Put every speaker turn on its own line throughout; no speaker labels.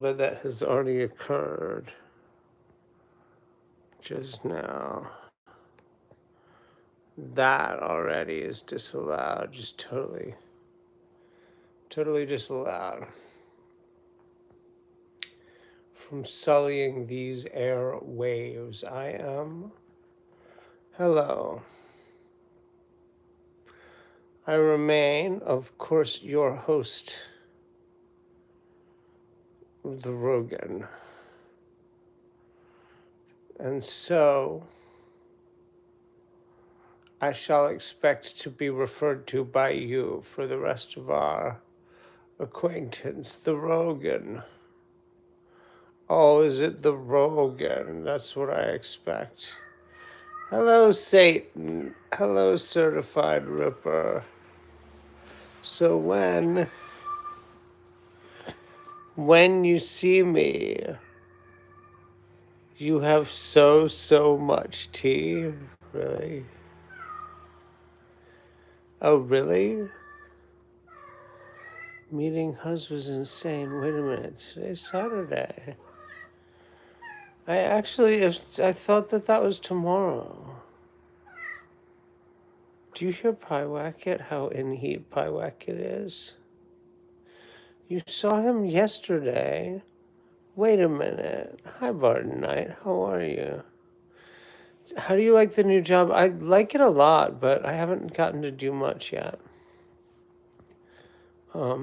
but that has already occurred just now. That already is disallowed, just totally disallowed from sullying these air waves. I am. Hello. I remain, of course, your host, the Rogan. And so I shall expect to be referred to by you for the rest of our acquaintance, the Rogan. Oh, is it the Rogan? That's what I expect. Hello, Satan. Hello, certified ripper. So when you see me, you have so much tea, really? Oh, really? Meeting Huz was insane. Wait a minute, today's Saturday. I thought that was tomorrow. Do you hear Pyewacket, how in heat Pyewacket is? You saw him yesterday. Wait a minute. Hi, Barton Knight. How are you? How do you like the new job? I like it a lot, but I haven't gotten to do much yet. I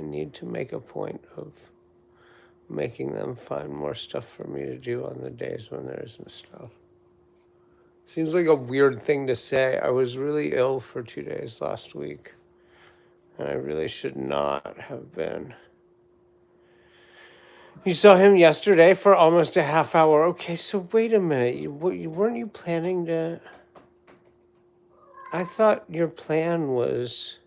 need to make a point of making them find more stuff for me to do on the days when there isn't stuff. Seems like a weird thing to say. I was really ill for 2 days last week, and I really should not have been. You saw him yesterday for almost a half hour. Okay, so wait a minute. Weren't you planning to... I thought your plan was...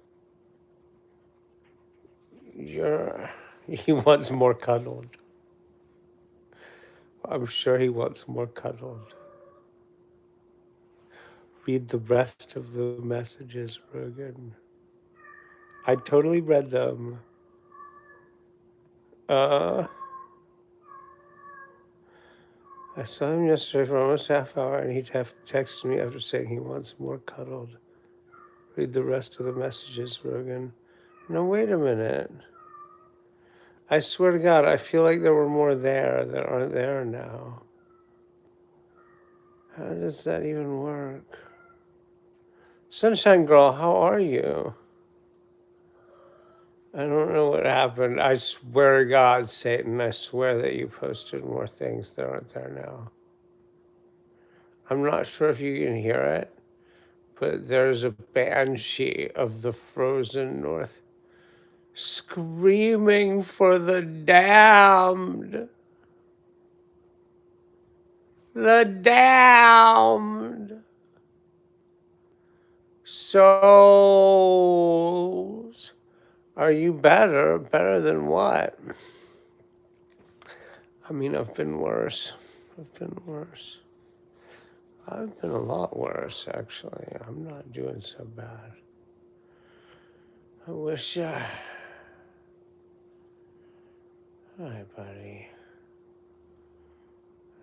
He wants more cuddled. I'm sure he wants more cuddled. Read the rest of the messages, Rogan. I totally read them. I saw him yesterday for almost a half hour, and he texted me after saying he wants more cuddled. Read the rest of the messages, Rogan. No, wait a minute. I swear to God, I feel like there were more there that aren't there now. How does that even work? Sunshine Girl, how are you? I don't know what happened. I swear to God, Satan, I swear that you posted more things that aren't there now. I'm not sure if you can hear it, but there's a banshee of the frozen north screaming for the damned. The damned souls. Are you better? Better than what? I mean, I've been worse. I've been a lot worse, actually. I'm not doing so bad. I wish I... Hi, buddy.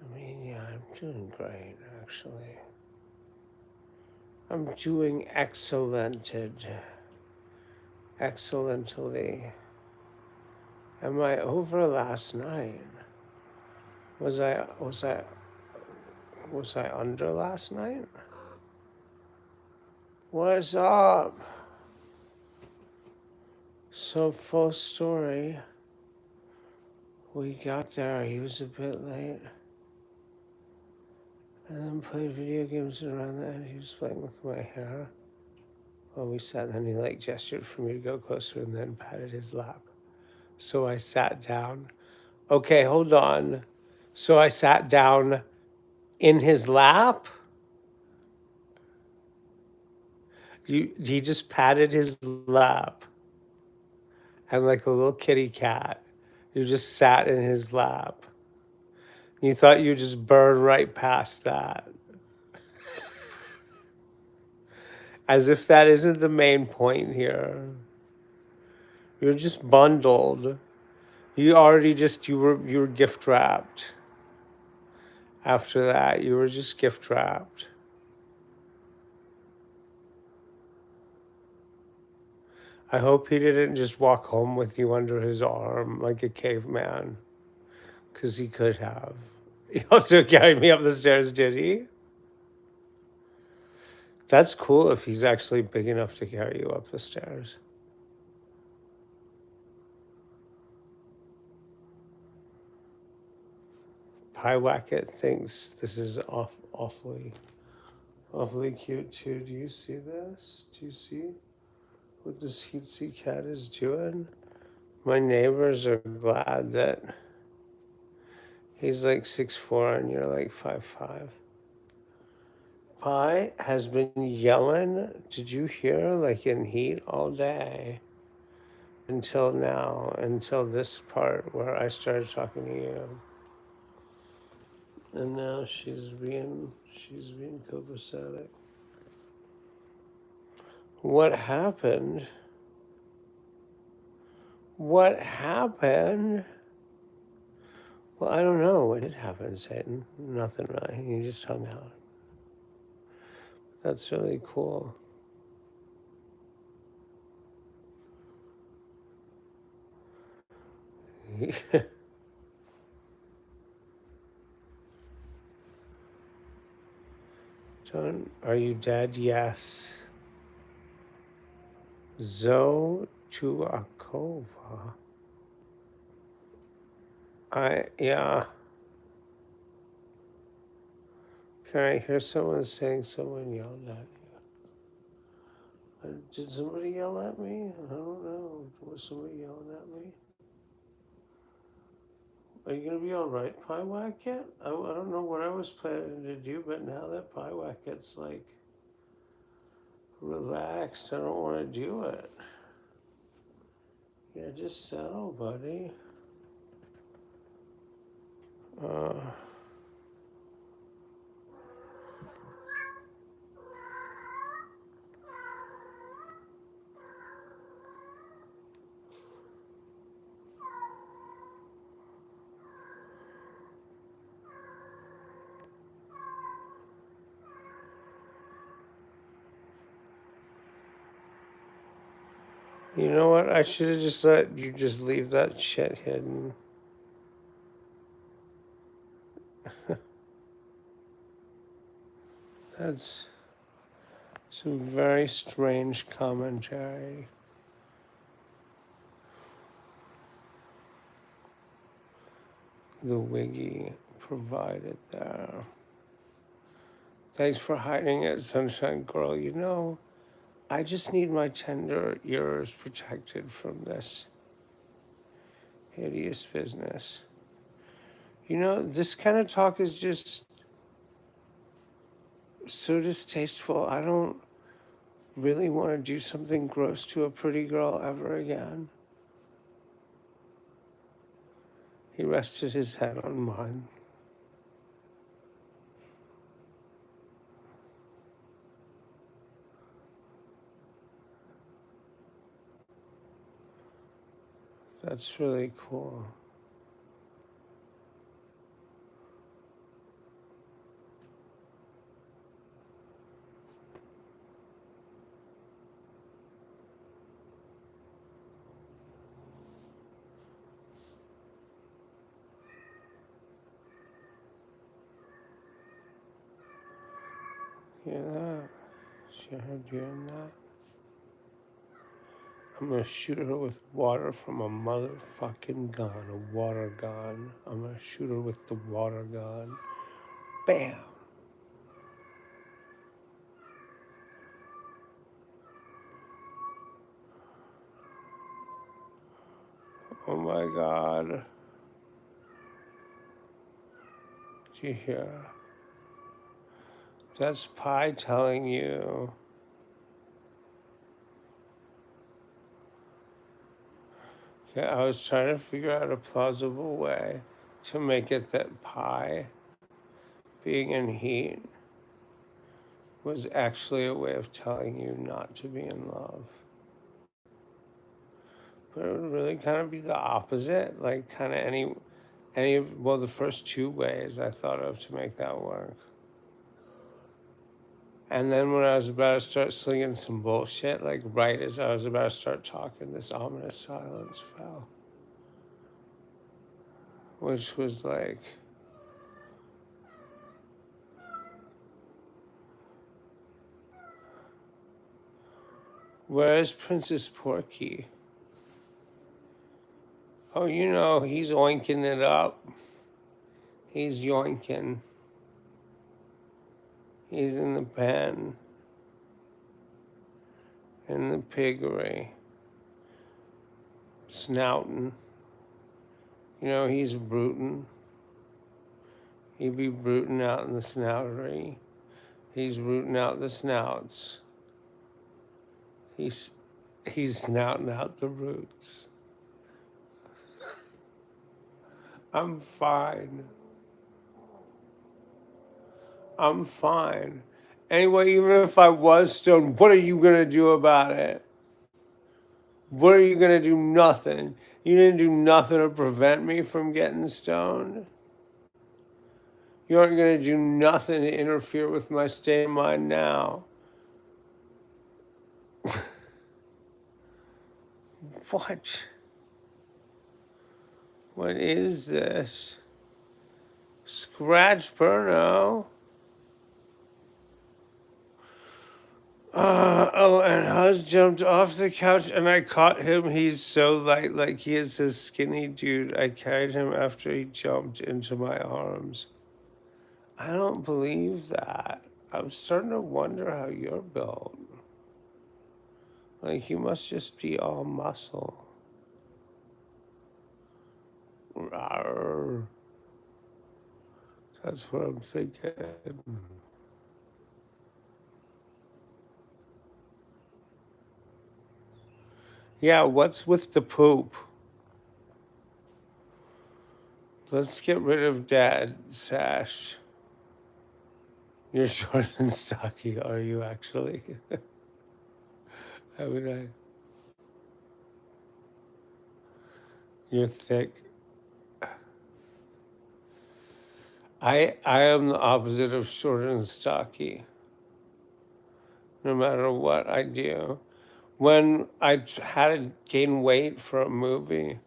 I mean, yeah, I'm doing great, actually. I'm doing excellently. Am I over last night? Was I under last night? What's up? So, full story. We got there, he was a bit late. And then played video games around that. He was playing with my hair. Well, we sat, and then he gestured for me to go closer and then patted his lap. So I sat down. Okay, hold on. So I sat down in his lap? He just patted his lap. And like a little kitty cat, you just sat in his lap. You thought you'd just burn right past that. As if that isn't the main point here. You're just bundled. You already just you were gift wrapped. After that, you were just gift wrapped. I hope he didn't just walk home with you under his arm like a caveman, because he could have. He also carried me up the stairs, did he? That's cool if he's actually big enough to carry you up the stairs. Pyewacket thinks this is awfully cute too. Do you see this? Do you see what this Heatsy cat is doing? My neighbors are glad that he's like 6'4" and you're like 5'5". Pie has been yelling, did you hear, like in heat all day until now, until this part where I started talking to you. And now she's being copacetic. What happened? What happened? Well, I don't know what did happen, Satan. Nothing really. You just hung out. That's really cool. John, are you dead? Yes. Zotuakova. Yeah. Can I hear someone saying someone yelled at you? Did somebody yell at me? I don't know. Was somebody yelling at me? Are you gonna be all right, Pyewacket? I don't know what I was planning to do, but now that Pyewacket's like relaxed, I don't want to do it. Yeah, just settle, buddy. You know what? I should have just let you just leave that shit hidden. That's some very strange commentary. The Wiggy provided there. Thanks for hiding it, Sunshine Girl. You know, I just need my tender ears protected from this hideous business. You know, this kind of talk is just so distasteful. I don't really want to do something gross to a pretty girl ever again. He rested his head on mine. That's really cool. Hear that? She heard you in that? I'm gonna shoot her with water from a motherfucking gun, a water gun. I'm gonna shoot her with the water gun. Bam! Oh my God. Do you hear? That's Pi telling you. Yeah, I was trying to figure out a plausible way to make it that Pi being in heat was actually a way of telling you not to be in love. But it would really kind of be the opposite, like kind of any of, well, the first two ways I thought of to make that work. And then when I was about to start slinging some bullshit, like right as I was about to start talking, this ominous silence fell, which was like, where's Princess Porky? Oh, you know, he's oinking it up. He's yoinking. He's in the pen, in the piggery, snouting. You know, he's rooting. He'd be rooting out in the snoutery. He's rooting out the snouts. He's snouting out the roots. I'm fine. I'm fine. Anyway, even if I was stoned, what are you gonna do about it? What are you gonna do? Nothing. You didn't do nothing to prevent me from getting stoned. You aren't gonna do nothing to interfere with my state of mind now. What? What is this? Scratch Burno? Oh, and Huz jumped off the couch and I caught him. He's so light, like he is a skinny dude. I carried him after he jumped into my arms. I don't believe that. I'm starting to wonder how you're built. Like, you must just be all muscle. Rawr. That's what I'm thinking. Yeah, what's with the poop? Let's get rid of Dad Sash. You're short and stocky, are you actually? How would I? You're thick. I am the opposite of short and stocky. No matter what I do. When I had to gain weight for a movie,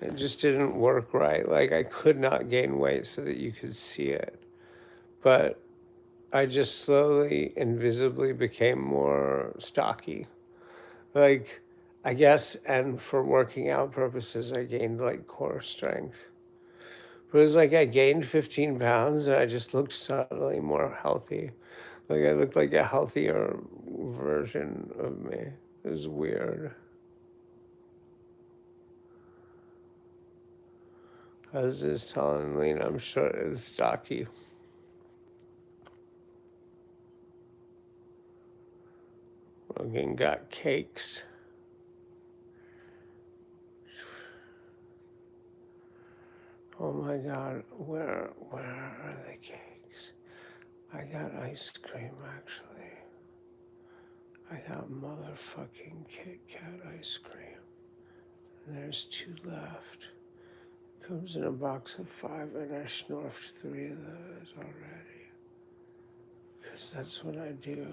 it just didn't work right. Like, I could not gain weight so that you could see it. But I just slowly, invisibly became more stocky. Like, I guess, and for working out purposes, I gained like core strength. But it was like I gained 15 pounds and I just looked subtly more healthy. Like, I looked like a healthier version of me. It was weird. I was just tall and lean. I'm short and stocky. Rogan got cakes. Oh my God, where are the cakes? I got ice cream, actually. I got motherfucking Kit Kat ice cream. And there's 2 left. Comes in a box of 5, and I snorfed 3 of those already. Because that's what I do.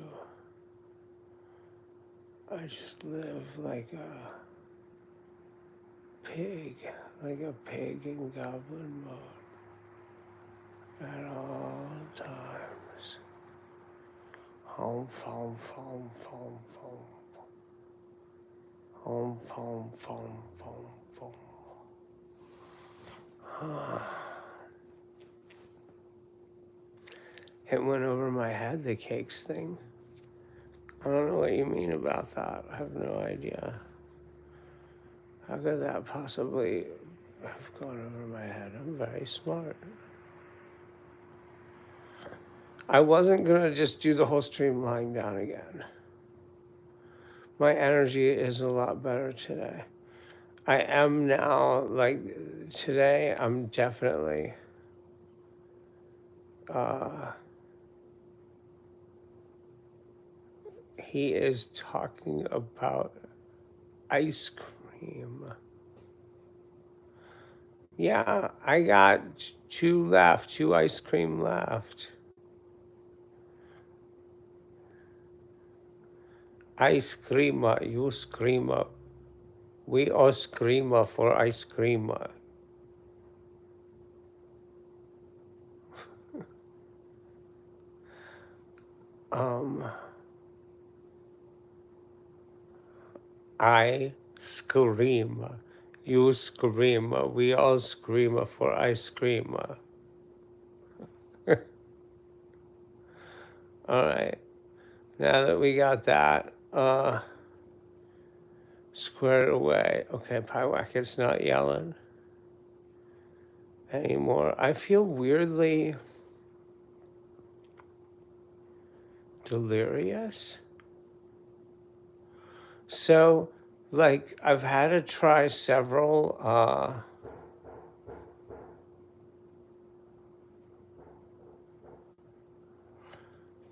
I just live like a pig in goblin mode at all times. Home, home, home, home, home. Home, home, home, home, home. It went over my head, the cakes thing. I don't know what you mean about that. I have no idea. How could that possibly have gone over my head? I'm very smart. I wasn't going to just do the whole stream lying down again. My energy is a lot better today. I am now, like, today, I'm definitely, he is talking about ice cream. cream. Yeah, I got two left, two ice cream left. Ice creamer, you screamer. We all screamer for ice creamer. I scream. You scream. We all scream for ice cream. All right. Now that we got that squared away. Okay, Pyewacket's not yelling anymore. I feel weirdly delirious. So, like, I've had to try several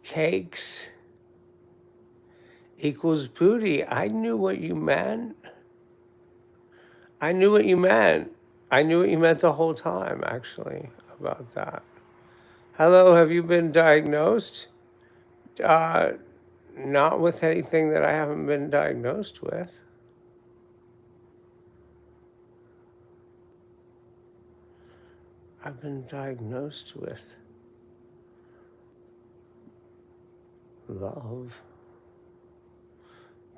cakes equals booty. I knew what you meant. I knew what you meant. I knew what you meant the whole time, actually, about that. Hello, have you been diagnosed? Not with anything that I haven't been diagnosed with. I've been diagnosed with love.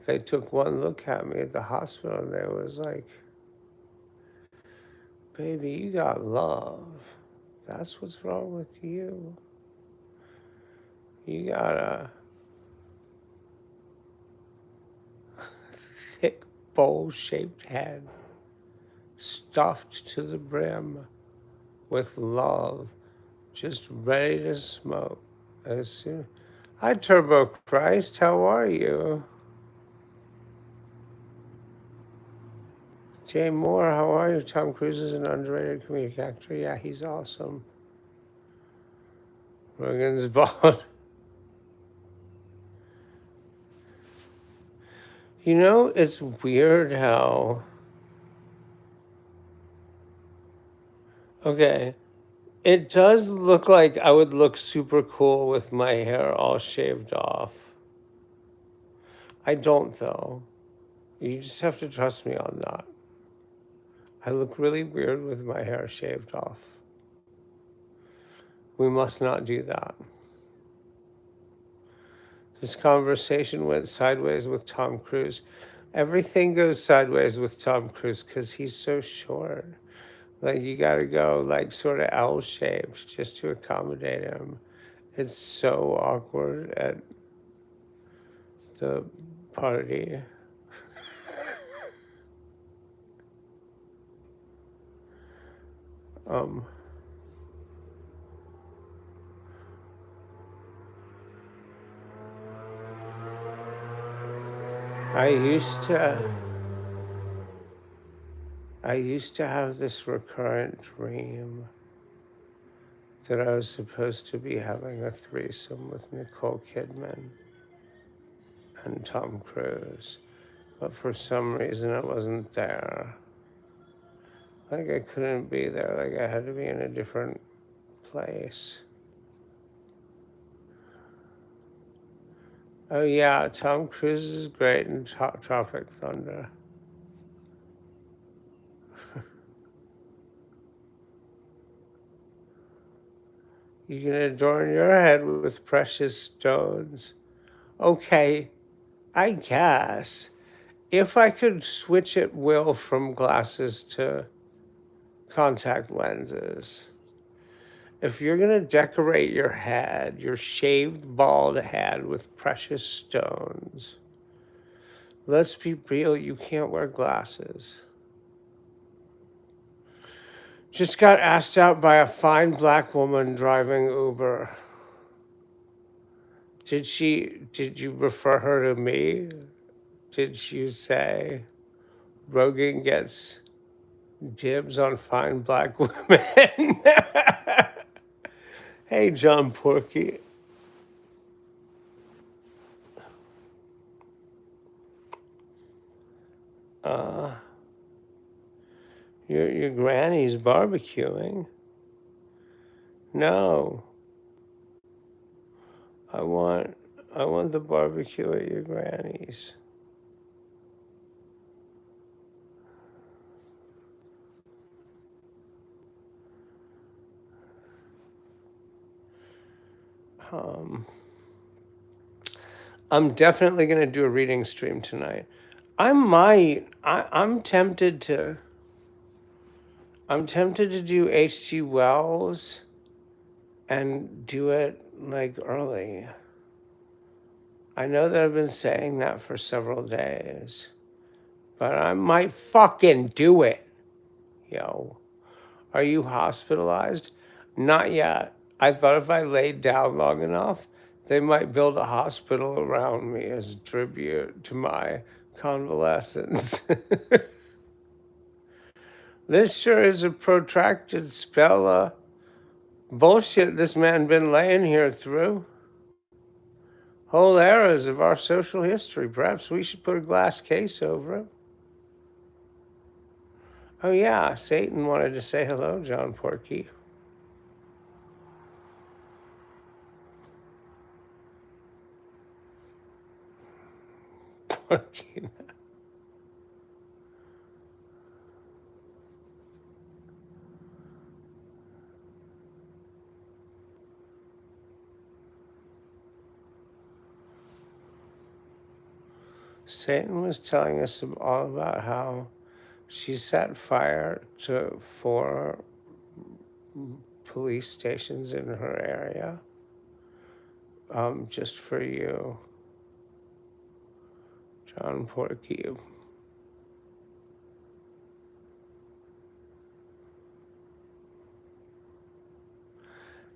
They took one look at me at the hospital and they was like, baby, you got love. That's what's wrong with you. You got a thick bowl-shaped head stuffed to the brim with love, just ready to smoke. As soon, hi, Turbo Christ, how are you? Jay Moore, how are you? Tom Cruise is an underrated comedic actor. Yeah, he's awesome. Rogan's bald. You know, it's weird how. Okay, it does look like I would look super cool with my hair all shaved off. I don't, though. You just have to trust me on that. I look really weird with my hair shaved off. We must not do that. This conversation went sideways with Tom Cruise. Everything goes sideways with Tom Cruise because he's so short. Like, you gotta go, like, sort of L-shaped just to accommodate him. It's so awkward at the party. I used to have this recurrent dream that I was supposed to be having a threesome with Nicole Kidman and Tom Cruise, but for some reason I wasn't there. Like, I couldn't be there, like I had to be in a different place. Oh yeah, Tom Cruise is great in Tropic Thunder. You can adorn your head with precious stones. Okay, I guess. If I could switch at will from glasses to contact lenses, if you're going to decorate your head, your shaved bald head with precious stones, let's be real, you can't wear glasses. Just got asked out by a fine black woman driving Uber. Did you refer her to me? Did you say Rogan gets dibs on fine black women? Hey, John Porky. Your granny's barbecuing. No. I want the barbecue at your granny's. I'm definitely gonna do a reading stream tonight. I'm tempted to. I'm tempted to do H.G. Wells and do it like early. I know that I've been saying that for several days, but I might fucking do it. Yo, are you hospitalized? Not yet. I thought if I laid down long enough, they might build a hospital around me as a tribute to my convalescence. This sure is a protracted spell of bullshit this man been laying here through. Whole eras of our social history. Perhaps we should put a glass case over it. Oh yeah, Satan wanted to say hello, John Porky. Porky. Satan was telling us all about how she set fire to 4 police stations in her area, just for you, John Porky.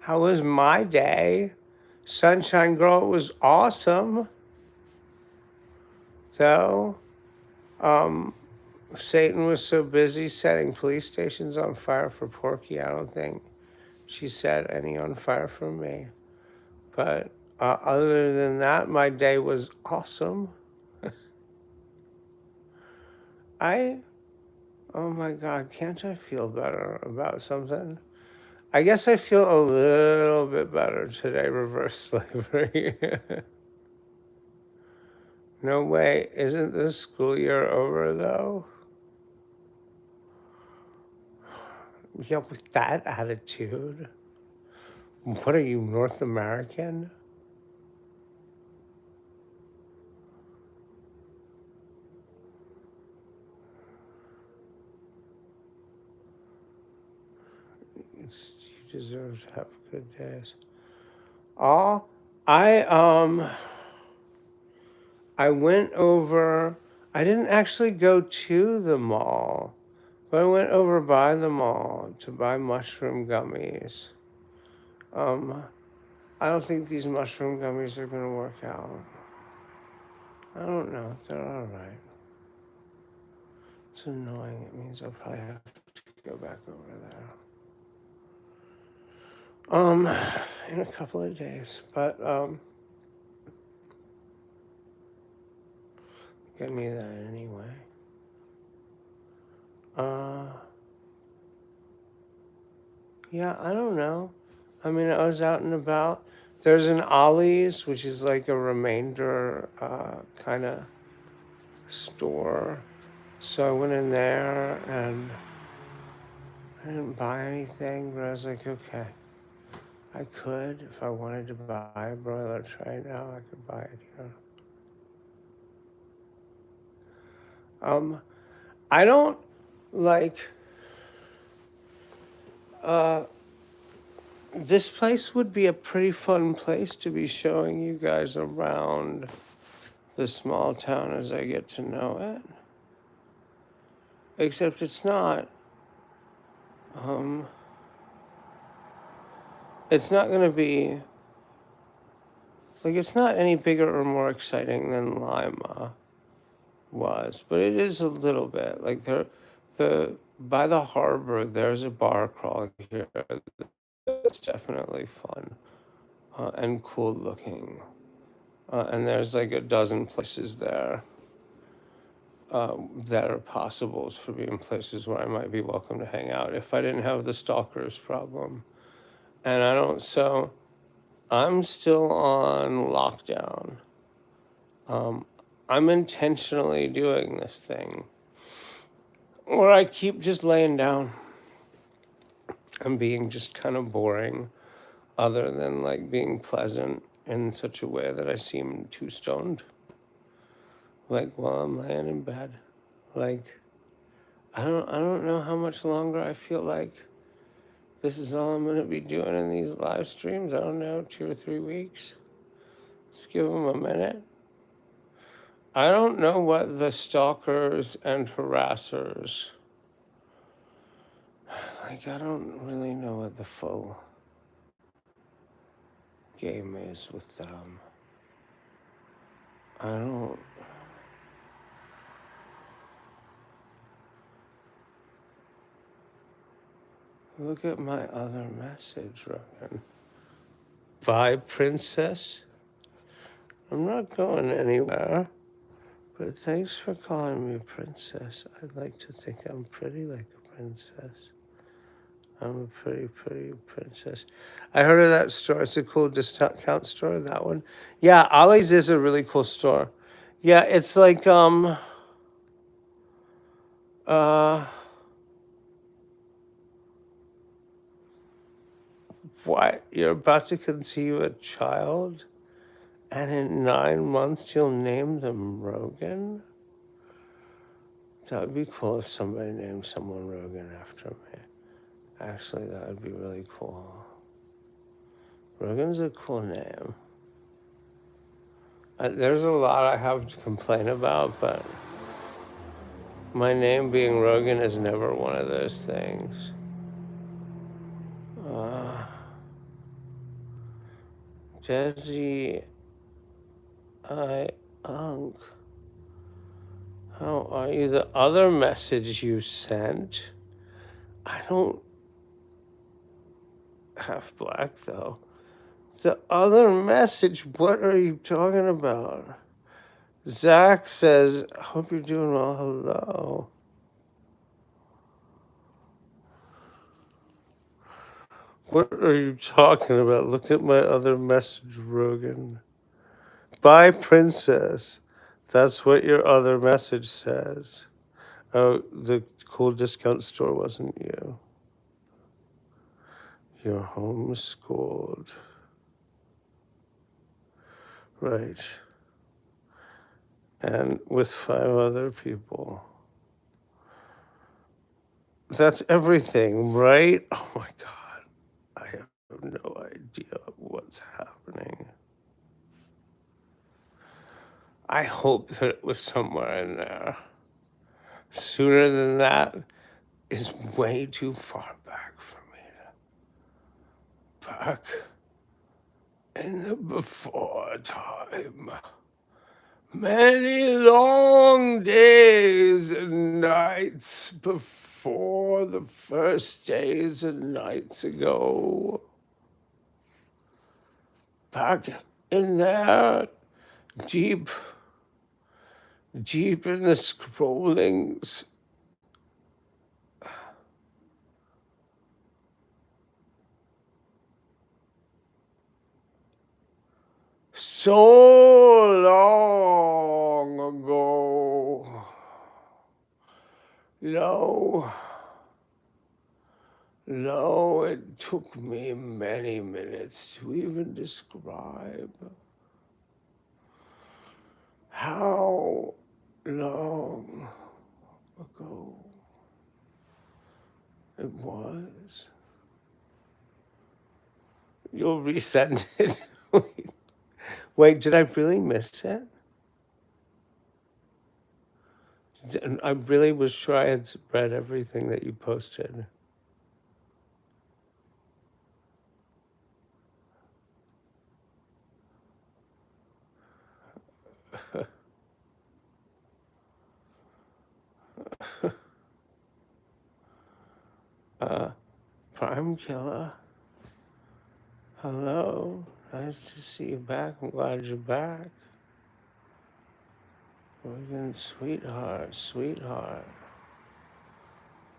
How was my day? Sunshine Girl was awesome. So, Satan was so busy setting police stations on fire for Porky, I don't think she set any on fire for me. But other than that, my day was awesome. Oh my God, can't I feel better about something? I guess I feel a little bit better today, reverse slavery. No way, isn't the school year over though? Yeah, with that attitude. What are you, North American? You deserve to have good days. Oh, I went over. I didn't actually go to the mall, but I went over by the mall to buy mushroom gummies. I don't think these mushroom gummies are gonna work out. I don't know. They're all right. It's annoying. It means I'll probably have to go back over there. In a couple of days, but gonna need that anyway. Yeah, I don't know. I mean, I was out and about. There's an Ollie's, which is like a remainder kind of store. So I went in there and I didn't buy anything, but I was like, okay, I could, if I wanted to buy a broiler tray now, I could buy it here. I don't like, this place would be a pretty fun place to be showing you guys around the small town as I get to know it. Except it's not. It's not going to be, like, it's not any bigger or more exciting than Lima was, but it is a little bit. Like, by the harbor, there's a bar crawl here that's definitely fun and cool looking. And there's like a dozen places there. that are possibles for me in places where I might be welcome to hang out if I didn't have the stalkers problem. And I don't, so I'm still on lockdown. I'm intentionally doing this thing where I keep just laying down and being just kind of boring, other than like being pleasant in such a way that I seem too stoned. Like while I'm laying in bed. Like I don't know how much longer I feel like this is all I'm gonna be doing in these live streams. I don't know, 2 or 3 weeks. Let's give them a minute. I don't know what the stalkers and harassers, like, I don't really know what the full game is with them. I don't. Look at my other message, Rogan. Bye, princess. I'm not going anywhere, but thanks for calling me princess. I'd like to think I'm pretty like a princess. I'm a pretty, pretty princess. I heard of that store. It's a cool discount store, that one. Yeah, Ollie's is a really cool store. Yeah, it's like, uh, what? You're about to conceive a child, and in 9 months you'll name them Rogan? That would be cool if somebody named someone Rogan after me. Actually, that would be really cool. Rogan's a cool name. There's a lot I have to complain about, but my name being Rogan is never one of those things. Desi I Unk. How are you? The other message you sent, I don't have black though. The other message, what are you talking about? Zach says, hope you're doing well. Hello. What are you talking about? Look at my other message, Rogan. Bye, princess. That's what your other message says. Oh, the cool discount store wasn't you. You're homeschooled. Right. And with 5 other people. That's everything, right? Oh my God. I have no idea what's happening. I hope that it was somewhere in there. Sooner than that is way too far back for me. Back in the before time. Many long days and nights before the first days and nights ago. Back in there, deep, deep in the scrollings. So long ago. No, it took me many minutes to even describe how long ago it was. You'll resend it. Wait, did I really miss it? I really was sure I had read everything that you posted. Prime Killer, hello. Nice to see you back. I'm glad you're back. Rogan, sweetheart, sweetheart.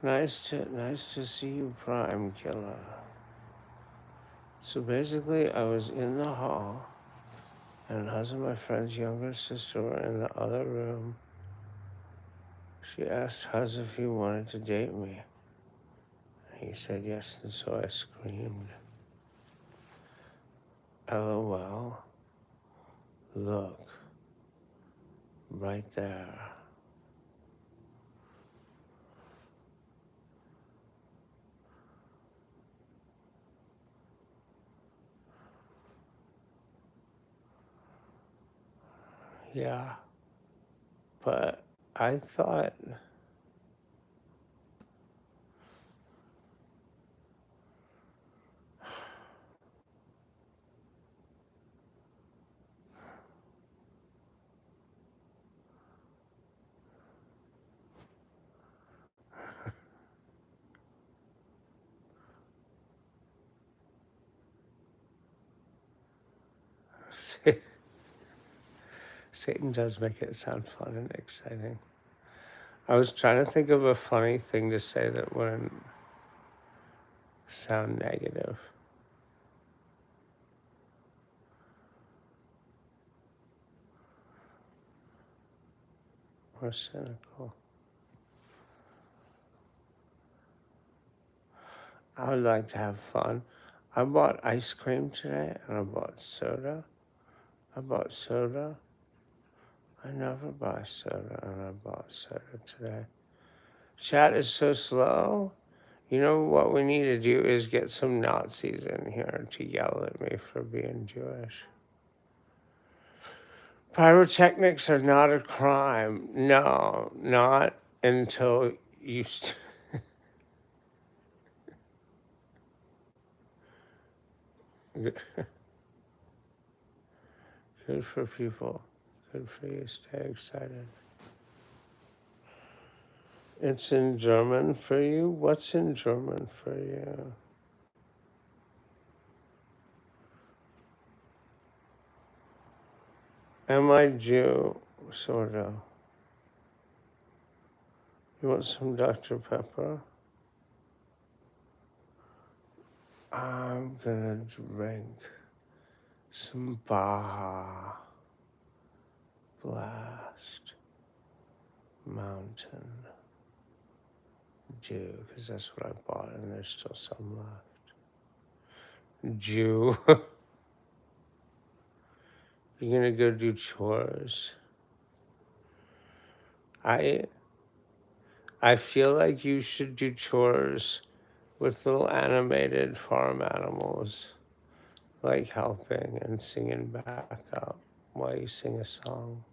Nice to see you, Prime Killer. So basically, I was in the hall, and us and my friend's younger sister were in the other room. She asked Huz if he wanted to date me. He said yes, and so I screamed, LOL, look, right there. Yeah, but I thought, Satan does make it sound fun and exciting. I was trying to think of a funny thing to say that wouldn't sound negative or cynical. I would like to have fun. I bought ice cream today and I bought soda. I never buy soda and I bought soda today. Chat is so slow. You know what we need to do is get some Nazis in here to yell at me for being Jewish. Pyrotechnics are not a crime. No, not until you. Good for people. Good for you. Stay excited. It's in German for you? What's in German for you? Am I Jew? Sort of. You want some Dr. Pepper? I'm gonna drink some Baja Blast Mountain Dew, because that's what I bought and there's still some left. Jew. You're gonna go do chores. I feel like you should do chores with little animated farm animals, like helping and singing back up while you sing a song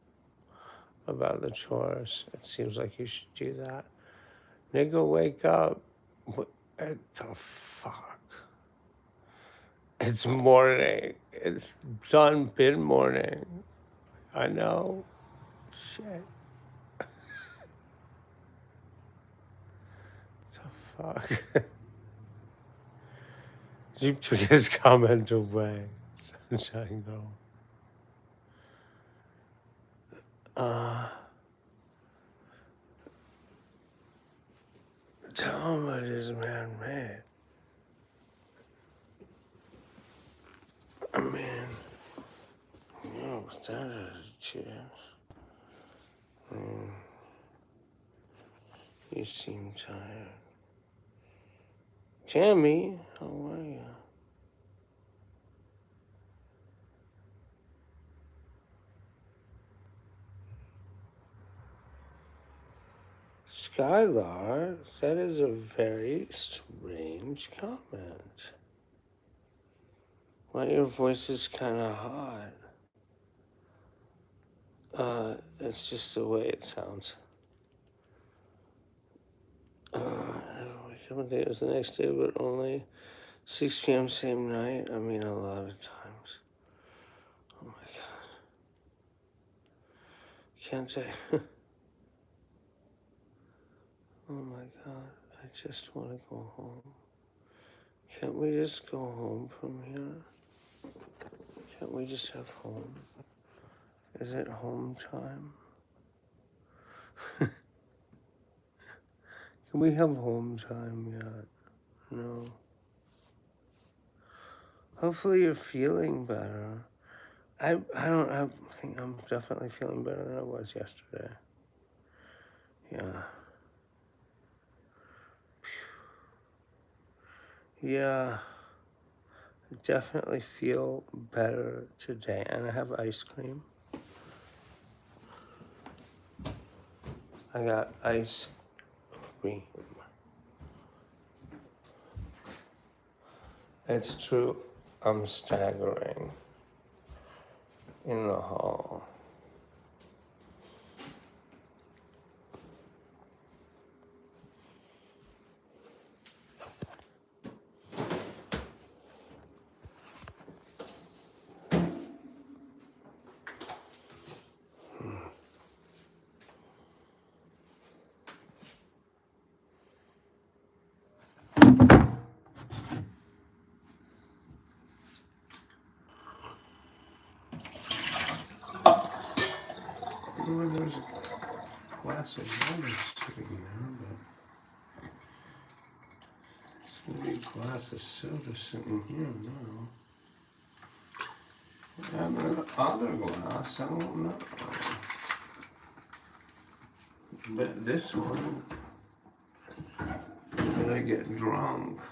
about the chores. It seems like you should do that. Nigga, wake up. What the fuck? It's morning. It's done, been morning. I know. Shit. The fuck? You took his comment away. Sunshine Girl. Tell him it is man-made. I mean, no, that attitude. You seem tired. Tammy, how are you? Skylar, that is a very strange comment. Why your voice is kind of hot. It's just the way it sounds. I wake up and think it was the next day, but only 6 p.m. same night. I mean, a lot of times. Oh my God. Can't say. Oh my God. I just want to go home. Can't we just go home from here? Can't we just have home? Is it home time? Can we have home time yet? No. Hopefully you're feeling better. I think I'm definitely feeling better than I was yesterday. Yeah. Yeah. I definitely feel better today. And I have ice cream. I got ice cream. It's true. I'm staggering in the hall. Oh, there's a glass of water sitting there, but it's gonna be a glass of soda sitting here now. And the other glass, I don't know. But this one, when I get drunk.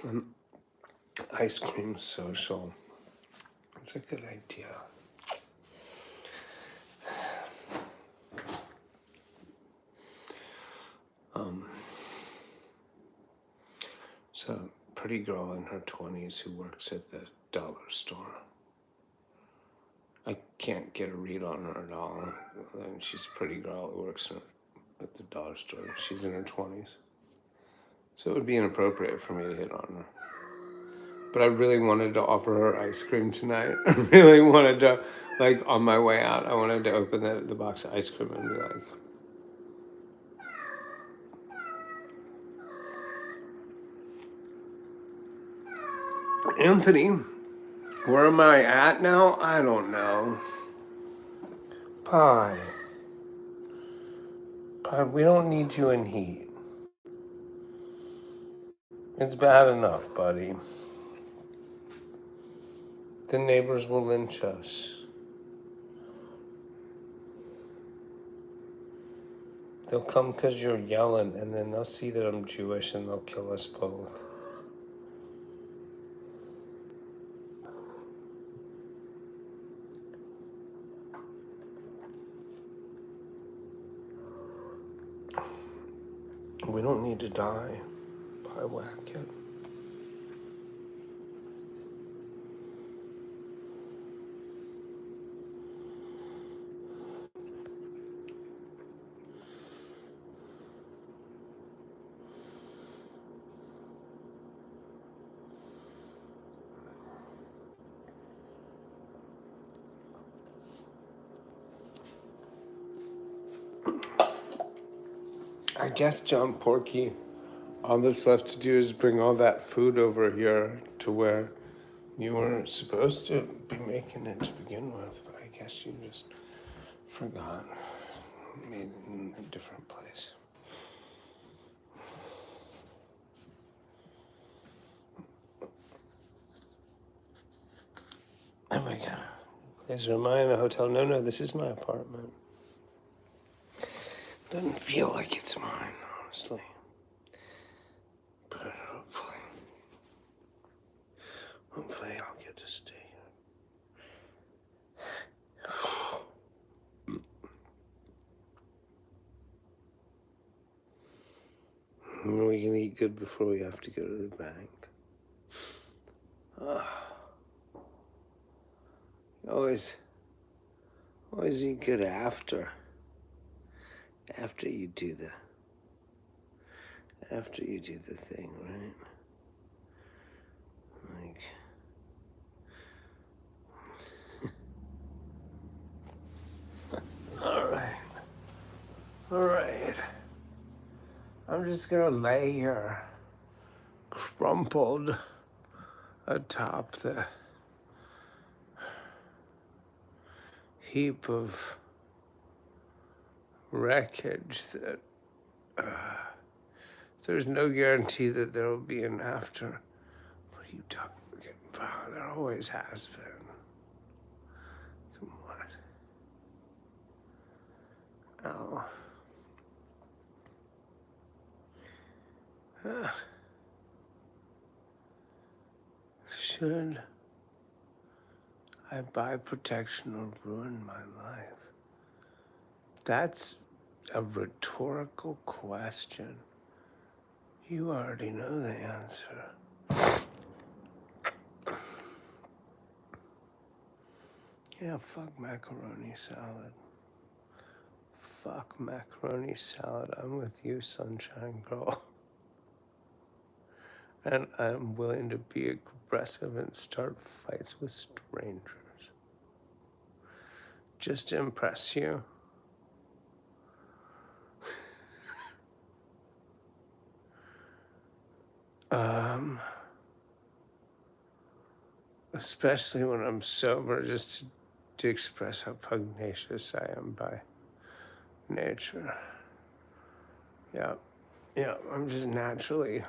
An ice cream social. It's a good idea. It's a pretty girl in her 20s who works at the dollar store. I can't get a read on her at all. And she's a pretty girl who works at the dollar store. She's in her 20s. So it would be inappropriate for me to hit on her. But I really wanted to offer her ice cream tonight. I really wanted to, like, on my way out, I wanted to open the box of ice cream and be like, Anthony, where am I at now? I don't know. Pie, we don't need you in heat. It's bad enough, buddy. The neighbors will lynch us. They'll come because you're yelling, and then they'll see that I'm Jewish and they'll kill us both. We don't need to die. Pie whack it. I guess, John Porky, all that's left to do is bring all that food over here to where you weren't supposed to be making it to begin with, but I guess you just forgot. Made it in a different place. Oh my god. Is mine a hotel? No, this is my apartment. Doesn't feel like it's mine, honestly. But hopefully I'll get to stay here. We can eat good before we have to go to the bank. Always eat good after you do the thing, right? Like All right. I'm just gonna lay here, crumpled atop the heap of wreckage that there's no guarantee that there will be an after. What are you talking about? There always has been. Come on. Ow. Should I buy protection or ruin my life? That's a rhetorical question. You already know the answer. Yeah, fuck macaroni salad. Fuck macaroni salad. I'm with you, sunshine girl. And I'm willing to be aggressive and start fights with strangers. Just to impress you. Especially when I'm sober, just to express how pugnacious I am by nature. Yeah, I'm just naturally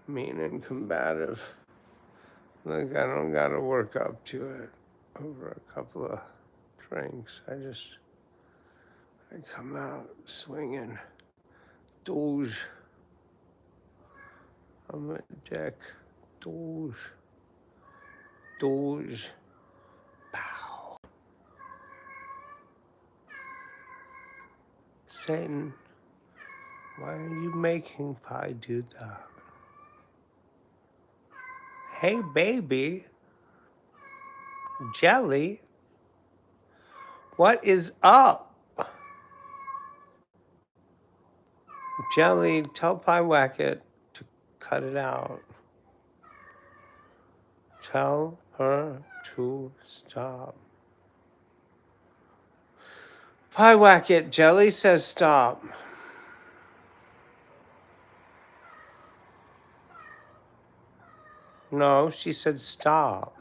mean and combative. Like, I don't gotta work up to it over a couple of drinks. I come out swinging. Doge. I'm a dick. Doge. Doge. Pow. Satan, why are you making Pi do that? Hey, baby. Jelly. What is up? Jelly, tell Pie Wacket to cut it out. Tell her to stop. Pie Wacket, Jelly says stop. No, she said stop.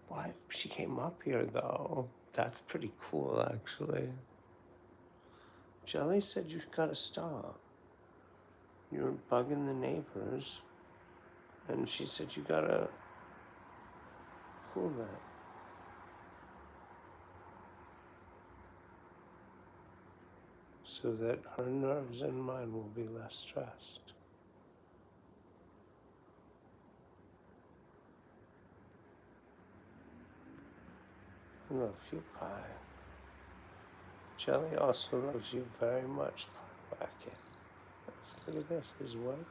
What? She came up here, though. That's pretty cool, actually. Jelly said you gotta stop. You're bugging the neighbors. And she said you gotta cool that. So that her nerves and mine will be less stressed. I love you, Pie. Jelly also loves you very much, Pie Wacket. Look at this, it's working.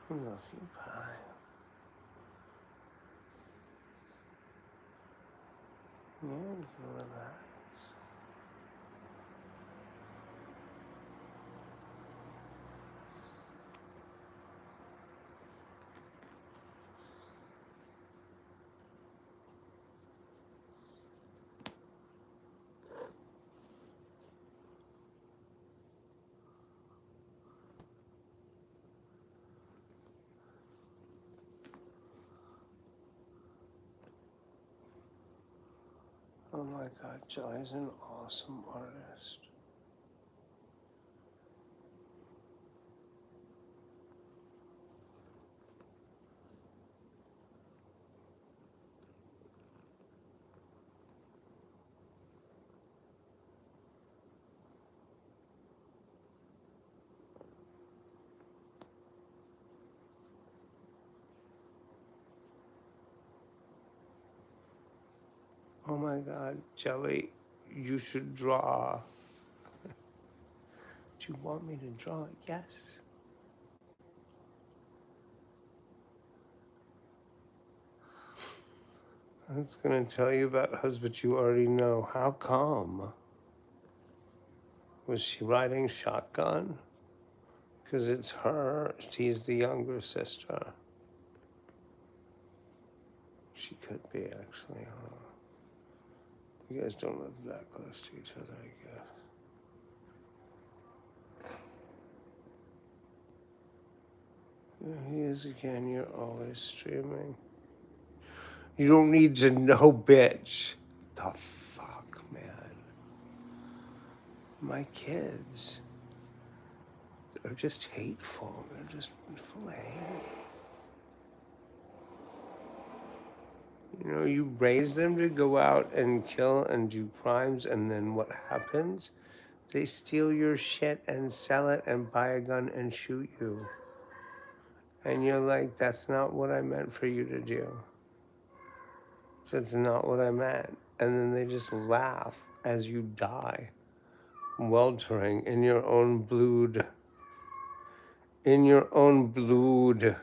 I love you, Pie. Yeah, you can relax. Oh my God, Jelly's an awesome artist. Oh my God, Jelly, you should draw. Do you want me to draw? Yes. I was gonna tell you about husband you already know. How come? Was she riding shotgun? Because it's her. She's the younger sister. She could be, actually, huh? You guys don't live that close to each other, I guess. Here he is again. You're always streaming. You don't need to know, bitch. The fuck, man. My kids are just hateful. They're just full of hate. You know, you raise them to go out and kill and do crimes, and then what happens? They steal your shit and sell it and buy a gun and shoot you. And you're like, that's not what I meant for you to do. That's not what I meant. And then they just laugh as you die, weltering in your own blood. In your own blood.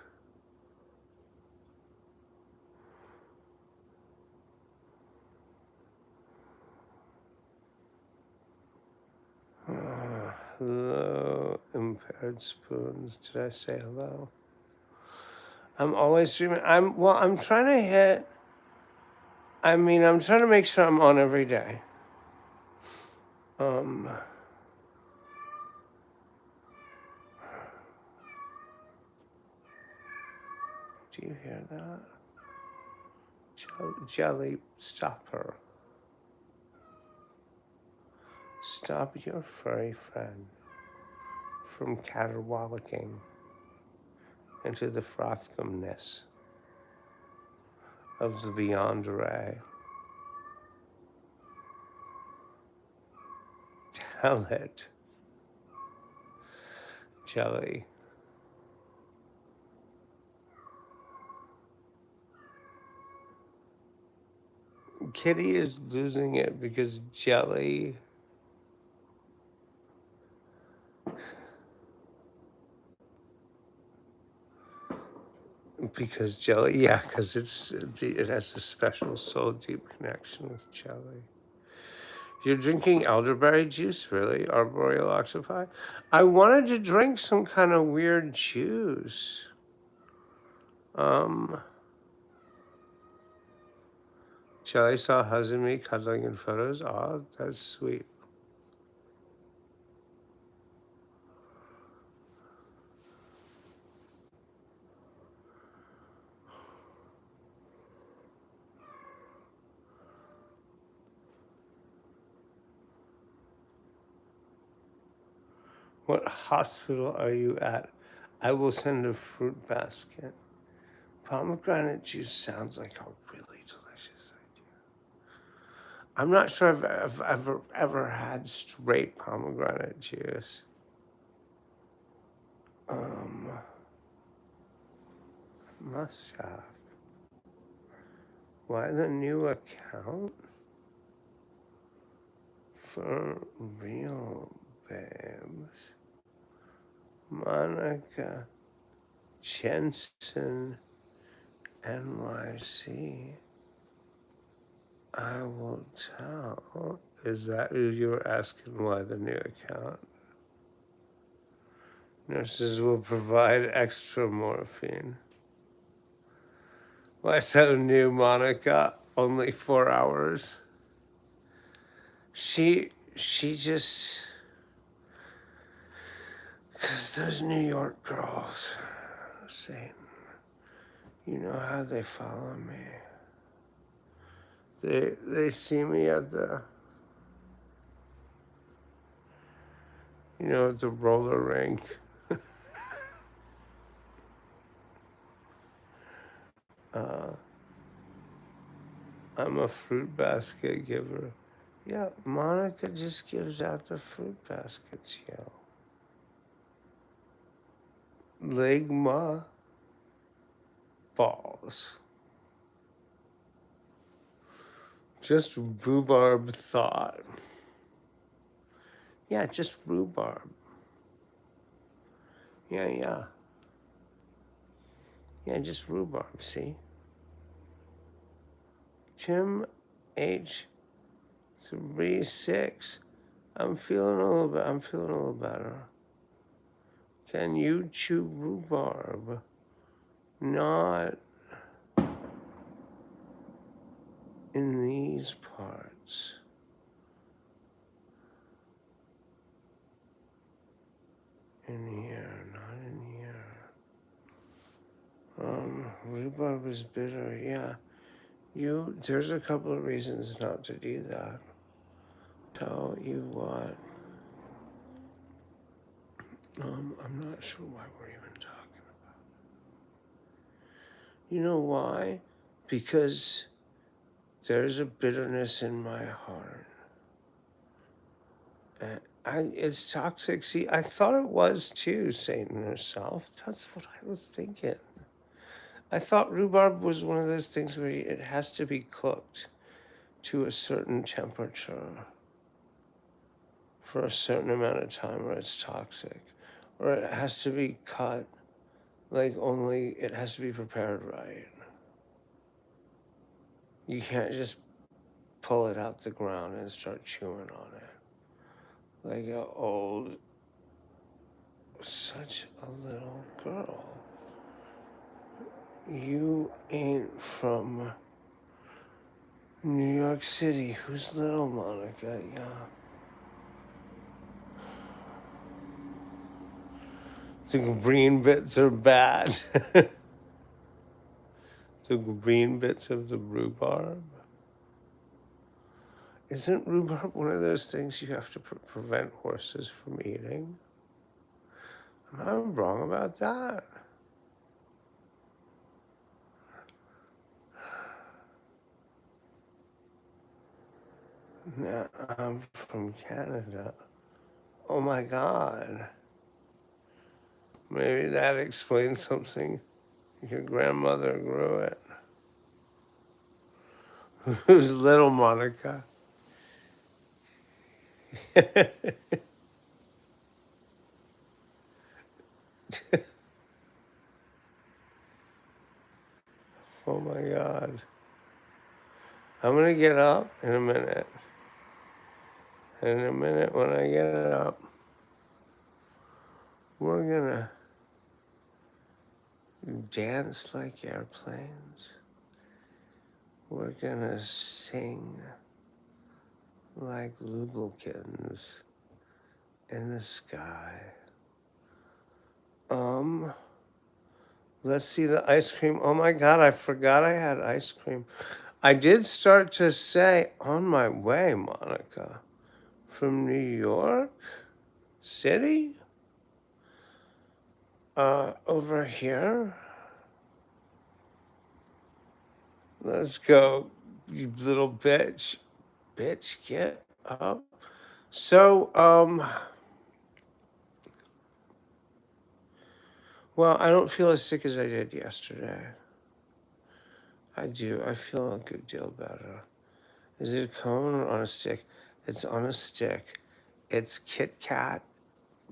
Hello, impaired spoons. Did I say hello? I'm always streaming. I'm trying to hit. I'm trying to make sure I'm on every day. Do you hear that? Jelly, stop her. Stop your furry friend from caterwauling into the frothiness of the beyond array. Tell it, Jelly. Kitty is losing it because Jelly. Because Jelly, yeah, because it has a special soul deep connection with Jelly. You're drinking elderberry juice, really? Arboreal octopi? I wanted to drink some kind of weird juice. Jelly saw husband me cuddling in photos. Oh, that's sweet. What hospital are you at? I will send a fruit basket. Pomegranate juice sounds like a really delicious idea. I'm not sure if I've ever had straight pomegranate juice. Must have. Why the new account? For real, babes. Monica Jensen, NYC. I will tell. Is that who you were asking why the new account? Nurses will provide extra morphine. Why so new, Monica? Only 4 hours. She just, because those New York girls, Satan, you know how they follow me. They see me at the, at the roller rink. I'm a fruit basket giver. Yeah, Monica just gives out the fruit baskets, yo. Ligma balls. Just rhubarb thought. Yeah, just rhubarb. Yeah. Yeah, just rhubarb, see? Tim H36. I'm feeling a little better. Can you chew rhubarb? Not in these parts. In here, not in here. Rhubarb is bitter, yeah. There's a couple of reasons not to do that. Tell you what. I'm not sure why we're even talking about it. You know why? Because there's a bitterness in my heart. And it's toxic. See, I thought it was too, Satan herself. That's what I was thinking. I thought rhubarb was one of those things where it has to be cooked to a certain temperature for a certain amount of time or it's toxic. Or it has to be cut, it has to be prepared right. You can't just pull it out the ground and start chewing on it. Like an old, such a little girl. You ain't from New York City. Who's little Monica? Yeah. The green bits are bad. The green bits of the rhubarb. Isn't rhubarb one of those things you have to prevent horses from eating? Am I wrong about that? No, I'm from Canada. Oh my God. Maybe that explains something. Your grandmother grew it. Who's little Monica? Oh my God. I'm going to get up in a minute. And in a minute, when I get up, we're going to dance like airplanes. We're going to sing like lubricants in the sky. Let's see the ice cream. Oh my God, I forgot I had ice cream. I did start to say, on my way, Monica, from New York City, over here. Let's go, you little bitch. Bitch, get up. So, well, I don't feel as sick as I did yesterday. I do. I feel a good deal better. Is it a cone or on a stick? It's on a stick. It's Kit Kat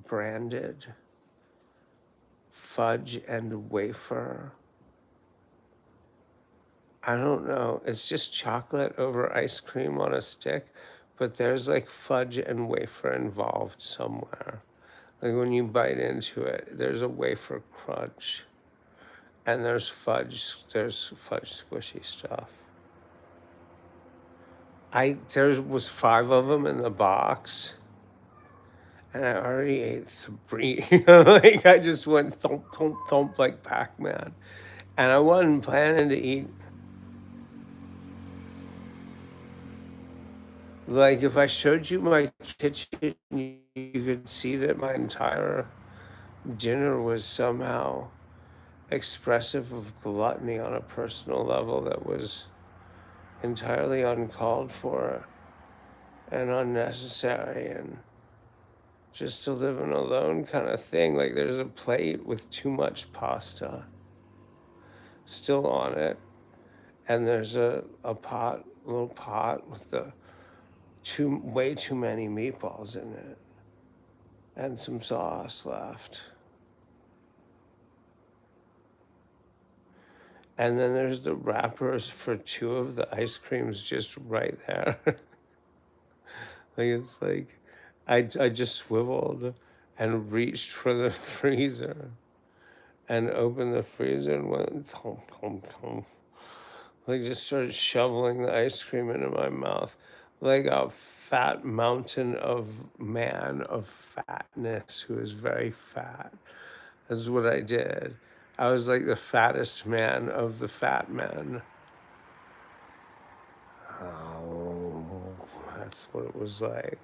branded fudge and wafer. I don't know. It's just chocolate over ice cream on a stick, but there's like fudge and wafer involved somewhere. Like when you bite into it, there's a wafer crunch, and there's fudge squishy stuff. There was 5 of them in the box, and I already ate 3. Like I just went thump, thump, thump like Pac-Man. And I wasn't planning to eat. Like if I showed you my kitchen, you could see that my entire dinner was somehow expressive of gluttony on a personal level that was entirely uncalled for and unnecessary and just to live in alone kind of thing. Like there's a plate with too much pasta still on it, and there's a little pot with way too many meatballs in it and some sauce left. And then there's the wrappers for 2 of the ice creams just right there. It's like I just swiveled and reached for the freezer and opened the freezer and went thump, thump, thump. Like, just started shoveling the ice cream into my mouth like a fat mountain of man of fatness who is very fat. That's what I did. I was like the fattest man of the fat men. Oh, that's what it was like.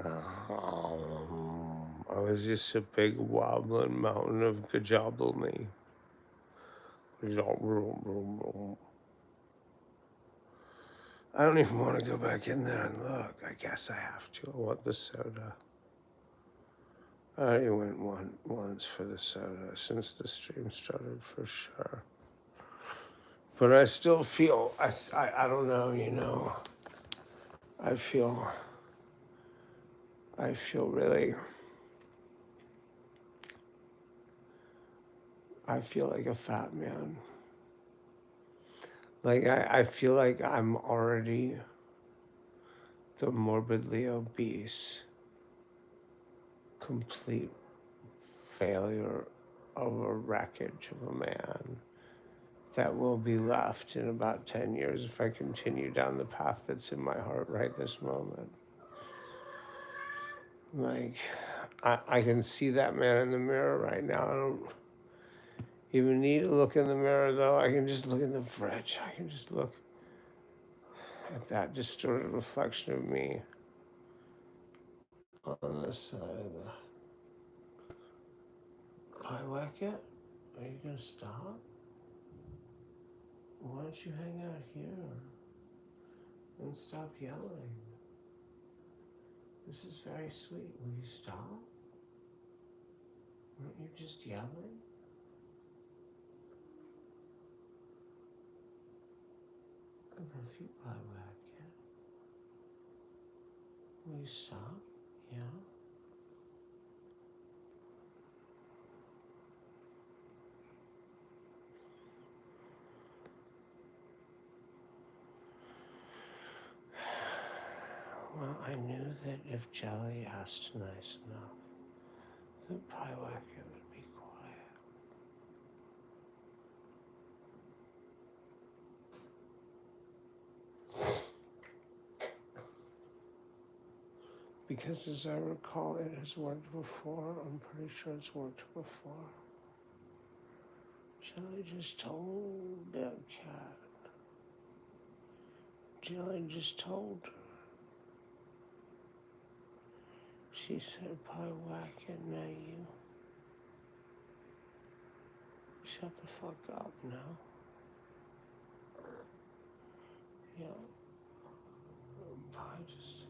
I was just a big wobbling mountain of gajobble me. I don't even want to go back in there and look. I guess I have to. I want the soda. I already went once for the soda since the stream started, for sure. But I still feel, I don't know, you know, I feel really, I feel like a fat man. Like, I feel like I'm already the morbidly obese, complete failure of a wreckage of a man that will be left in about 10 years if I continue down the path that's in my heart right this moment. Like, I can see that man in the mirror right now. I don't even need to look in the mirror, though. I can just look in the fridge. I can just look at that distorted reflection of me on this side of the pie wacket. Are you going to stop? Why don't you hang out here and stop yelling? This is very sweet. Will you stop? Aren't you just yelling? I love you, pie wacket. Will you stop? Yeah? Well, I knew that if Jelly asked nice enough, the pie wacket would be quiet. Because as I recall, it has worked before. I'm pretty sure it's worked before. Jelly just told that cat. Jelly just told her. She said, pie wacket, now you. Shut the fuck up now. Yeah. Pie just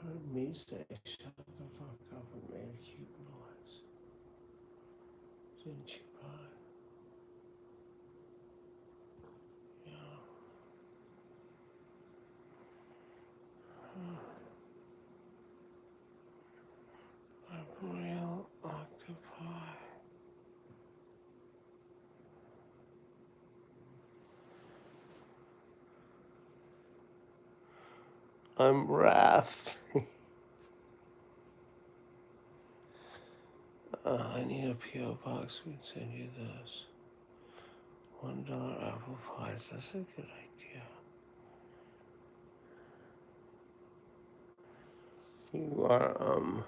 heard me say, shut the fuck up, and made a cute noise. Didn't you, Pie? Yeah. A real octopi. I'm Wrath. I need a P.O. box. We can send you this. $1 apple pies. That's a good idea. You are,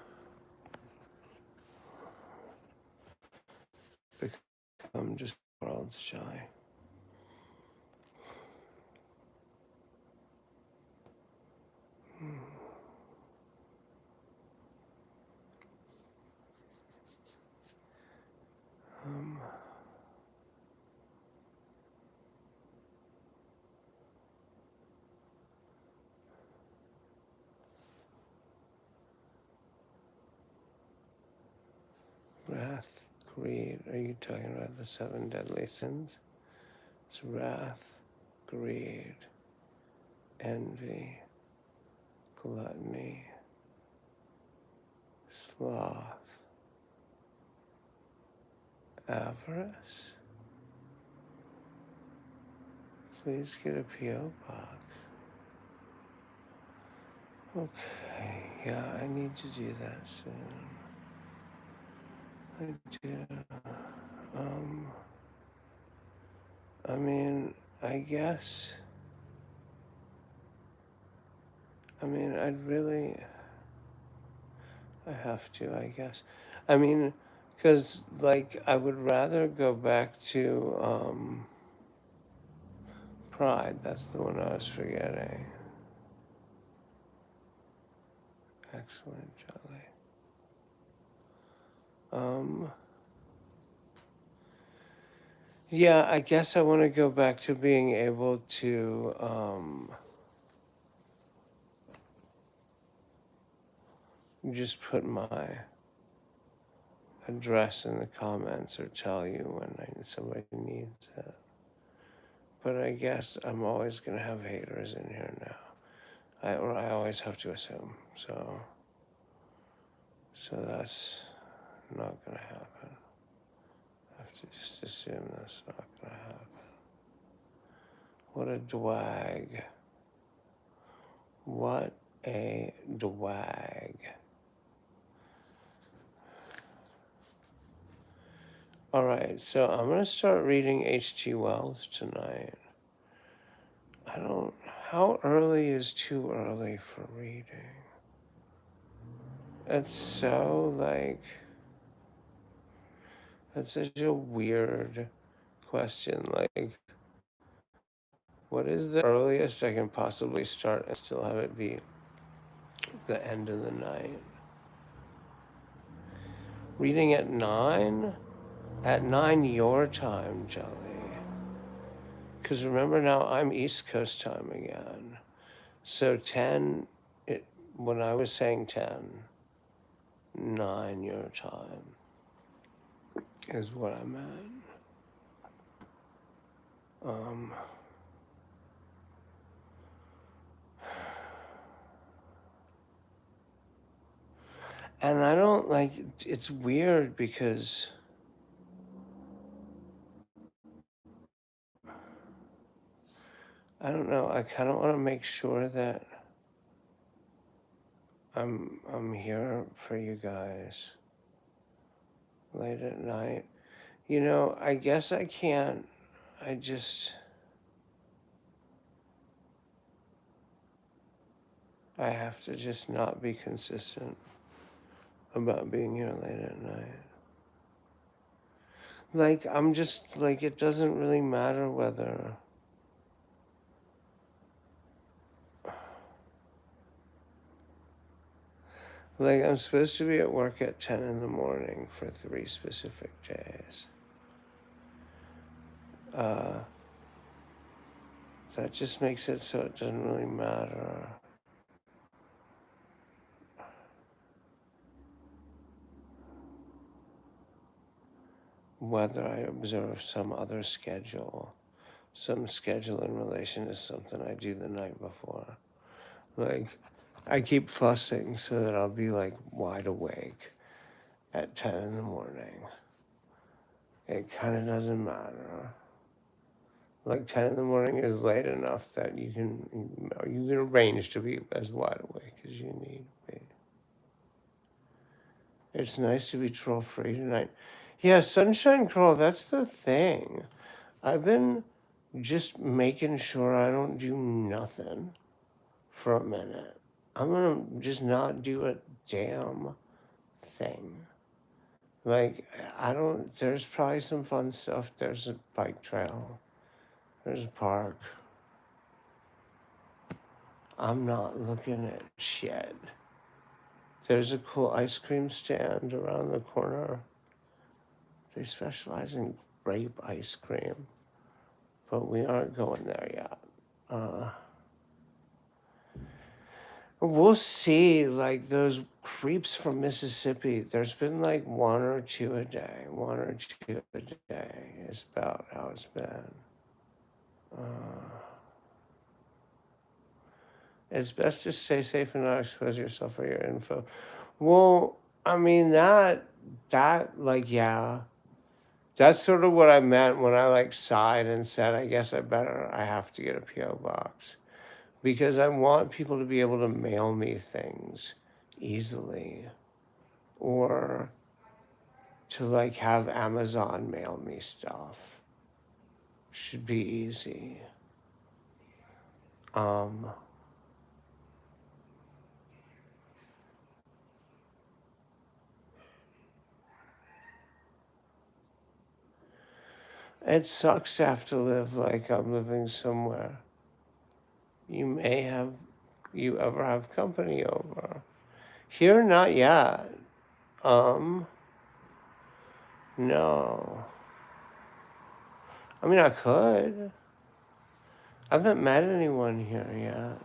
become just world's Jelly. Wrath, greed. Are you talking about the 7 deadly sins? It's wrath, greed, envy, gluttony, sloth, avarice. Please get a P.O. box. Okay, yeah, I need to do that soon. I do. I mean, I guess, I mean, I have to, I guess. I mean, because, like, I would rather go back to Pride. That's the one I was forgetting. Excellent, Jolly. Yeah, I guess I want to go back to being able to just put my address in the comments or tell you when somebody needs it. But I guess I'm always going to have haters in here now. I always have to assume. So that's not going to happen. I have to just assume that's not going to happen. What a dwag. What a dwag. All right, so I'm going to start reading H.G. Wells tonight. How early is too early for reading? It's so, like, that's such a weird question. Like, what is the earliest I can possibly start and still have it be the end of the night? Reading at 9? At 9 your time, Jelly. Because remember now, I'm East Coast time again. So 10, when I was saying 10, 9 your time is what I meant. And I don't like, it's weird because I don't know, I kind of want to make sure that I'm here for you guys late at night. You know, I guess I can't. I just I have to just not be consistent about being here late at night. Like, I'm just, like, it doesn't really matter whether, like, I'm supposed to be at work at 10 in the morning for 3 specific days. That just makes it so it doesn't really matter whether I observe some other schedule, some schedule in relation to something I do the night before. Like, I keep fussing so that I'll be, like, wide awake at 10 in the morning. It kind of doesn't matter. Like, 10 in the morning is late enough that you can arrange to be as wide awake as you need to be. It's nice to be troll free tonight. Yeah, Sunshine Crawl, that's the thing. I've been just making sure I don't do nothing for a minute. I'm gonna just not do a damn thing. Like, there's probably some fun stuff. There's a bike trail, there's a park. I'm not looking at shit. There's a cool ice cream stand around the corner. They specialize in grape ice cream, but we aren't going there yet. We'll see, like, those creeps from Mississippi. There's been like one or two a day is about how it's been. It's best to stay safe and not expose yourself or your info. Well, I mean, like, yeah, that's sort of what I meant when I, like, sighed and said, I guess I have to get a P.O. box. Because I want people to be able to mail me things easily. Or to, like, have Amazon mail me stuff. should be easy. Um, it sucks to have to live like I'm living somewhere. You ever have company over? Here, not yet. Um, no. I mean, I could. I haven't met anyone here yet.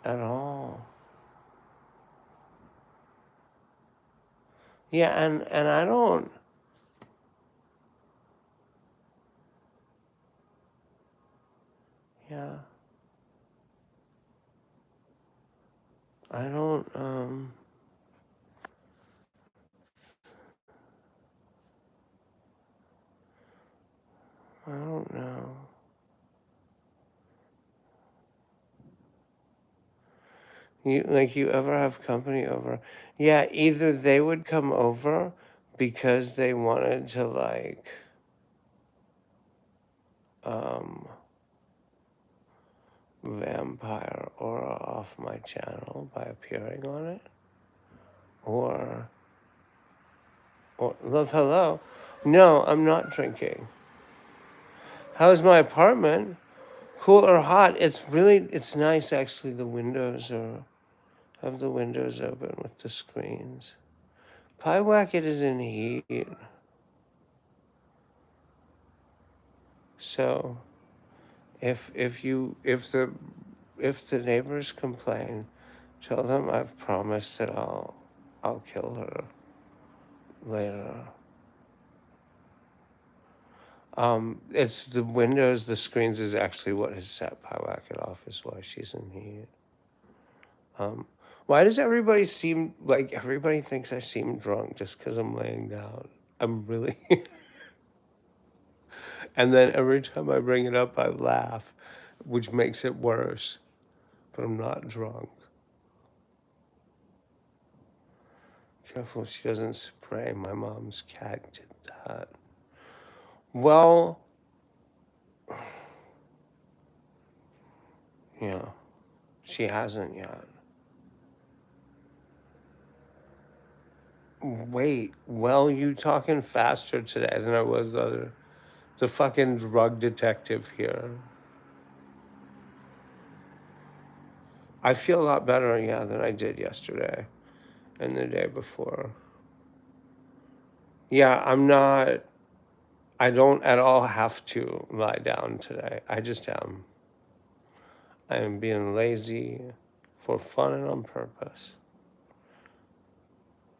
At all. Yeah, and I don't. Yeah, I don't. I don't know. You ever have company over? Yeah, either they would come over because they wanted to um vampire aura off my channel by appearing on it, or love hello. No, I'm not drinking. How's my apartment? Cool or hot? It's nice actually. The windows are have the windows open with the screens. Pyewacket is in heat, so if the neighbors complain, tell them I've promised that I'll kill her later. It's the windows, the screens is actually what has set Pyewacket off, is why she's in heat. Why does everybody seem like everybody thinks I seem drunk just because I'm laying down? I'm really. And then every time I bring it up, I laugh, which makes it worse. But I'm not drunk. Careful she doesn't spray. My mom's cat did that. Well, yeah, she hasn't yet. Wait, well, you talking faster today than I was the fucking drug detective here. I feel a lot better, yeah, than I did yesterday and the day before. Yeah, I don't at all have to lie down today. I just am. I am being lazy for fun and on purpose.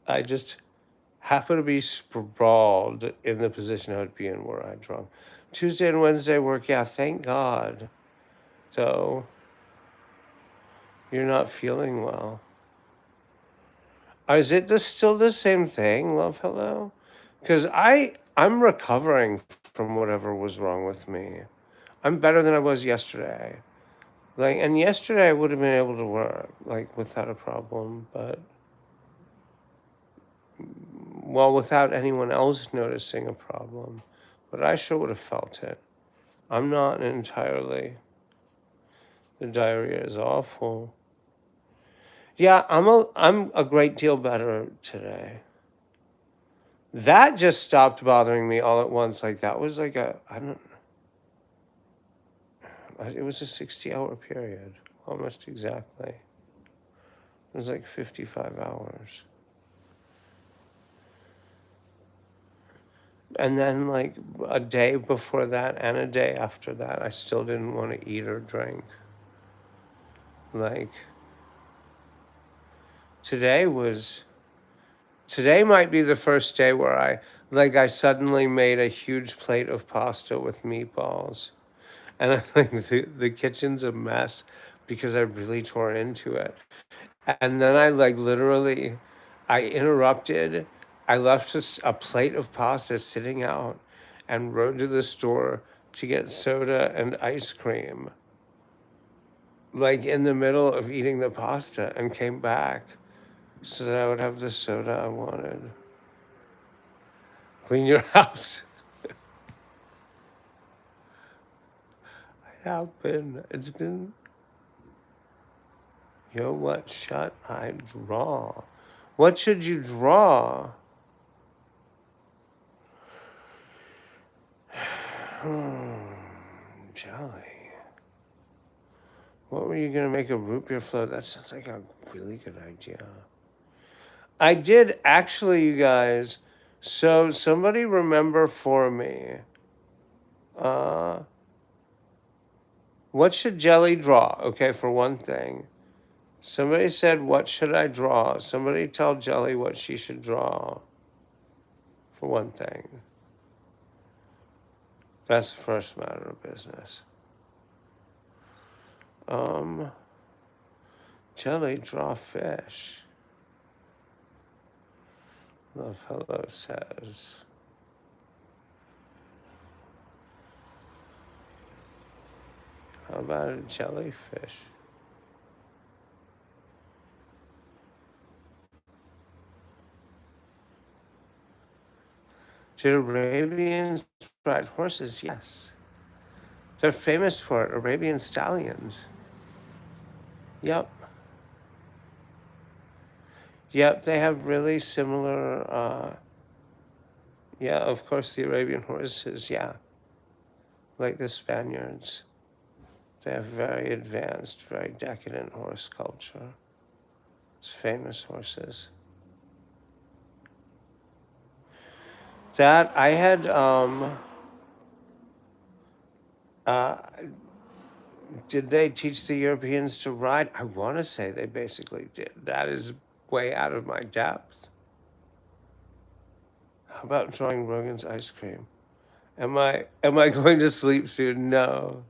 I just happen to be sprawled in the position I would be in were I drunk. Tuesday and Wednesday work, yeah, thank God. So, you're not feeling well. Is it still the same thing, love hello? Because I'm recovering from whatever was wrong with me. I'm better than I was yesterday. And yesterday I would have been able to work, without a problem, but, well, without anyone else noticing a problem. But I sure would have felt it. I'm not entirely. The diarrhea is awful. Yeah, I'm a great deal better today. That just stopped bothering me all at once. That was I don't, it was a 60-hour period, almost exactly. It was 55 hours. And then a day before that and a day after that, I still didn't want to eat or drink. Like today was Today might be the first day where I suddenly made a huge plate of pasta with meatballs. And I think the kitchen's a mess because I really tore into it. And then I literally, I interrupted. I left a plate of pasta sitting out and rode to the store to get soda and ice cream, in the middle of eating the pasta, and came back so that I would have the soda I wanted. Clean your house. happen? It's been, you know what? Should I draw? What should you draw? Jelly. What were you gonna make a root beer float? That sounds like a really good idea. I did actually, you guys. So somebody remember for me. What should Jelly draw? Okay, for one thing. Somebody said, what should I draw? Somebody tell Jelly what she should draw. For one thing. That's the first matter of business. Jelly, draw fish. Love Hello says. How about a jellyfish? Did Arabians ride horses? Yes. They're famous for it, Arabian stallions. Yep. Yep, they have really similar, yeah, of course, the Arabian horses, yeah. Like the Spaniards. They have very advanced, very decadent horse culture. It's famous horses. That, I had, did they teach the Europeans to ride? I want to say they basically did. That is way out of my depth. How about drawing Rogan's ice cream? Am I going to sleep soon? No.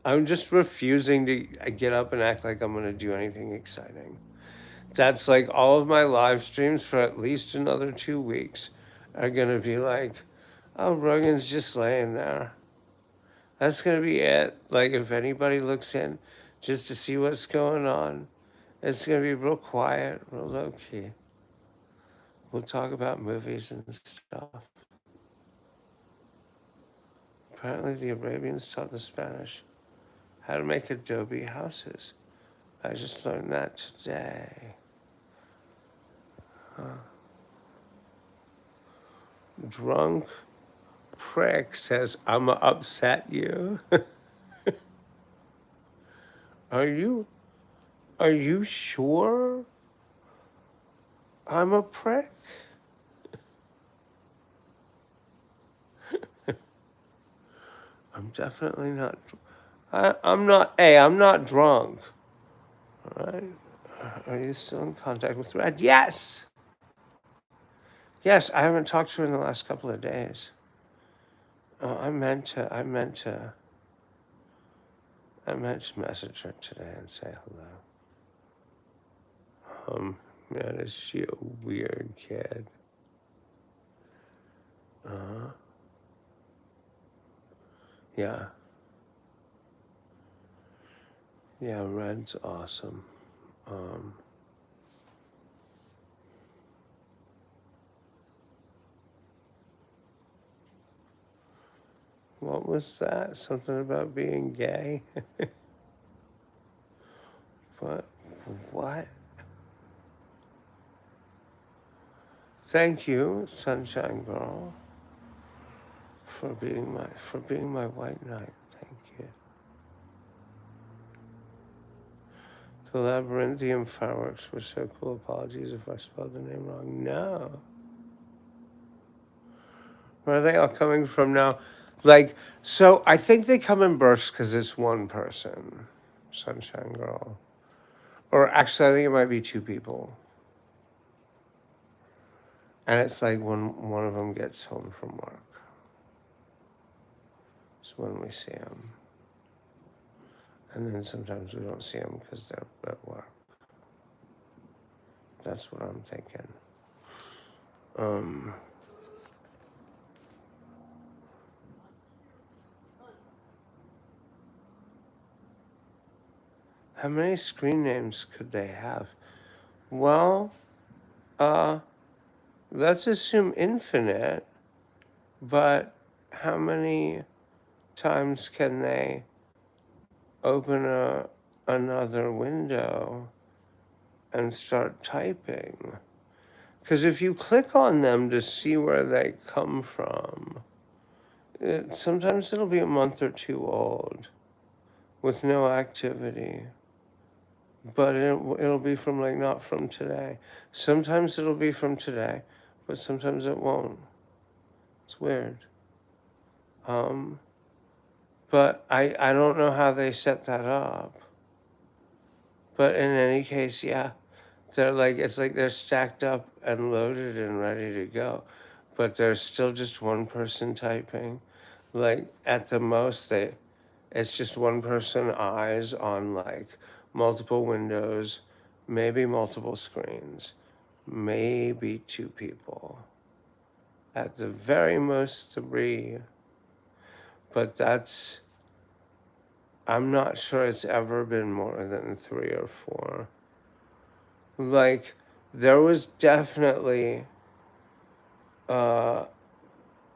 I'm just refusing to get up and act like I'm going to do anything exciting. That's like all of my live streams for at least another 2 weeks are going to be like, oh, Rogan's just laying there. That's going to be it. Like, if anybody looks in just to see what's going on, it's going to be real quiet, real low key. We'll talk about movies and stuff. Apparently, the Arabians taught the Spanish how to make adobe houses. I just learned that today. Drunk prick says, I'ma upset you. Are you sure I'm a prick? I'm definitely not. I'm not. Hey, I'm not drunk. All right. Are you still in contact with Red? Yes. Yes, I haven't talked to her in the last couple of days. I meant to message her today and say hello. Man, is she a weird kid? Yeah. Yeah, Red's awesome. What was that? Something about being gay? What? Thank you, Sunshine Girl, for being my white knight. Thank you. The labyrinthium fireworks were so cool. Apologies if I spelled the name wrong. No. Where are they all coming from now? Like, so I think they come in bursts because it's one person, Sunshine Girl. Or actually, I think it might be two people. And it's like when one of them gets home from work. It's when we see them. And then sometimes we don't see them because they're at work. That's what I'm thinking. How many screen names could they have? Well, let's assume infinite, but how many times can they open another window and start typing. Because if you click on them to see where they come from, sometimes it'll be a month or two old with no activity. But it'll be from like not from today. Sometimes it'll be from today, but sometimes it won't. It's weird. But I don't know how they set that up. But in any case, yeah, they're like, it's like they're stacked up and loaded and ready to go. But there's still just one person typing. Like at the most, it's just one person eyes on like multiple windows, maybe multiple screens, maybe two people. At the very most, three. But I'm not sure it's ever been more than 3 or 4. Like, there was definitely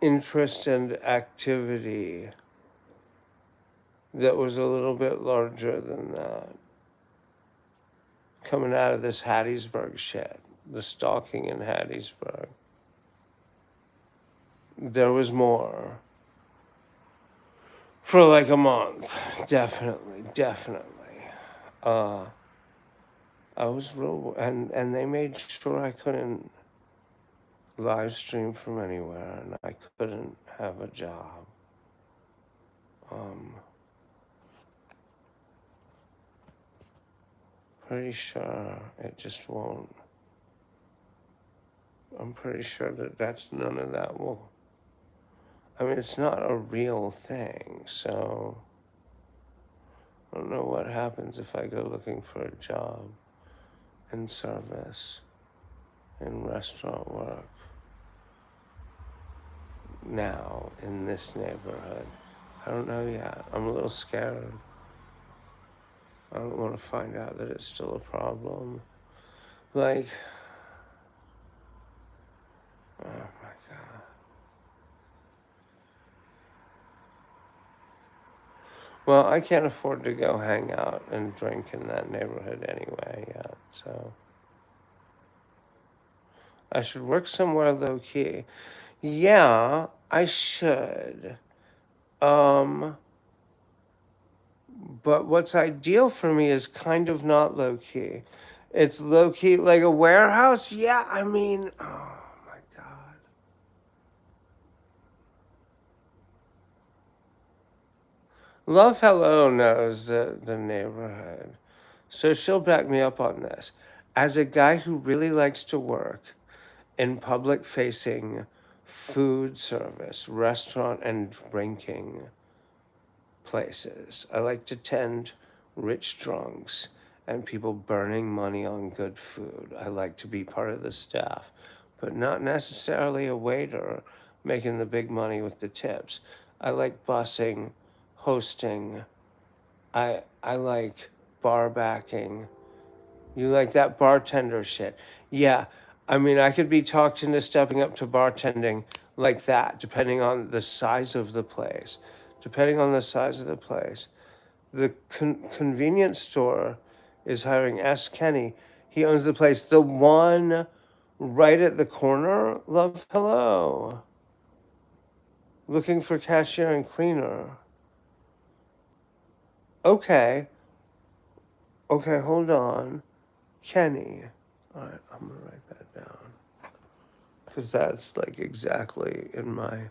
interest and activity that was a little bit larger than that coming out of this Hattiesburg shit, the stalking in Hattiesburg. There was more for like a month. Definitely. I was real, and they made sure I couldn't live stream from anywhere, and I couldn't have a job. Pretty sure it just won't. I'm pretty sure that's none of that will. I mean, it's not a real thing, so I don't know what happens if I go looking for a job in service, in restaurant work, now in this neighborhood. I don't know yet. I'm a little scared. I don't want to find out that it's still a problem. Like, oh my God. Well, I can't afford to go hang out and drink in that neighborhood anyway yet, so I should work somewhere low key. Yeah, I should. But what's ideal for me is kind of not low key. It's low key like a warehouse. Yeah, I mean, oh my God. Love Hello knows the neighborhood. So she'll back me up on this. As a guy who really likes to work in public facing food service, restaurant, and drinking places, I like to tend rich drunks and people burning money on good food. I like to be part of the staff, but not necessarily a waiter making the big money with the tips. I like bussing, hosting. I like bar backing. You like that bartender shit. Yeah, I mean, I could be talked into stepping up to bartending like that, depending on the size of the place. Depending on the size of the place. The convenience store is hiring S. Kenny. He owns the place. The one right at the corner, Love Hello. Looking for cashier and cleaner. Okay, hold on. Kenny. All right, I'm going to write that down. Because that's like exactly in my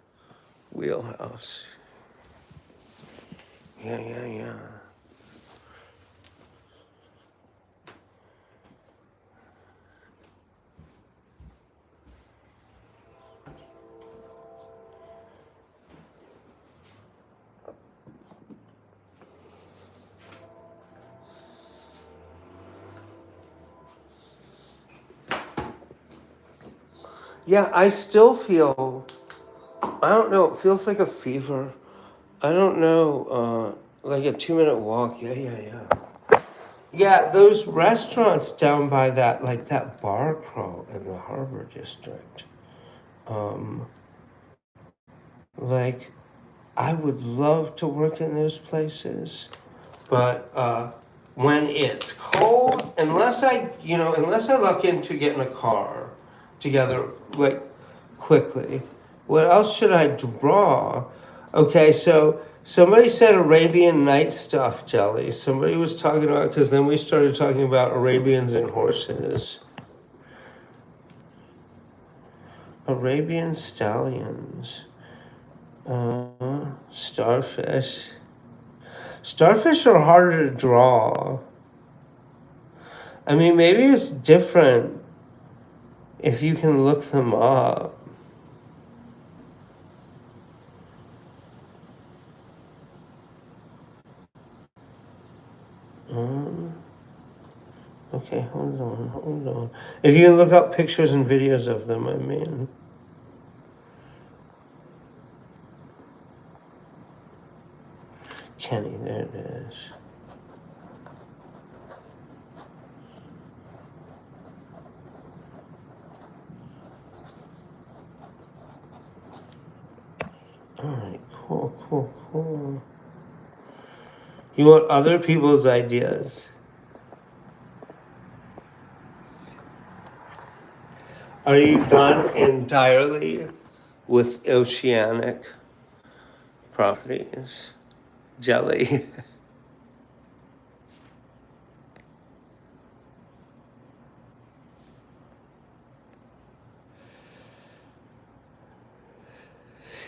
wheelhouse. Yeah. Yeah, I still feel, I don't know, it feels like a fever. I don't know, like a 2-minute walk. Yeah. Yeah, those restaurants down by that, like that bar crawl in the Harbor District. Like, I would love to work in those places, But when it's cold, unless I luck into getting a car together, like, quickly, what else should I draw? Okay, so somebody said Arabian Night stuff, Jelly. Somebody was talking about, because then we started talking about Arabians and horses. Arabian stallions. Starfish. Starfish are harder to draw. I mean, maybe it's different if you can look them up. Okay, hold on. If you can look up pictures and videos of them, I mean. Kenny, there it is. Alright, cool. You want other people's ideas? Are you done entirely with oceanic properties? Jelly.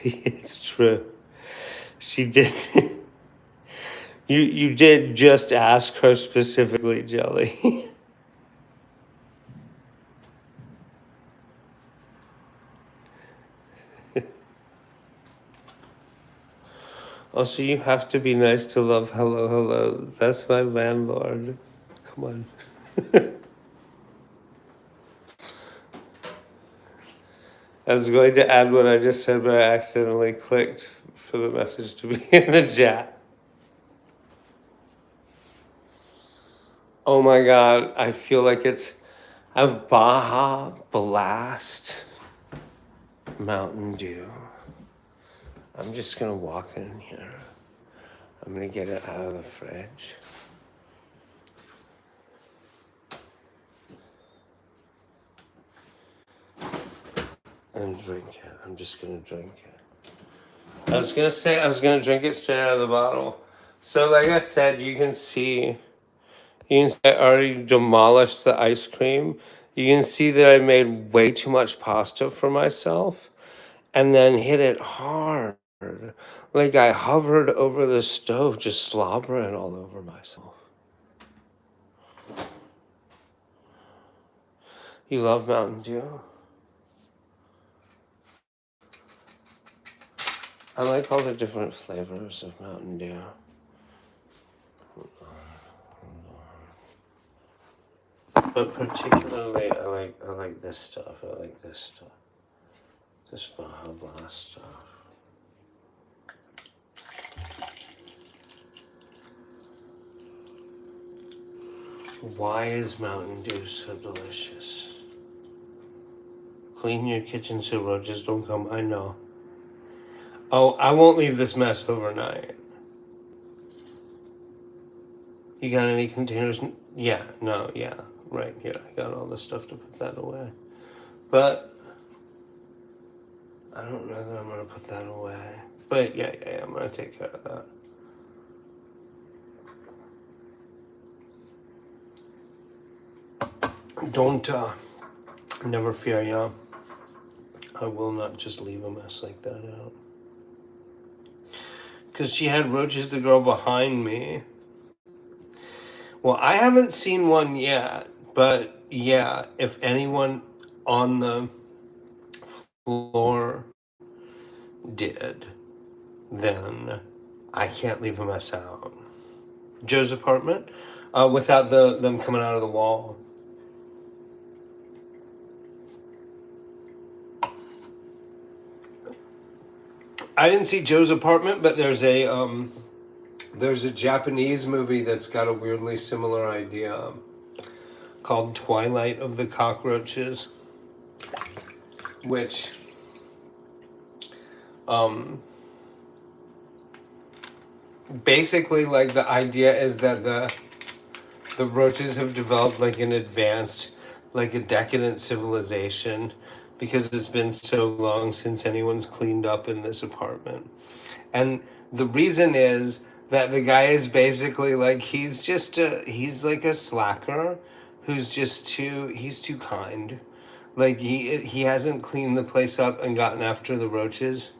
It's true. She did. You did just ask her specifically, Jelly. Also, you have to be nice to love. Hello. That's my landlord. Come on. I was going to add what I just said, but I accidentally clicked for the message to be in the chat. Oh my God, I feel like it's a Baja Blast Mountain Dew. I'm just gonna walk in here. I'm gonna get it out of the fridge. And drink it. I'm just gonna drink it. I was gonna say I was gonna drink it straight out of the bottle. So like I said, you can see I already demolished the ice cream. You can see that I made way too much pasta for myself and then hit it hard. Like I hovered over the stove, just slobbering all over myself. You love Mountain Dew? I like all the different flavors of Mountain Dew. But particularly, I like this stuff. I like this stuff. This Baja Blast stuff. Why is Mountain Dew so delicious? Clean your kitchen so roaches don't come. I know. Oh, I won't leave this mess overnight. You got any containers? Yeah, no, yeah. Right here. I got all the stuff to put that away. But I don't know that I'm going to put that away. But yeah, I'm going to take care of that. Don't, never fear, yeah. I will not just leave a mess like that out. Because she had roaches, the girl behind me. Well, I haven't seen one yet, but yeah, if anyone on the floor did, then I can't leave a mess out. Joe's apartment, without them coming out of the wall. I didn't see Joe's apartment, but there's a Japanese movie that's got a weirdly similar idea called Twilight of the Cockroaches, which basically, like, the idea is that the roaches have developed like an advanced, like a decadent civilization because it's been so long since anyone's cleaned up in this apartment. And the reason is that the guy is basically like he's like a slacker who's just he's too kind. Like he hasn't cleaned the place up and gotten after the roaches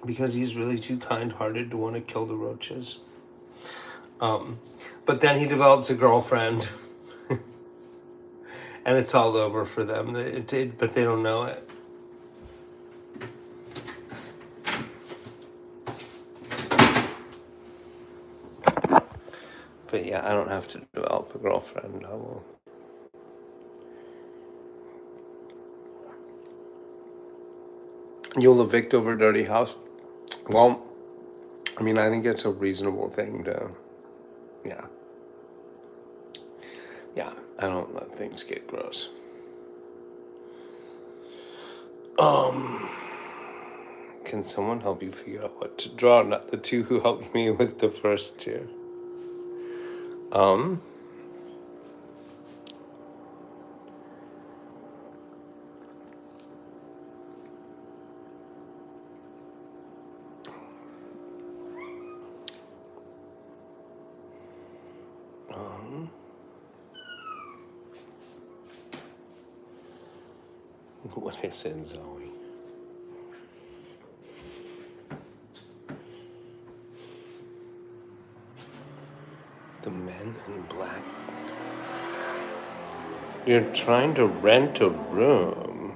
because he's really too kind-hearted to want to kill the roaches. But then he develops a girlfriend, and it's all over for them. But they don't know it. But yeah, I don't have to develop a girlfriend. I will. You'll evict over a dirty house? Well, I mean, I think it's a reasonable thing to, yeah. Yeah, I don't let things get gross. Can someone help you figure out what to draw? Not the two who helped me with the first two. What is it, Zoe? The men in black. You're trying to rent a room.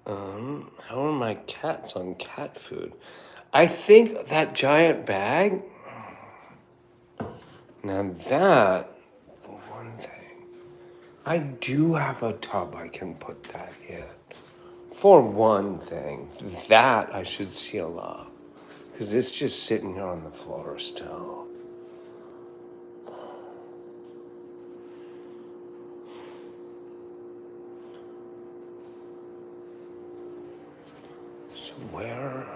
How are my cats on cat food? I think that giant bag. Now that, for one thing, I do have a tub I can put that in. For one thing, that I should seal up. Because it's just sitting here on the floor still. So where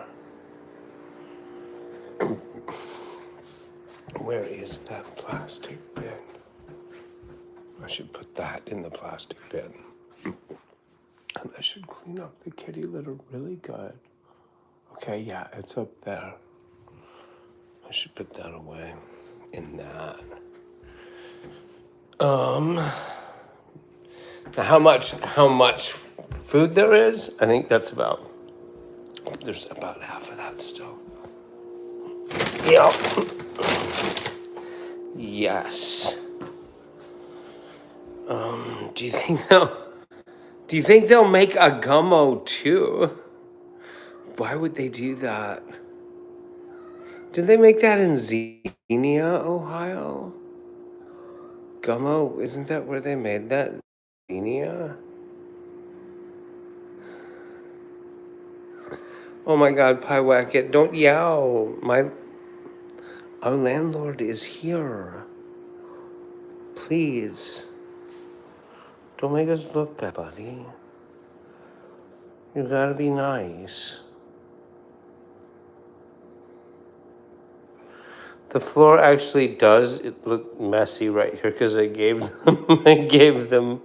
is that plastic bin? I should put that in the plastic bin. And I should clean up the kitty litter really good. Okay, yeah, it's up there. I should put that away in that. Now how much food there is? I think there's about half of that still. Yep. Yes. Do you think they'll make a gummo too? Why would they do that? Did they make that in Xenia, Ohio? Gummo, isn't that where they made that? Xenia? Oh my God, Pyewacket, don't yell. Our landlord is here. Please. Don't make us look bad, buddy. You gotta be nice. The floor actually does look messy right here because I gave them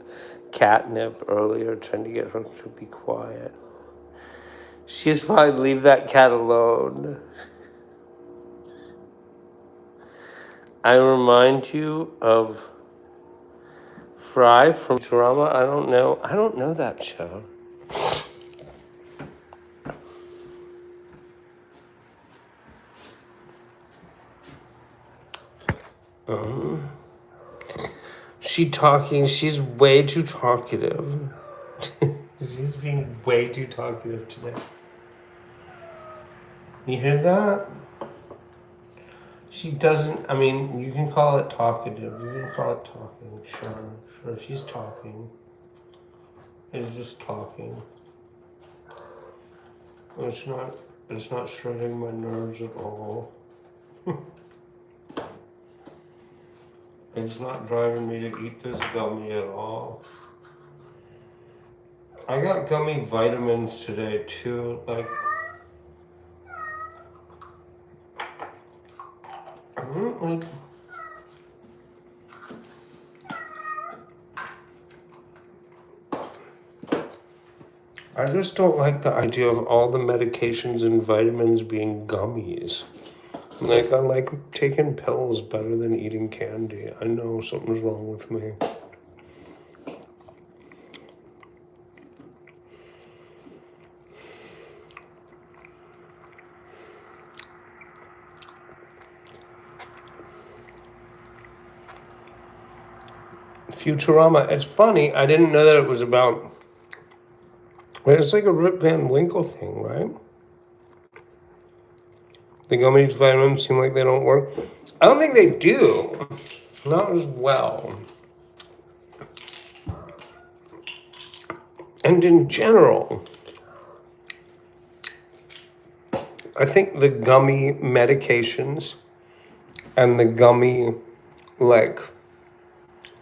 catnip earlier, trying to get her to be quiet. She's fine. Leave that cat alone. I remind you of Fry from Futurama. I don't know that show. She's way too talkative. She's being way too talkative today. You hear that? She doesn't, I mean, you can call it talkative. You can call it talking. Sure. She's talking. It's just talking. It's not shredding my nerves at all. It's not driving me to eat this gummy at all. I got gummy vitamins today too. Like I just don't like the idea of all the medications and vitamins being gummies. Like, I like taking pills better than eating candy. I know something's wrong with me. Futurama, it's funny, I didn't know that it was about. It's like a Rip Van Winkle thing, right? The gummies vitamins seem like they don't work. I don't think they do. Not as well. And in general, I think the gummy medications and the gummy, like,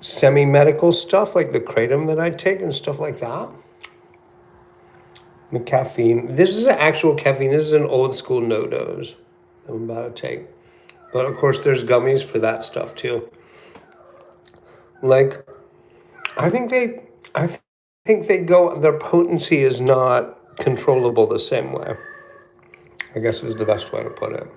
semi-medical stuff, like the kratom that I take and stuff like that, the caffeine. This is an actual caffeine. This is an old school no-dose that I'm about to take. But of course, there's gummies for that stuff too. Like, I think they, I think they go. Their potency is not controllable the same way. I guess is the best way to put it.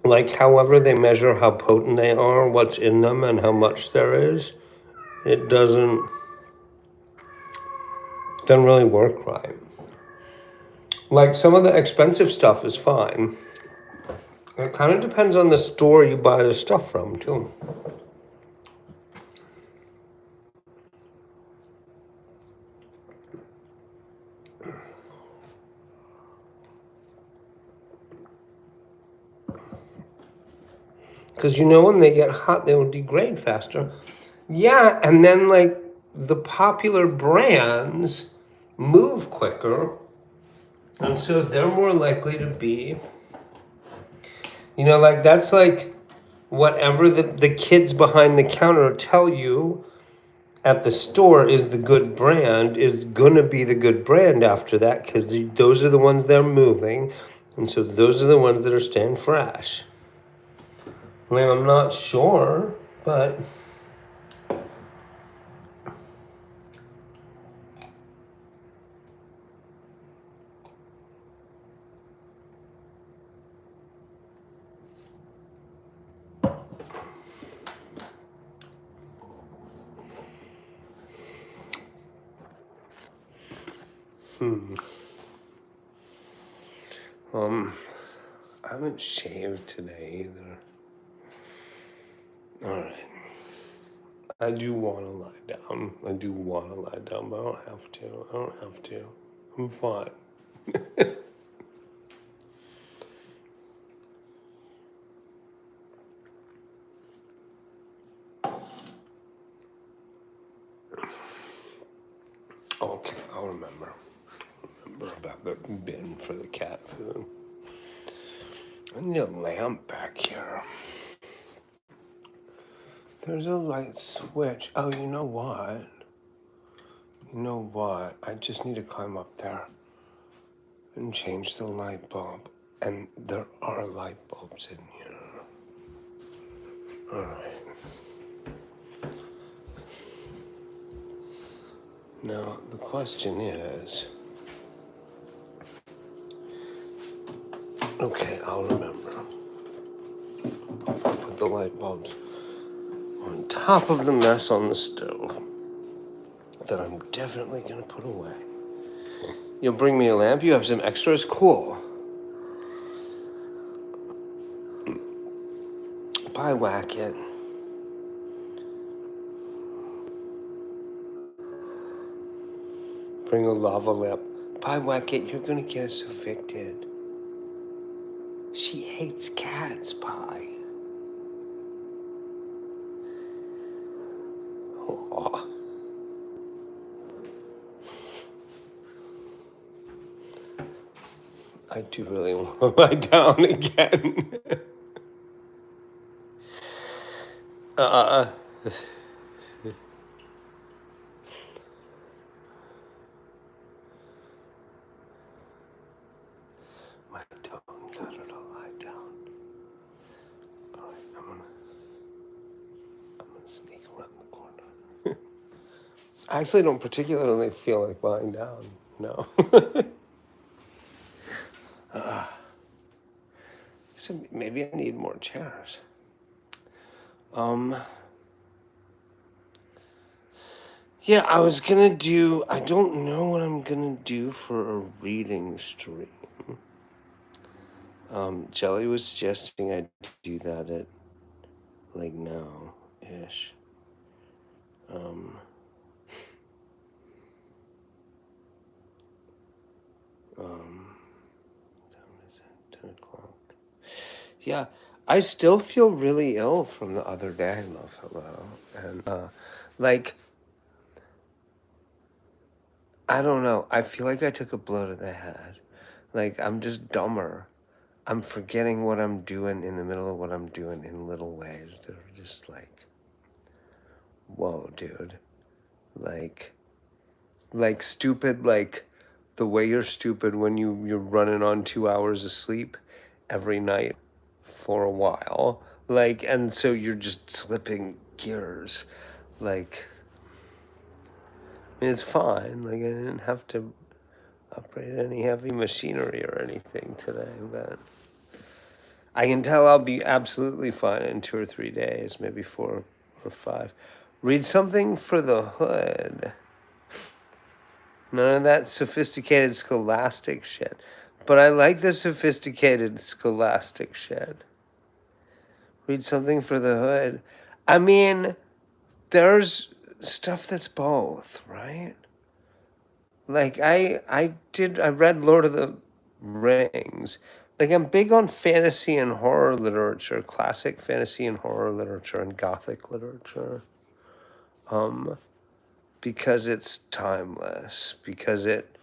Like, however they measure how potent they are, what's in them, and how much there is, it doesn't really work right. Like, some of the expensive stuff is fine. It kind of depends on the store you buy the stuff from, too. Because when they get hot, they will degrade faster. Yeah, and then, like, the popular brands move quicker, and so they're more likely to be, like, that's like whatever the kids behind the counter tell you at the store is the good brand is gonna be the good brand after that, because those are the ones they're moving, and so those are the ones that are staying fresh. Like, I'm not sure, but I haven't shaved today either. All right. I do want to lie down. But I don't have to. I'm fine. Okay, I'll remember. About the bin for the cat food. I need a lamp back here. There's a light switch. Oh, you know what? I just need to climb up there and change the light bulb. And there are light bulbs in here. All right. Now, the question is... Okay, I'll remember. Put the light bulbs on top of the mess on the stove that I'm definitely going to put away. You'll bring me a lamp? You have some extras? Cool. Bye, Whack It. Bring a lava lamp. Bye, Whack It. You're going to get us evicted. She hates cats, Pie. Aww. I do really want to lie down again. My tone got it all lie down. All right, I'm gonna sneak around the corner. I actually don't particularly feel like lying down. No. So maybe I need more chairs. Yeah, I don't know what I'm gonna do for a reading stream. Jelly was suggesting I do that at like now-ish. What is it? 10 o'clock. Yeah, I still feel really ill from the other day, love hello. And like I don't know. I feel like I took a blow to the head. Like I'm just dumber. I'm forgetting what I'm doing in the middle of what I'm doing in little ways that are just like, whoa, dude. Like stupid, like the way you're stupid when you're running on 2 hours of sleep every night for a while. Like, and so you're just slipping gears. Like, I mean, it's fine. Like, I didn't have to operate any heavy machinery or anything today, but I can tell I'll be absolutely fine in 2 or 3 days, maybe 4 or 5. Read something for the hood. None of that sophisticated scholastic shit. But I like the sophisticated scholastic shit. Read something for the hood. I mean, there's stuff that's both, right? Like I read Lord of the Rings. Like I'm big on fantasy and horror literature, classic fantasy and horror literature and gothic literature. Because it's timeless, because it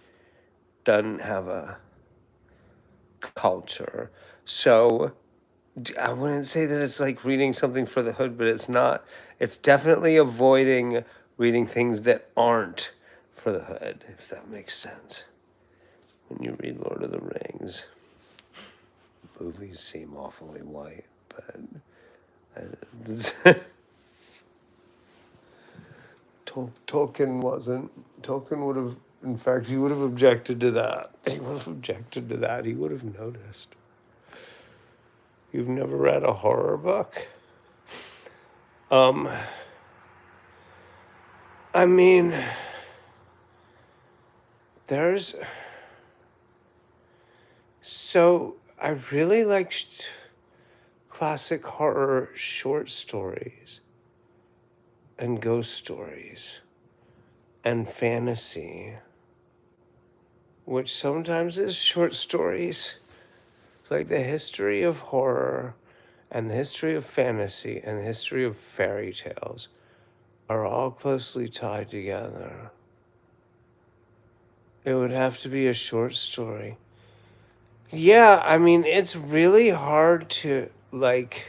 doesn't have a culture. So I wouldn't say that it's like reading something for the hood, but it's not. It's definitely avoiding reading things that aren't for the hood, if that makes sense. When you read Lord of the Rings, movies seem awfully white, but Tolkien wasn't. Tolkien would have, in fact, he would have objected to that. He would have objected to that. He would have noticed. You've never read a horror book? I mean, there's. So, I really like classic horror short stories and ghost stories and fantasy, which sometimes is short stories. Like the history of horror and the history of fantasy and the history of fairy tales are all closely tied together. It would have to be a short story. Yeah, I mean, it's really hard to, like,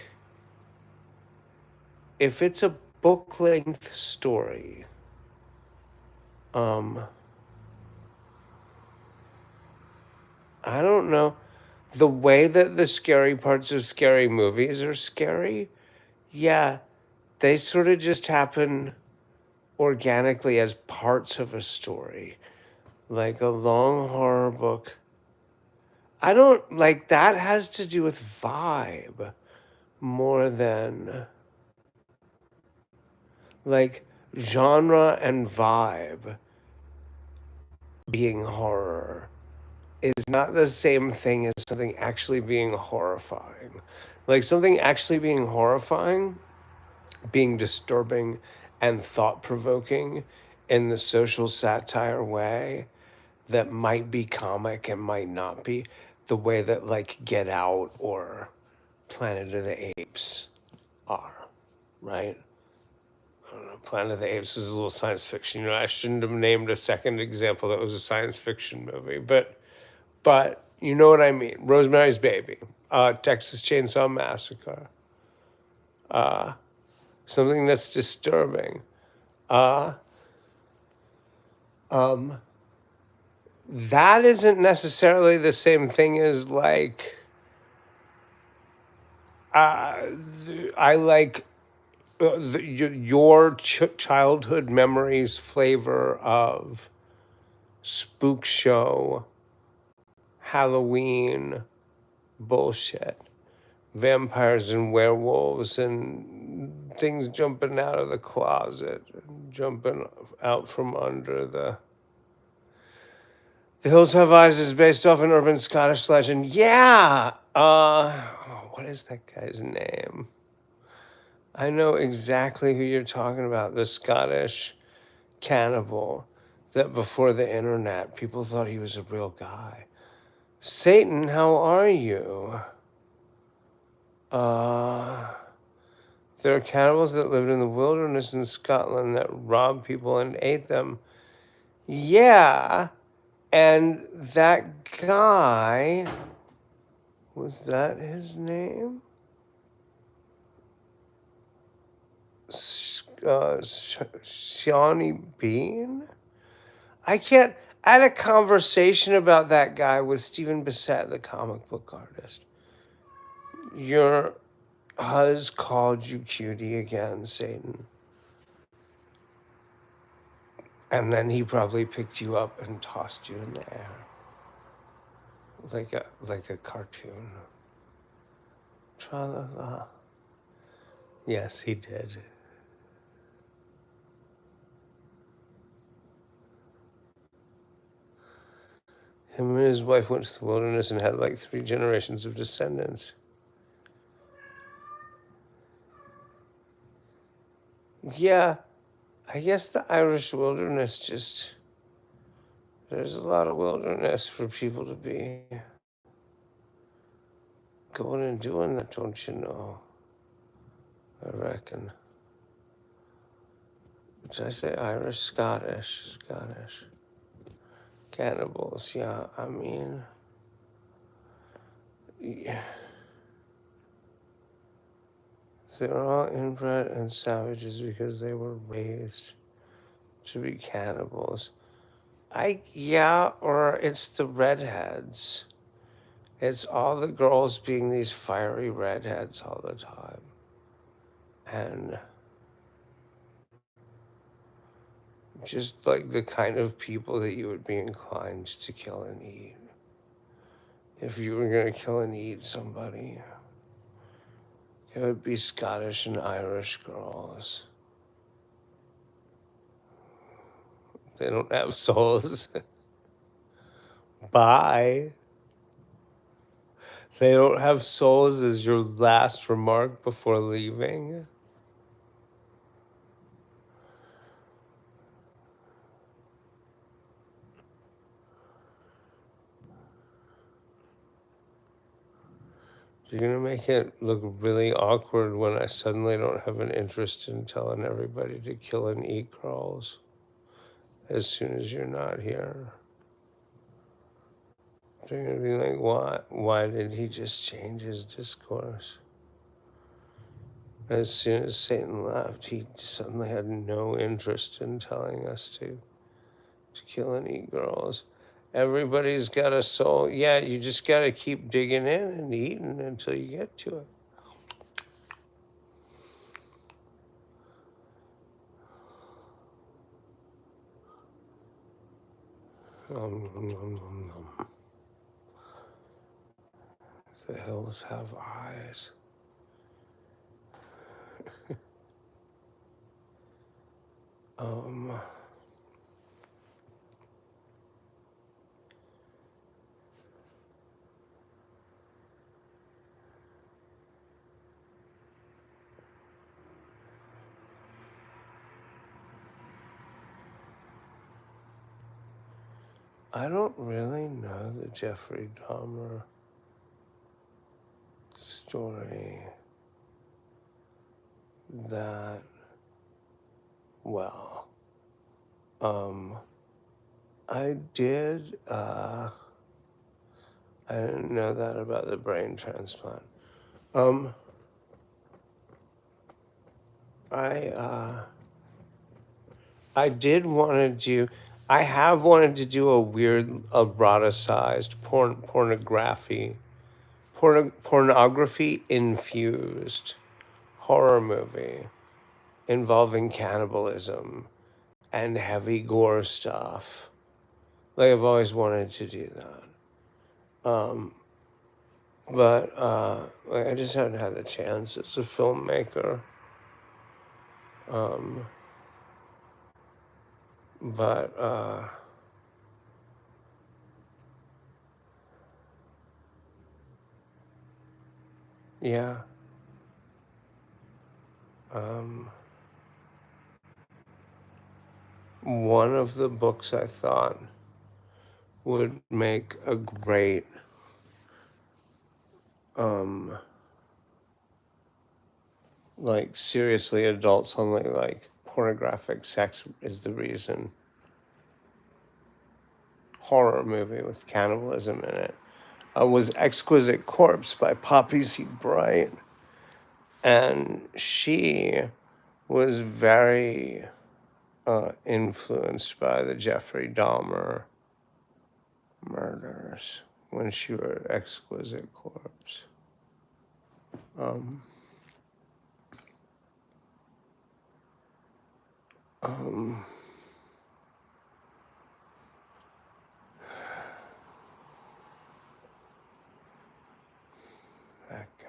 if it's a book length story, I don't know. The way that the scary parts of scary movies are scary, yeah, they sort of just happen organically as parts of a story. Like a long horror book. I don't like that has to do with vibe more than like genre and vibe being horror is not the same thing as something actually being horrifying. Like something actually being horrifying, being disturbing and thought provoking in the social satire way that might be comic and might not be, the way that like Get Out or Planet of the Apes are, right? Planet of the Apes is a little science fiction. You know, I shouldn't have named a second example that was a science fiction movie, but you know what I mean. Rosemary's Baby, Texas Chainsaw Massacre, something that's disturbing. that isn't necessarily the same thing as like uh, I like your childhood memories flavor of spook show, Halloween bullshit, vampires and werewolves and things jumping out of the closet, jumping out from under The Hills Have Eyes is based off an urban Scottish legend. Yeah. What is that guy's name? I know exactly who you're talking about. The Scottish cannibal that before the internet, people thought he was a real guy. Satan, how are you? Uh, there are cannibals that lived in the wilderness in Scotland that robbed people and ate them. Yeah. And that guy, was that his name? Shawnee Bean? I can't. I had a conversation about that guy with Stephen Bissett, the comic book artist. Your hus called you cutie again, Satan. And then he probably picked you up and tossed you in the air. Like a cartoon. Tra-la-la. Yes, he did. Him and his wife went to the wilderness and had like 3 generations of descendants. Yeah, I guess the Irish wilderness just, there's a lot of wilderness for people to be going and doing that, don't you know? I reckon. Did I say Irish? Scottish. Scottish. Cannibals, yeah, I mean, yeah. They're all inbred and savages because they were raised to be cannibals. Yeah, or it's the redheads. It's all the girls being these fiery redheads all the time. And just like the kind of people that you would be inclined to kill and eat. If you were going to kill and eat somebody, it would be Scottish and Irish girls. They don't have souls. Bye. They don't have souls as your last remark before leaving. You're going to make it look really awkward when I suddenly don't have an interest in telling everybody to kill and eat girls as soon as you're not here. They're going to be like, what? Why did he just change his discourse? As soon as Satan left, he suddenly had no interest in telling us to kill and eat girls. Everybody's got a soul. Yeah, you just got to keep digging in and eating until you get to it. The hills have eyes. I don't really know the Jeffrey Dahmer story that well. I did, I didn't know that about the brain transplant. I, I did want to do, I have wanted to do a weird eroticized pornography infused horror movie involving cannibalism and heavy gore stuff. Like I've always wanted to do that. But like I just haven't had the chance as a filmmaker. Um, but yeah. Um, One of the books I thought would make a great um, like seriously adults only, like pornographic sex is the reason horror movie with cannibalism in it was Exquisite Corpse by Poppy C. Bright. And she was very influenced by the Jeffrey Dahmer murders when she wrote Exquisite Corpse. Um, um, that guy.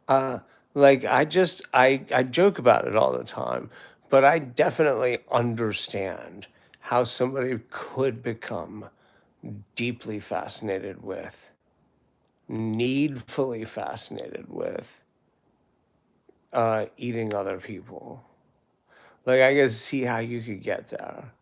Uh, like I joke about it all the time, but I definitely understand how somebody could become deeply fascinated with, needfully fascinated with, eating other people. Like I can see how you could get there.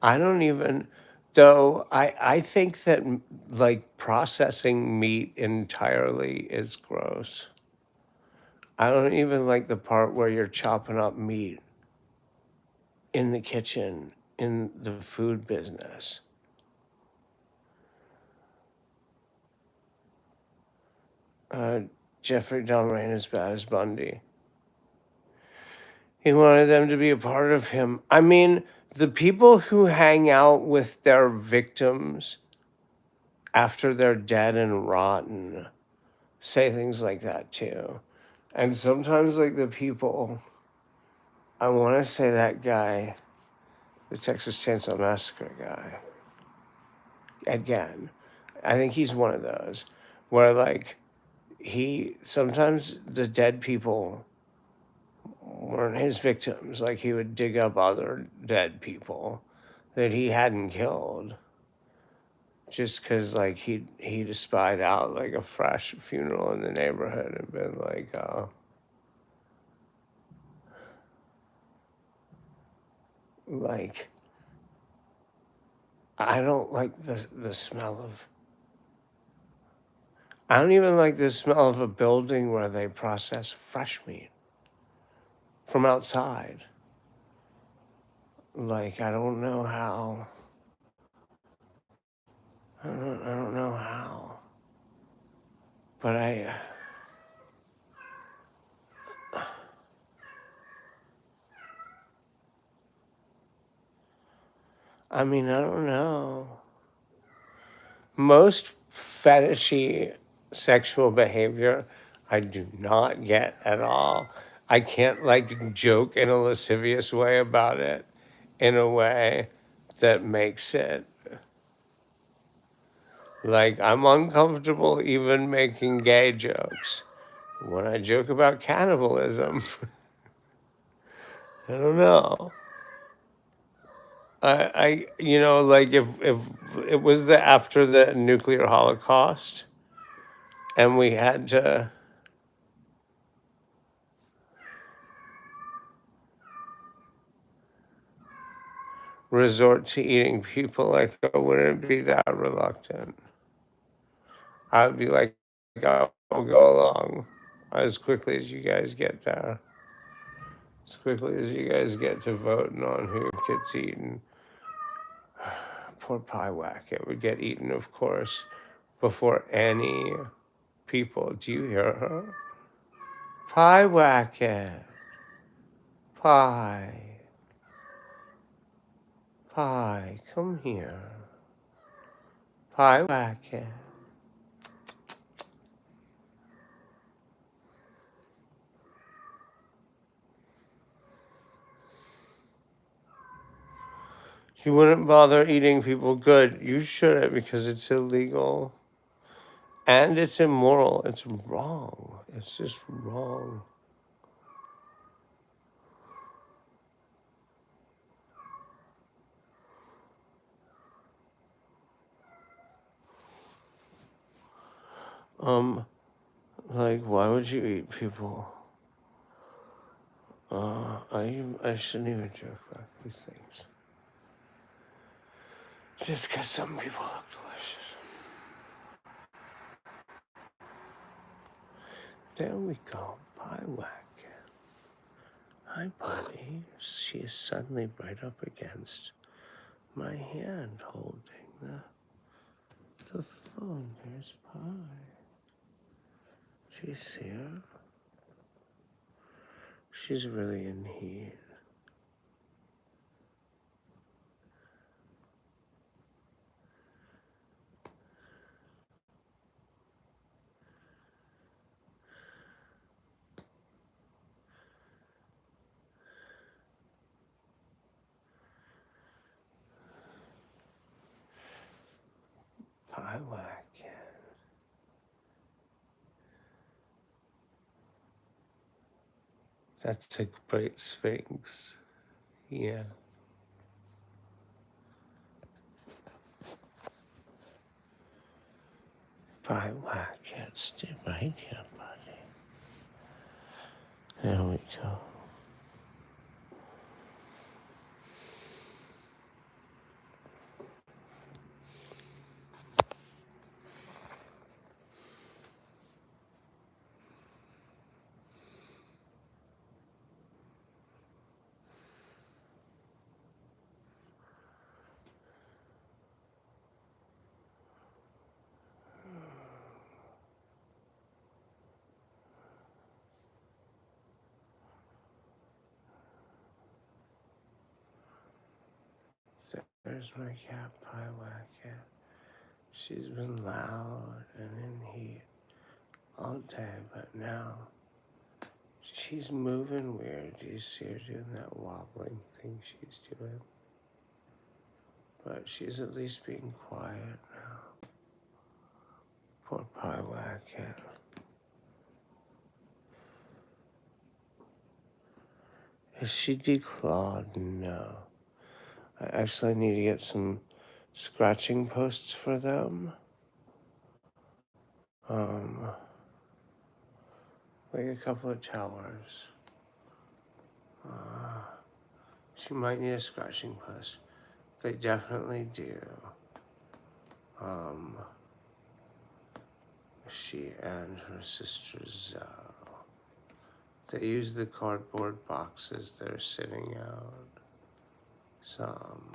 I don't even, though I think that like processing meat entirely is gross. I don't even like the part where you're chopping up meat in the kitchen in the food business. Uh, Jeffrey Dahmer ain't as bad as Bundy. He wanted them to be a part of him. I mean, the people who hang out with their victims after they're dead and rotten say things like that too. And sometimes, like the people, I want to say that guy, the Texas Chainsaw Massacre guy, again, I think he's one of those where, like, sometimes the dead people weren't his victims. Like, he would dig up other dead people that he hadn't killed just because, like, he'd spied out, like, a fresh funeral in the neighborhood and been like, like, I don't like the smell of. I don't even like the smell of a building where they process fresh meat from outside. Like I don't know how. I don't know how. But I mean I don't know. Most fetishy sexual behavior I do not get at all. I can't like joke in a lascivious way about it in a way that makes it like I'm uncomfortable even making gay jokes. When I joke about cannibalism, I don't know. Like if it was the after the nuclear holocaust and we had to resort to eating people, like I wouldn't be that reluctant. I'd be like, I'll go along as quickly as you guys get there, as quickly as you guys get to voting on who gets eaten. Poor Pie Wacket would get eaten, of course, before any people. Do you hear her? Pie Wacket. Pie. Pie, come here. Pie Wacket. You wouldn't bother eating people. Good. You shouldn't because it's illegal. And it's immoral. It's wrong. It's just wrong. Like, why would you eat people? I shouldn't even joke about these things. Just because some people look delicious. There we go. Pie Wacket. Hi, buddy. She is suddenly right up against my hand holding the phone. There's Pie. She's here. She's really in heat. Pie Wacket. That's a great sphinx. Yeah. Pie Wacket. Stay right here, buddy. There we go. There's my cat, Pie Wacket. She's been loud and in heat all day, but now she's moving weird. Do you see her doing that wobbling thing she's doing? But she's at least being quiet now. Poor Pie Wacket. Is she declawed? No. I actually need to get some scratching posts for them. Like a couple of towers. She might need a scratching post. They definitely do. She and her sister Zoe. They use the cardboard boxes that are sitting out. Some.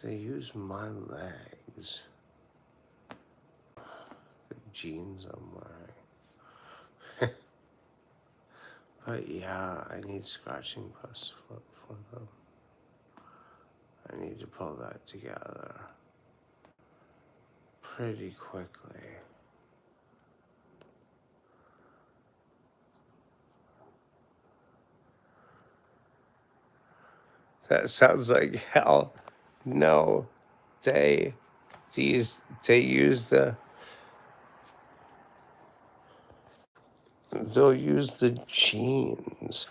They use my legs. The jeans I'm wearing. But yeah, I need scratching posts for them. I need to pull that together pretty quickly. That sounds like hell. No, they use they'll use the jeans,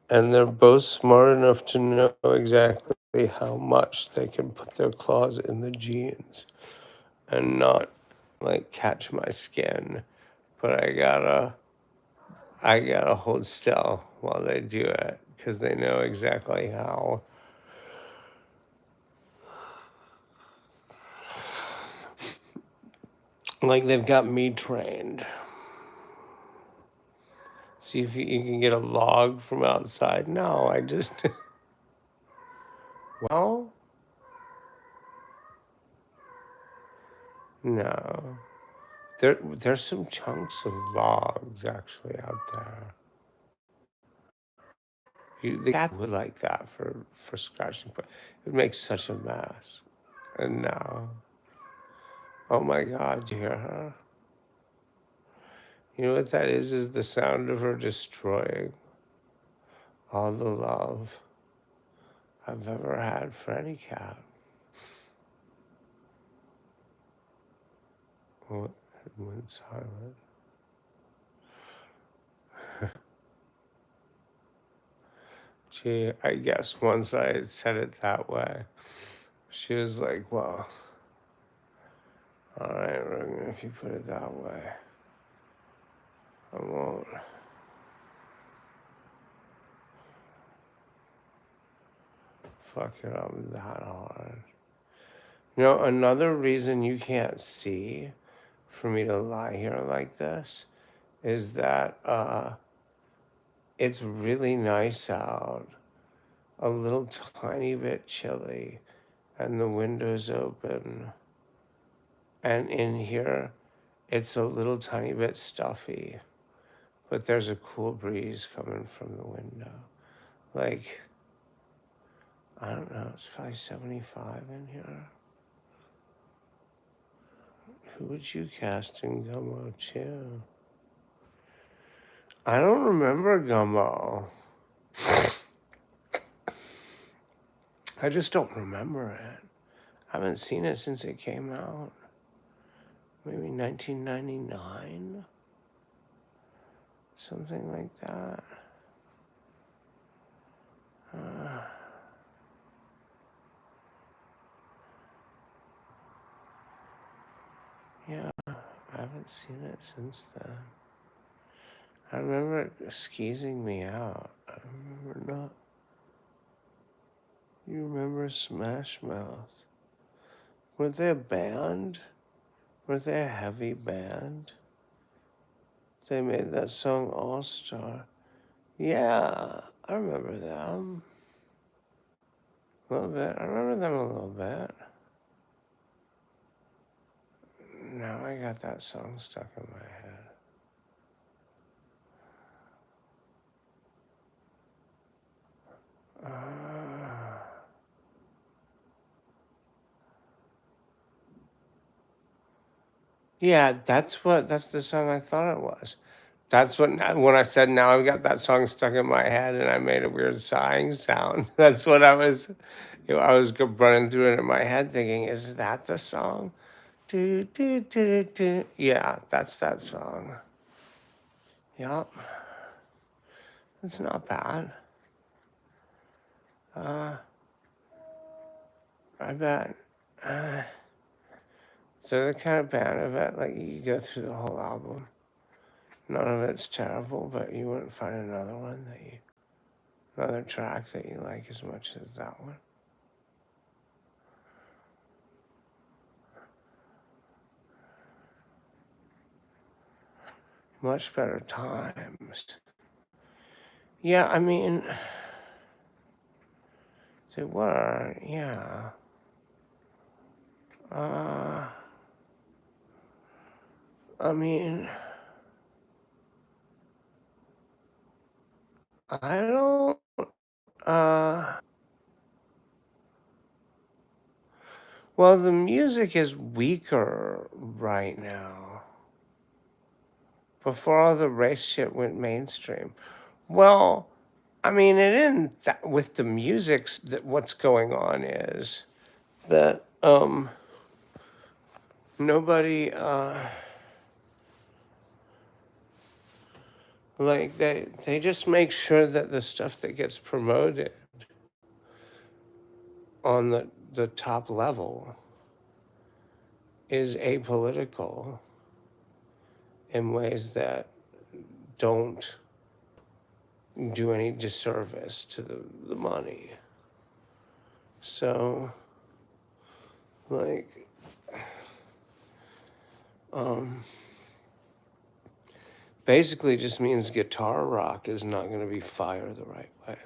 and they're both smart enough to know exactly how much they can put their claws in the jeans and not like catch my skin. But I gotta hold still while they do it because they know exactly how. Like they've got me trained. See if you can get a log from outside. No, I just Well, no. There's some chunks of logs actually out there. The cat would like that for scratching, but it would make such a mess. And now, oh my God, do you hear her? You know what that is? Is the sound of her destroying all the love I've ever had for any cat. Oh, it went silent. Gee, I guess once I said it that way, she was like, well, all right, Rogan, if you put it that way, I won't. Fuck it up that hard. You know, another reason you can't see for me to lie here like this is that it's really nice out, a little tiny bit chilly, and the window's open. And in here, it's a little tiny bit stuffy, but there's a cool breeze coming from the window. Like, I don't know, it's probably 75 in here. Who would you cast in Gummo too? I don't remember Gummo. I just don't remember it. I haven't seen it since it came out. Maybe 1999? Something like that. Yeah, I haven't seen it since then. I remember it skeezing me out. I remember not. You remember Smash Mouth? Were they a band? Were they a heavy band? They made that song All Star. Yeah, I remember them. A little bit. I remember them a little bit. Now I got that song stuck in my head. Yeah, that's the song I thought it was. That's what, when I said now I've got that song stuck in my head and I made a weird sighing sound. That's what I was running through it in my head thinking, is that the song? Do, do, do, do. Yeah, that's that song. Yep. It's not bad. I bet. So the kind of band, I bet, like, you go through the whole album. None of it's terrible, but you wouldn't find another track that you like as much as that one. Much better times. Yeah, I mean, they were, yeah. I mean, I don't, well, the music is weaker right now. Before all the race shit went mainstream. Well, I mean, it isn't that with the music, that what's going on is that nobody, like, they just make sure that the stuff that gets promoted on the top level is apolitical in ways that don't do any disservice to the money. So, like, basically just means guitar rock is not going to be fire the right way.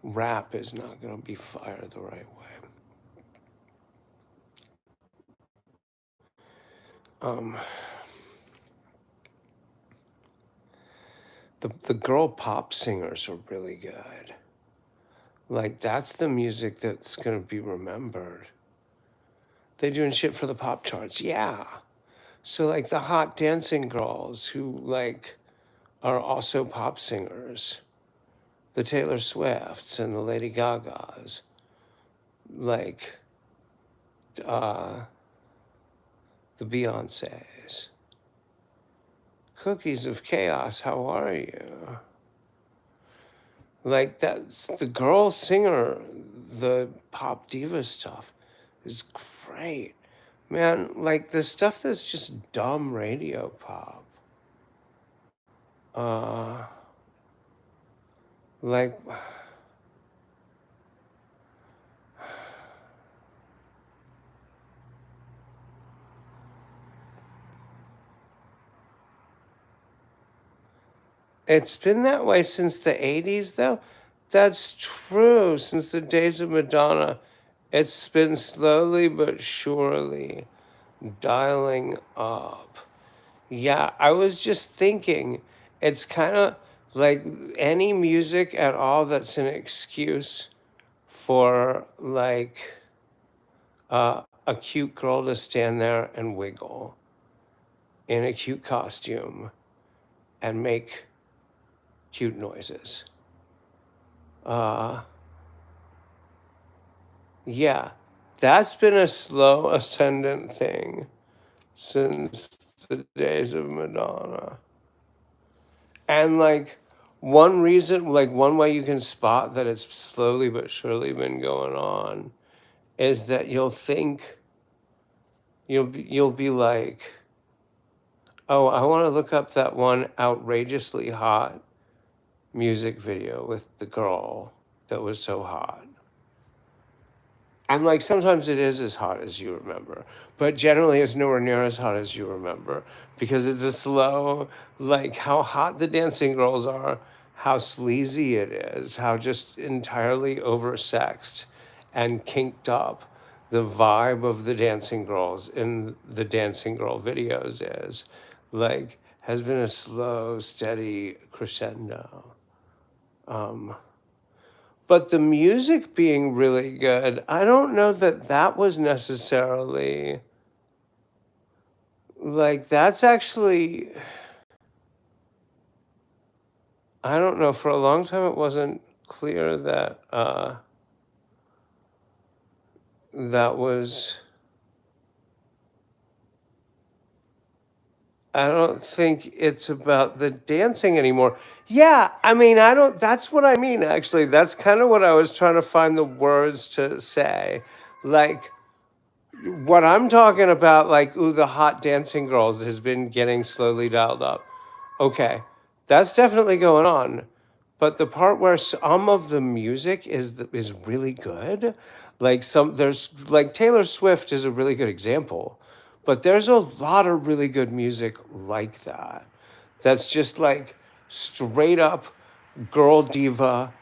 rap is not going to be fire the right way. Um, the girl pop singers are really good. Like, that's the music that's going to be remembered. They're doing shit for the pop charts. Yeah. So, like, the hot dancing girls who, like, are also pop singers, the Taylor Swifts and the Lady Gagas, like, uh, the Beyoncés. Cookies of Chaos, how are you? Like, that's the girl singer, the pop diva stuff is great. Man, like the stuff that's just dumb radio pop. Uh, like, it's been that way since the 80s, though. That's true. Since the days of Madonna, it's been slowly but surely dialing up. Yeah, I was just thinking, it's kind of like any music at all that's an excuse for like a cute girl to stand there and wiggle in a cute costume and make cute noises. Uh, yeah, that's been a slow ascendant thing since the days of Madonna. And like one way you can spot that it's slowly but surely been going on is that you'll be like, oh, I want to look up that one outrageously hot music video with the girl that was so hot. And like sometimes it is as hot as you remember, but generally it's nowhere near as hot as you remember because it's a slow, like how hot the dancing girls are, how sleazy it is, how just entirely oversexed and kinked up the vibe of the dancing girls in the dancing girl videos is. Like, has been a slow, steady crescendo. But the music being really good, I don't know that that was necessarily like that's actually I don't know, for a long time it wasn't clear that that was I don't think it's about the dancing anymore. Yeah, I mean, I don't that's what I mean actually. That's kind of what I was trying to find the words to say. Like what I'm talking about, like, ooh, the hot dancing girls has been getting slowly dialed up. Okay, that's definitely going on. But the part where some of the music is really good, like there's like Taylor Swift is a really good example, but there's a lot of really good music like that. That's just like straight up girl diva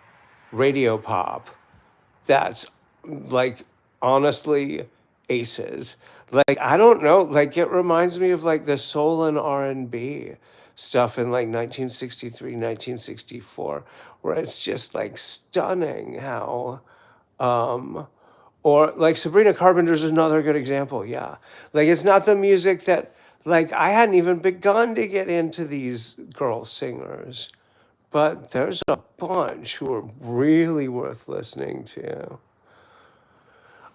radio pop that's like honestly aces. Like I don't know, like it reminds me of like the soul and R&B stuff in like 1963, 1964, where it's just like stunning how or like Sabrina Carpenter's another good example. Yeah. Like it's not the music that like I hadn't even begun to get into these girl singers, but there's a bunch who are really worth listening to.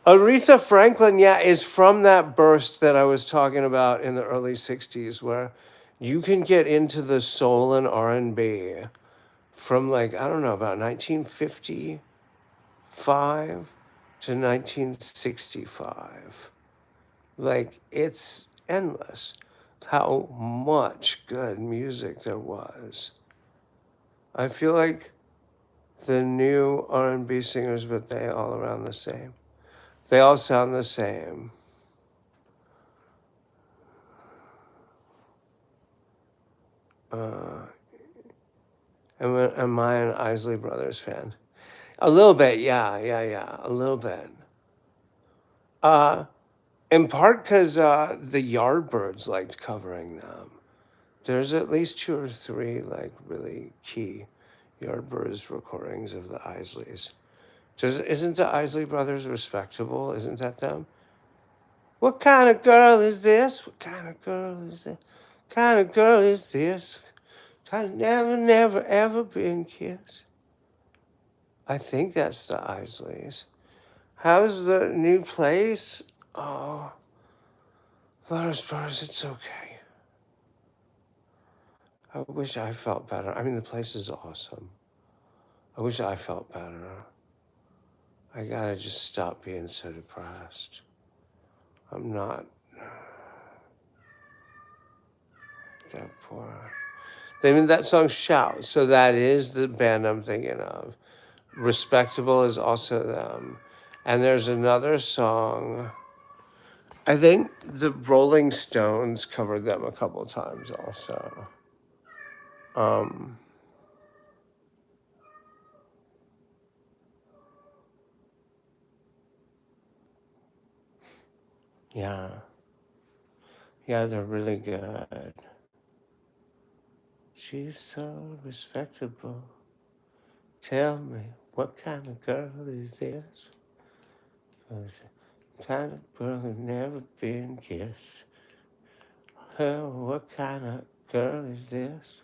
Aretha Franklin, yeah, is from that burst that I was talking about in the early 60s where you can get into the soul and R&B from like, I don't know, about 1955 to 1965. Like it's endless how much good music there was. I feel like the new R&B singers, but they all around the same. They all sound the same. Am I an Isley Brothers fan? A little bit, yeah, yeah, yeah, a little bit. Uh, in part because the Yardbirds liked covering them. There's at least two or three like really key Yardbirds recordings of the Isleys. Isn't the Isley Brothers respectable? Isn't that them? What kind of girl is this? What kind of girl is this? What kind of girl is this? I've never, never, ever been kissed. I think that's the Isleys. How's the new place? Oh, Lars Bars, it's okay. I wish I felt better. I mean, the place is awesome. I wish I felt better. I gotta just stop being so depressed. I'm not that poor. They mean that song Shout. So that is the band I'm thinking of. Respectable is also them. And there's another song. I think the Rolling Stones covered them a couple times also. Um, yeah. Yeah, they're really good. She's so respectable. Tell me, what kind of girl is this? 'Cause the kind of girl who's never been kissed. Oh, what kind of girl is this?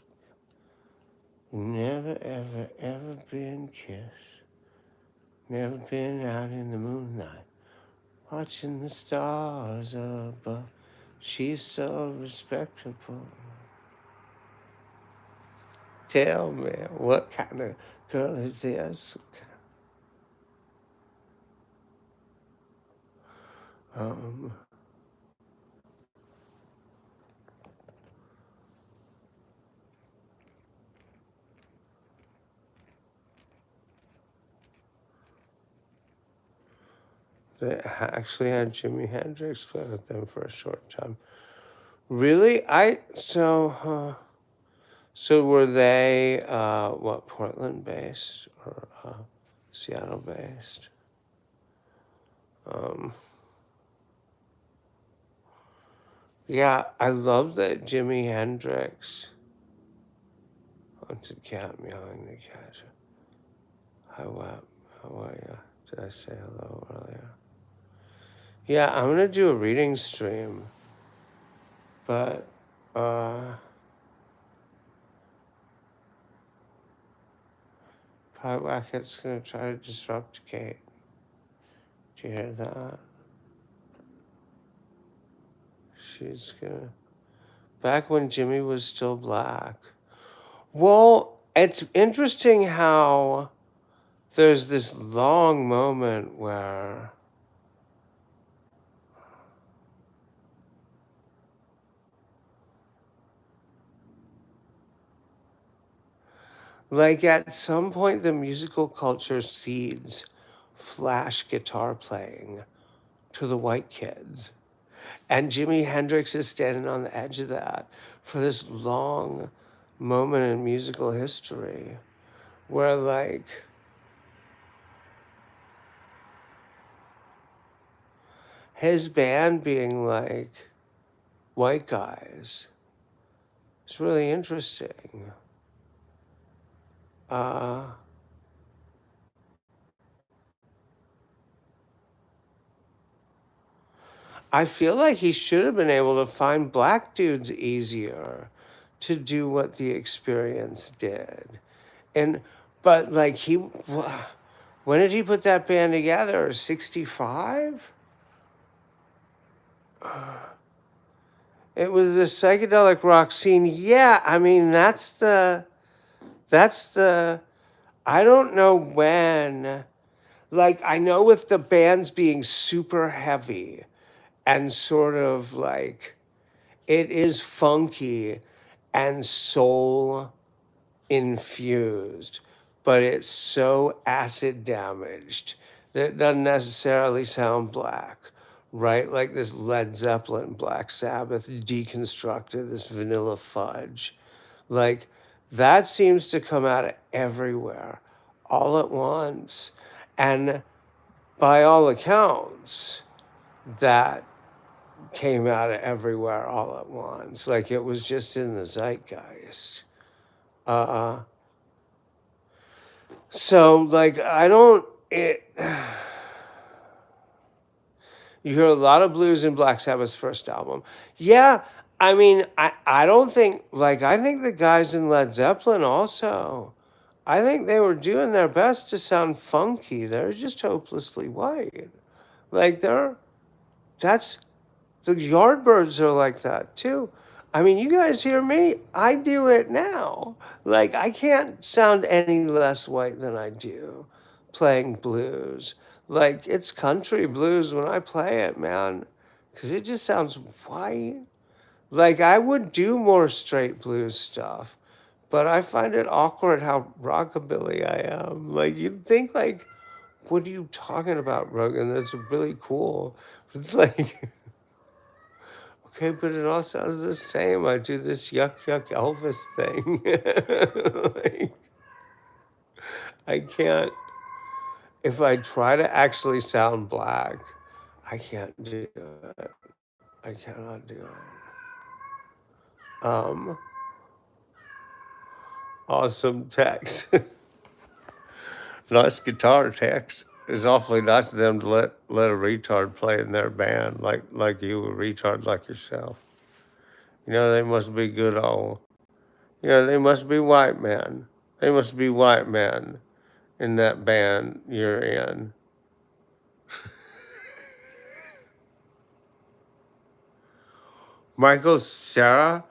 Never, ever, ever been kissed. Never been out in the moonlight, watching the stars above. She's so respectable. Tell me, what kind of girl is this? Um, they actually had Jimi Hendrix play with them for a short time. Really? So were they what, Portland based or Seattle based? Um, yeah, I love that Jimi Hendrix. Haunted cat meowing the cat. Hi, what? How are you? Did I say hello earlier? Yeah, I'm gonna do a reading stream, but Pie Wacket's gonna try to disrupt Kate. Do you hear that? She's gonna. Back when Jimmy was still black. Well, it's interesting how there's this long moment where like at some point the musical culture cedes flash guitar playing to the white kids. And Jimi Hendrix is standing on the edge of that for this long moment in musical history where like his band being like white guys. It's really interesting. Uh, I feel like he should have been able to find black dudes easier to do what the Experience did. And, but like when did he put that band together? 65? It was the psychedelic rock scene. Yeah, I mean, that's the, I don't know when. Like, I know with the bands being super heavy and sort of like, it is funky and soul infused, but it's so acid damaged that it doesn't necessarily sound black, right? Like this Led Zeppelin, Black Sabbath deconstructed, this vanilla fudge. Like that seems to come out of everywhere all at once. And by all accounts, that came out of everywhere all at once. Like it was just in the zeitgeist. Uh, so, like, I don't, it, you hear a lot of blues in Black Sabbath's first album. Yeah, I mean, I don't think, like, I think the guys in Led Zeppelin also, I think they were doing their best to sound funky. They're just hopelessly white. Like, that's, the Yardbirds are like that too. I mean, you guys hear me? I do it now. Like, I can't sound any less white than I do playing blues. Like, it's country blues when I play it, man, because it just sounds white. Like, I would do more straight blues stuff, but I find it awkward how rockabilly I am. Like, you'd think, like, what are you talking about, Rogan? That's really cool. It's like, okay, but it all sounds the same. I do this yuck yuck Elvis thing. Like, I can't, if I try to actually sound black, I can't do it. I cannot do it. Um, awesome text. Nice guitar text. It's awfully nice of them to let a retard play in their band, like you, a retard like yourself. You know, they must be good old. You know, they must be white men. They must be white men in that band you're in. Michael Sarah?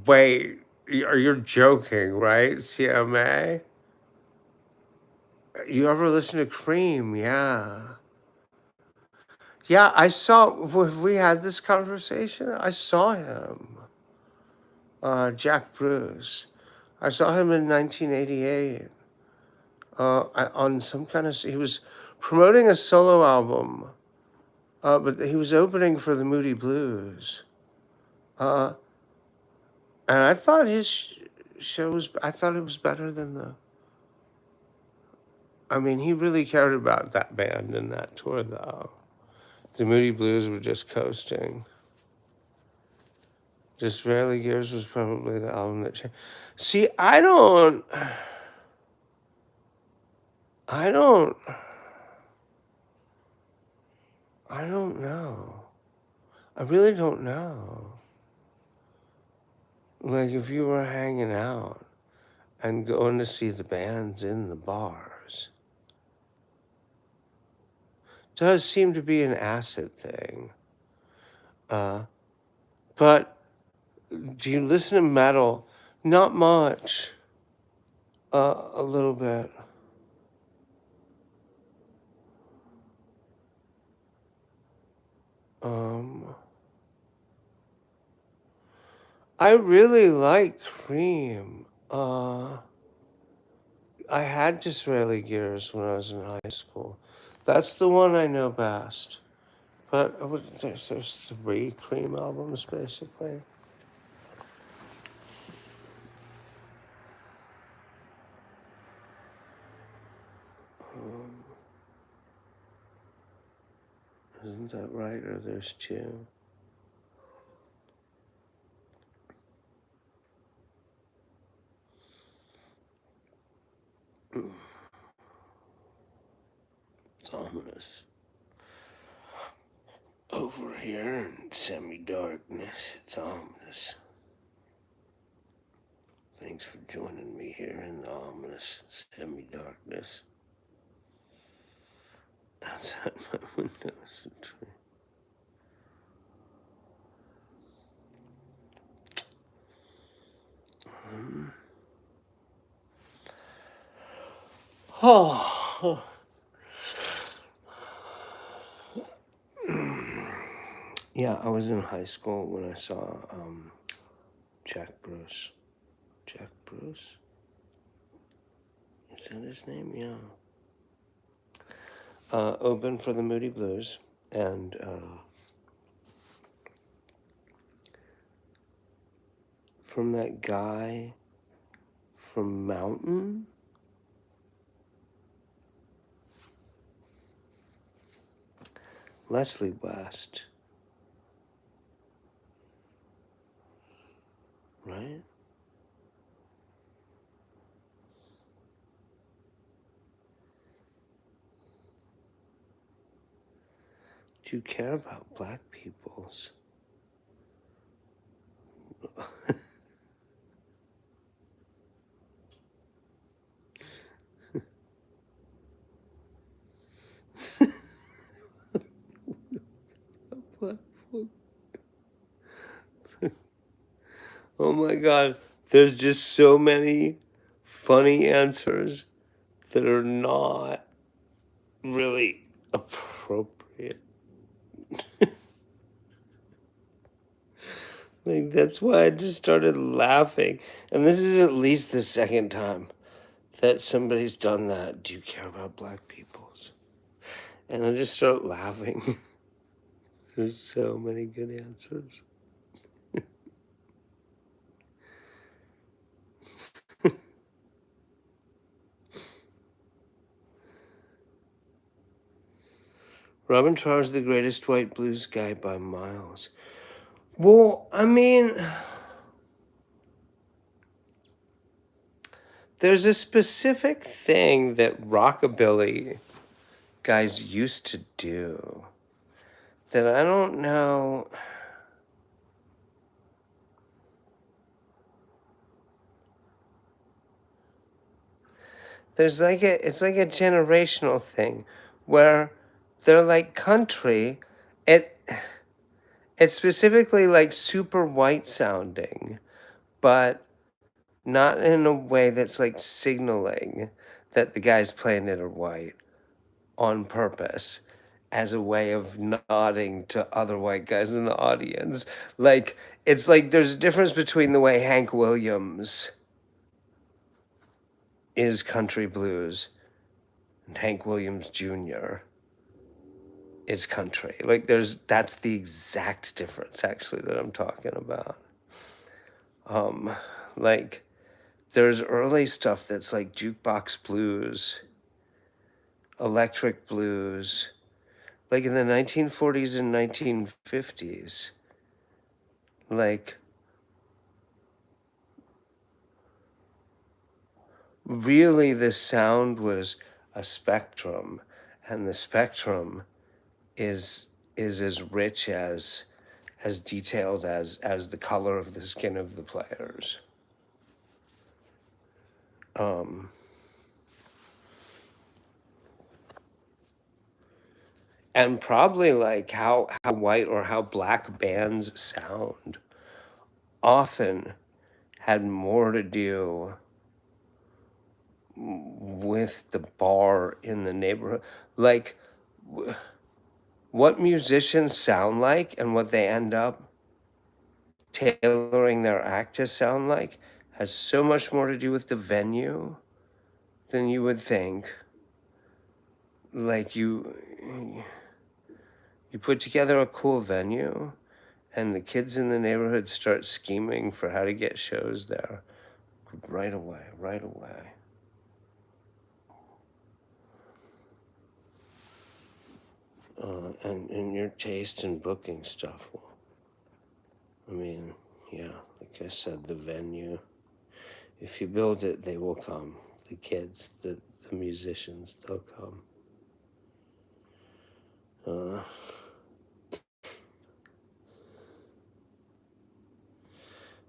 Wait, you're joking, right? CMA? You ever listen to Cream? Yeah. Yeah, I saw, when we had this conversation, I saw him, Jack Bruce. I saw him in 1988 on some kind of, he was promoting a solo album, but he was opening for the Moody Blues. And I thought his show was, I thought it was better than the, I mean, he really cared about that band and that tour, though. The Moody Blues were just coasting. Just Rarely Gears was probably the album that changed. See, I don't, I don't know. I really don't know. Like, if you were hanging out and going to see the bands in the bars, it does seem to be an acid thing. But do you listen to metal? Not much. A little bit. I really like Cream. I had Disraeli Gears when I was in high school. That's the one I know best. But there's three Cream albums, basically. Isn't that right? Or there's two? It's ominous. Over here in semi-darkness, it's ominous. Thanks for joining me here in the ominous semi-darkness. Outside my window is a tree. Oh. Yeah, I was in high school when I saw Jack Bruce. Jack Bruce? Is that his name? Yeah. Open for the Moody Blues. And from that guy from Mountain, Leslie West. Right? Do you care about black peoples? Oh my God. There's just so many funny answers that are not really appropriate. Like, that's why I just started laughing. And this is at least the second time that somebody's done that. Do you care about black peoples? And I just start laughing. There's so many good answers. Robin Trower's the greatest white blues guy by miles. Well, I mean, there's a specific thing that rockabilly guys used to do that I don't know. It's like a generational thing where they're like country. It it's specifically like super white sounding, but not in a way that's like signaling that the guys playing it are white on purpose as a way of nodding to other white guys in the audience. Like, it's like there's a difference between the way Hank Williams is country blues and Hank Williams Jr. is country. Like, that's the exact difference actually that I'm talking about. Like, there's early stuff that's like jukebox blues, electric blues, like in the 1940s and 1950s. Like, really the sound was a spectrum, and the spectrum is as rich as detailed as the color of the skin of the players. And probably like how white or how black bands sound often had more to do with the bar in the neighborhood. Like, what musicians sound like and what they end up tailoring their act to sound like has so much more to do with the venue than you would think. Like, you put together a cool venue and the kids in the neighborhood start scheming for how to get shows there right away. And your taste in booking stuff, well, I mean, yeah, like I said, the venue, if you build it, they will come. The kids, the musicians, they'll come.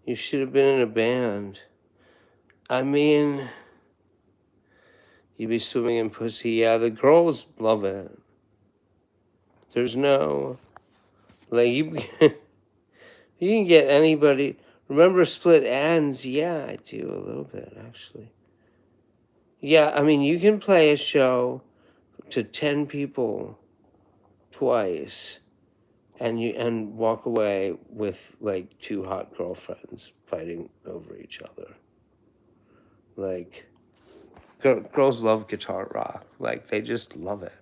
You should have been in a band. I mean, you'd be swimming in pussy. Yeah, the girls love it. There's no, like, you, you can get anybody. Remember Split Ends? Yeah, I do a little bit, actually. Yeah, I mean, you can play a show to 10 people twice and walk away with like two hot girlfriends fighting over each other. Like, girls love guitar rock. Like, they just love it.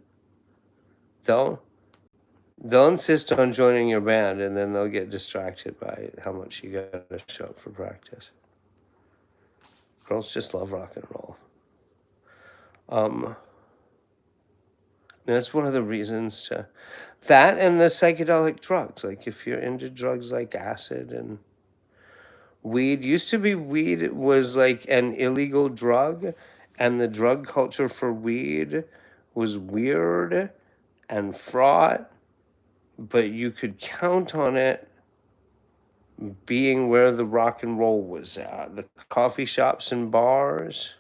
They'll insist on joining your band, and then they'll get distracted by how much you got to show up for practice. Girls just love rock and roll. That's one of the reasons to that, and the psychedelic drugs. Like if you're into drugs like acid and weed, used to be weed was like an illegal drug, and the drug culture for weed was weird and fraught, but you could count on it being where the rock and roll was at. The coffee shops and bars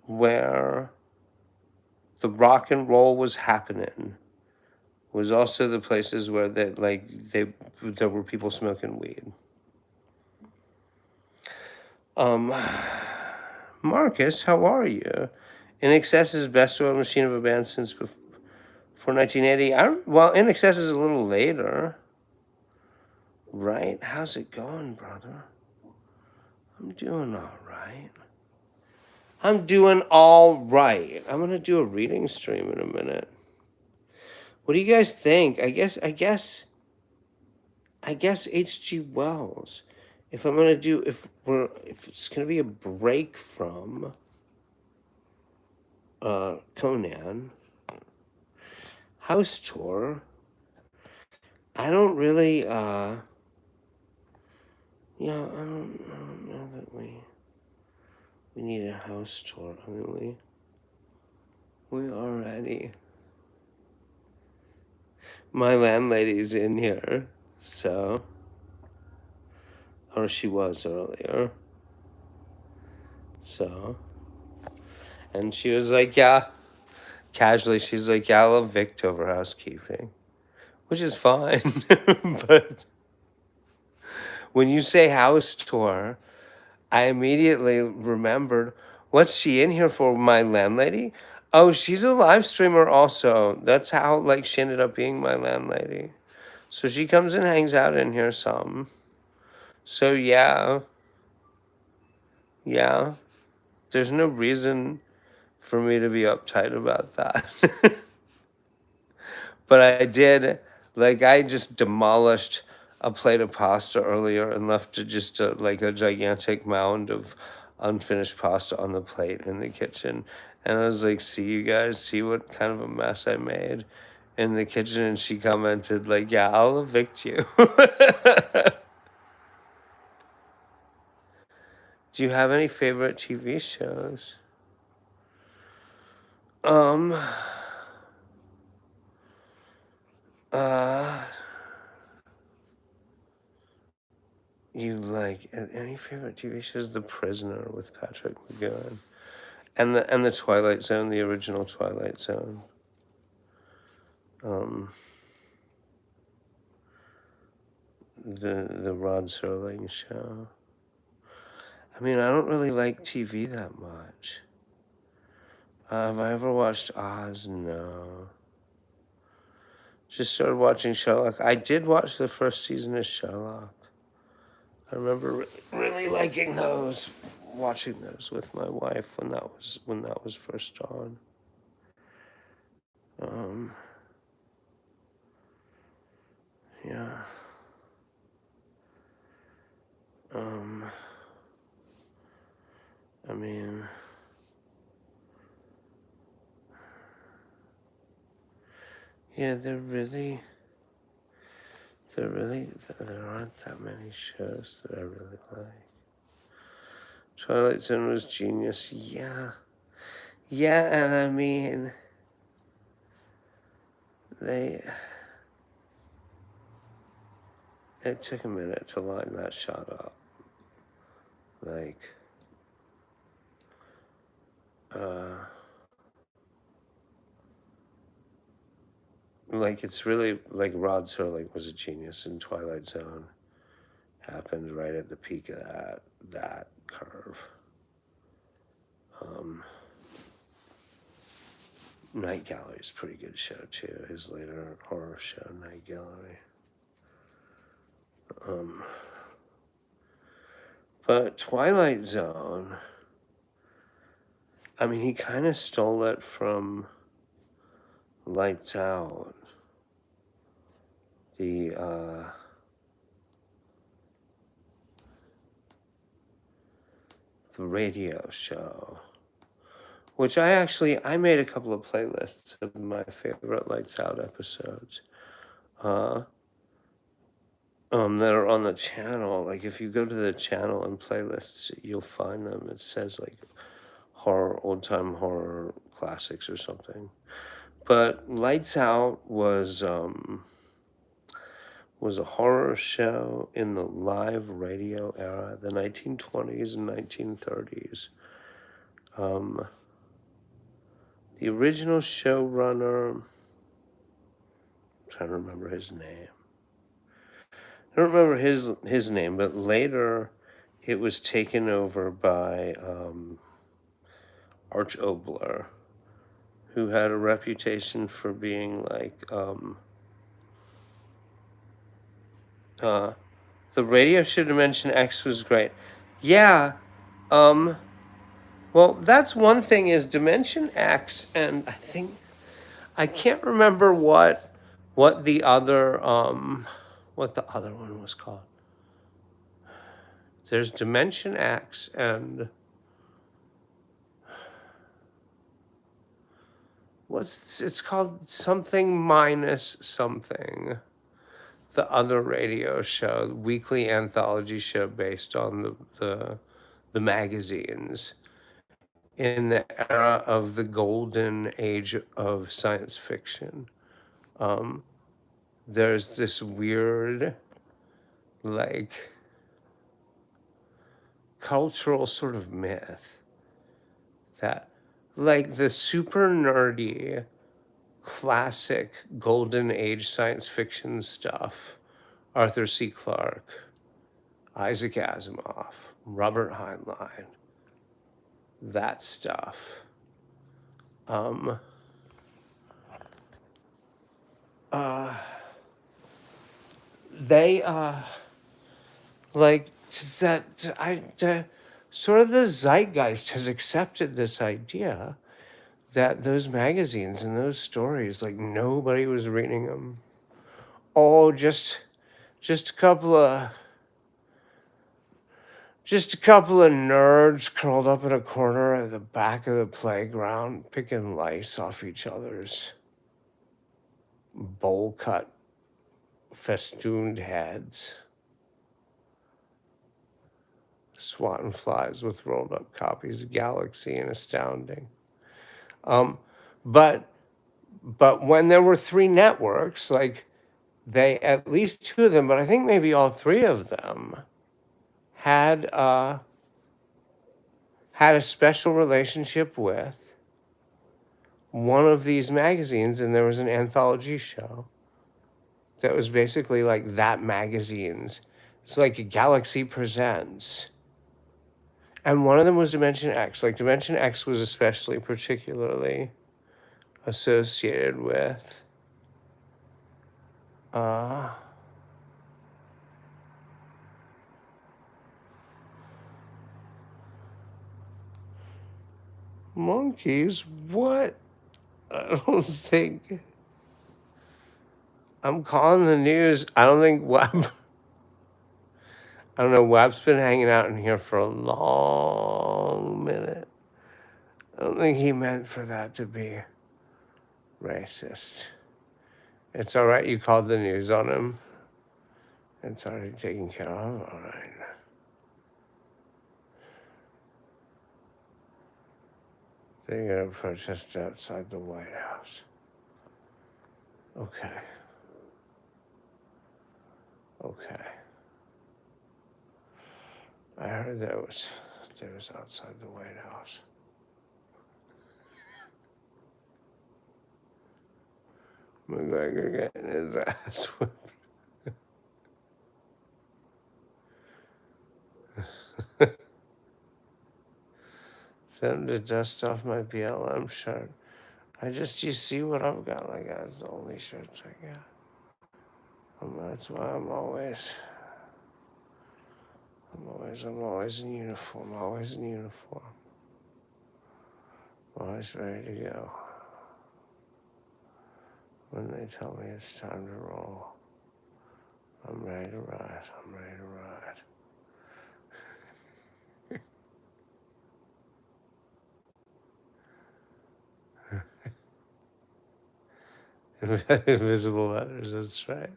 where the rock and roll was happening was also the places where there were people smoking weed. Marcus, how are you? In Excess is best oiled machine of a band since before 1980. Well, In Excess is a little later, right? How's it going, brother? I'm doing all right. I'm doing all right. I'm gonna do a reading stream in a minute. What do you guys think? I guess H.G. Wells. If it's gonna be a break from Conan house tour, I don't really I don't know that we need a house tour. I mean, we already, my landlady's in here, so, or she was earlier, so, and she was like, yeah, casually, she's like, yeah, I love Vic over housekeeping, which is fine, but when you say house tour, I immediately remembered, what's she in here for, my landlady? Oh, she's a live streamer also. That's how, like, she ended up being my landlady. So she comes and hangs out in here some. So yeah. Yeah. There's no reason for me to be uptight about that. But I did, like, I just demolished a plate of pasta earlier and left just like a gigantic mound of unfinished pasta on the plate in the kitchen. And I was like, see you guys, see what kind of a mess I made in the kitchen. And she commented like, yeah, I'll evict you. Do you have any favorite TV shows? Uh, you like any favorite TV shows? The Prisoner with Patrick McGowan, and the Twilight Zone, the original Twilight Zone. The Rod Serling show. I mean, I don't really like TV that much. Have I ever watched Oz? No. Just started watching Sherlock. I did watch the first season of Sherlock. I remember really liking those, watching those with my wife when that was first on. Yeah. I mean, yeah, there aren't that many shows that I really like. Twilight Zone was genius, yeah. Yeah, and I mean, it took a minute to line that shot up. Like it's really, like Rod Serling was a genius, and Twilight Zone happened right at the peak of that curve. Night Gallery is a pretty good show too. His later horror show, Night Gallery. But Twilight Zone, I mean, he kind of stole it from Lights Out. The radio show which I made a couple of playlists of my favorite Lights Out episodes. Uh, that are on the channel. Like if you go to the channel and playlists, you'll find them. It says like old time horror classics or something. But Lights Out was a horror show in the live radio era, the 1920s and 1930s. The original showrunner, I'm trying to remember his name. I don't remember his name, but later it was taken over by Arch Obler, who had a reputation for being like the radio show Dimension X was great. Yeah. Well, that's one thing is Dimension X, and I can't remember what the other one was called. There's Dimension X and it's called something minus something. The other radio show, the weekly anthology show based on the magazines in the era of the golden age of science fiction. There's this weird, like, cultural sort of myth that, like, the super nerdy, classic golden age science fiction stuff, Arthur C. Clarke, Isaac Asimov, Robert Heinlein, that stuff. They like that sort of the zeitgeist has accepted this idea that those magazines and those stories, like nobody was reading them. Oh, just a couple of nerds curled up in a corner at the back of the playground, picking lice off each other's bowl cut, festooned heads, swatting flies with rolled up copies of Galaxy and Astounding. But when there were three networks, like they, at least two of them, but I think maybe all three of them had a special relationship with one of these magazines, and there was an anthology show that was basically like that magazine's. It's like a Galaxy Presents. And one of them was Dimension X. Like Dimension X was especially particularly associated with monkeys. What? I don't think I'm calling the news. I don't think Webb. I don't know. Webb's been hanging out in here for a long minute. I don't think he meant for that to be racist. It's all right. You called the news on him. It's already taken care of. All right. They're going to protest outside the White House. Okay. I heard there was outside the White House. McGregor getting his ass whipped. Tell him to dust off my BLM shirt. You see what I've got? Like, that's the only shirts I got. That's why I'm always in uniform. Always ready to go. When they tell me it's time to roll, I'm ready to ride. Invisible letters, that's right.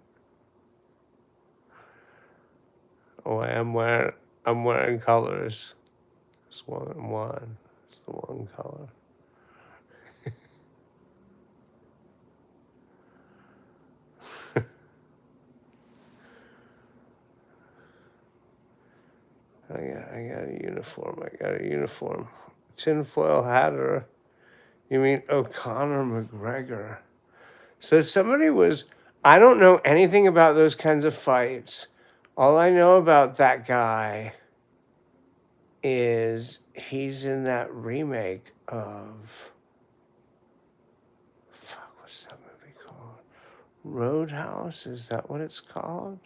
Oh, I'm wearing colors. It's one. It's the one color. I got a uniform. I got a uniform. Tinfoil hatter. You mean O'Connor McGregor? So somebody was. I don't know anything about those kinds of fights. All I know about that guy is he's in that remake of. Fuck, what's that movie called? Roadhouse? Is that what it's called?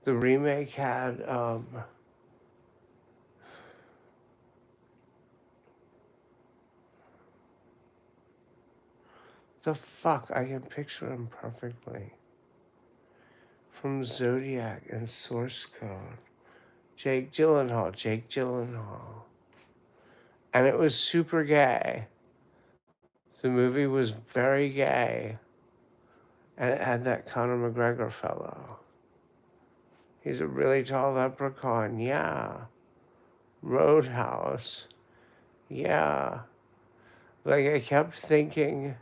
The remake had. The fuck? I can picture him perfectly. From Zodiac and Source Code. Jake Gyllenhaal. And it was super gay. The movie was very gay. And it had that Conor McGregor fellow. He's a really tall leprechaun. Yeah. Roadhouse. Yeah. Like, I kept thinking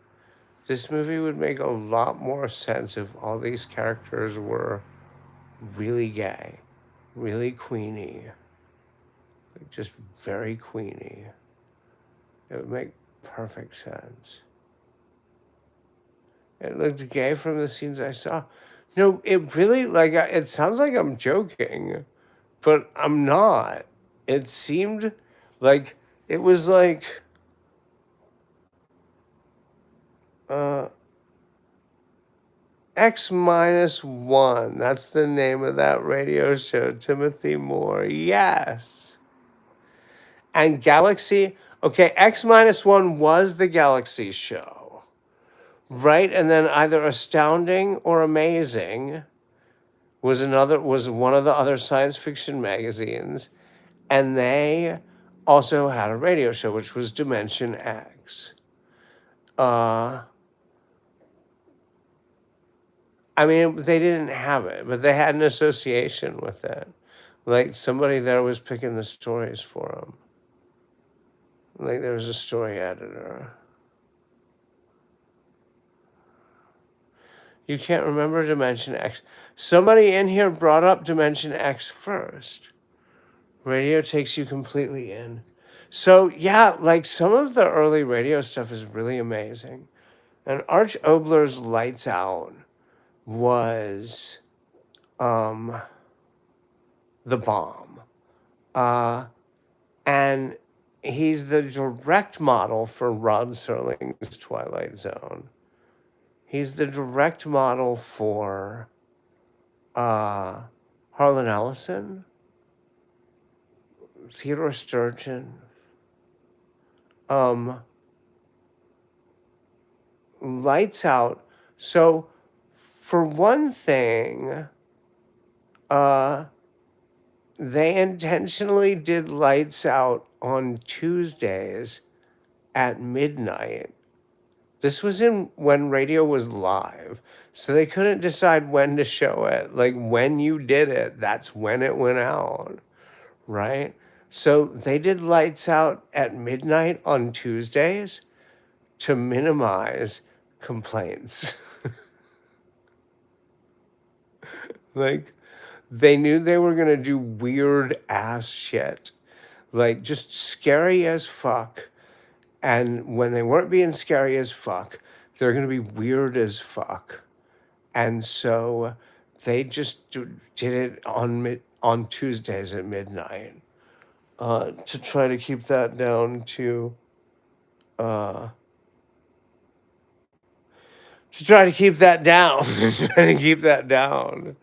this movie would make a lot more sense if all these characters were really gay, really queeny, like just very queeny. It would make perfect sense. It looked gay from the scenes I saw. No, it really, like, it sounds like I'm joking, but I'm not. It seemed like it was like uh, X-1. That's the name of that radio show. Timothy Moore. Yes. And Galaxy. Okay, X-1 was the Galaxy show, right? And then either Astounding or Amazing was one of the other science fiction magazines, and they also had a radio show which was Dimension X. I mean, they didn't have it, but they had an association with it. Like somebody there was picking the stories for them. Like there was a story editor. You can't remember Dimension X. Somebody in here brought up Dimension X first. Radio takes you completely in. So yeah, like some of the early radio stuff is really amazing. And Arch Obler's Lights Out was the bomb. And he's the direct model for Rod Serling's Twilight Zone. He's the direct model for Harlan Ellison, Theodore Sturgeon, Lights Out. So, for one thing, they intentionally did Lights Out on Tuesdays at midnight. This was in when radio was live, so they couldn't decide when to show it. Like when you did it, that's when it went out, right? So they did Lights Out at midnight on Tuesdays to minimize complaints. Like they knew they were gonna do weird ass shit, like just scary as fuck. And when they weren't being scary as fuck, they're going to be weird as fuck. And so they just did it on Tuesdays at midnight to try to keep that down to try to keep that down, to try to keep that down.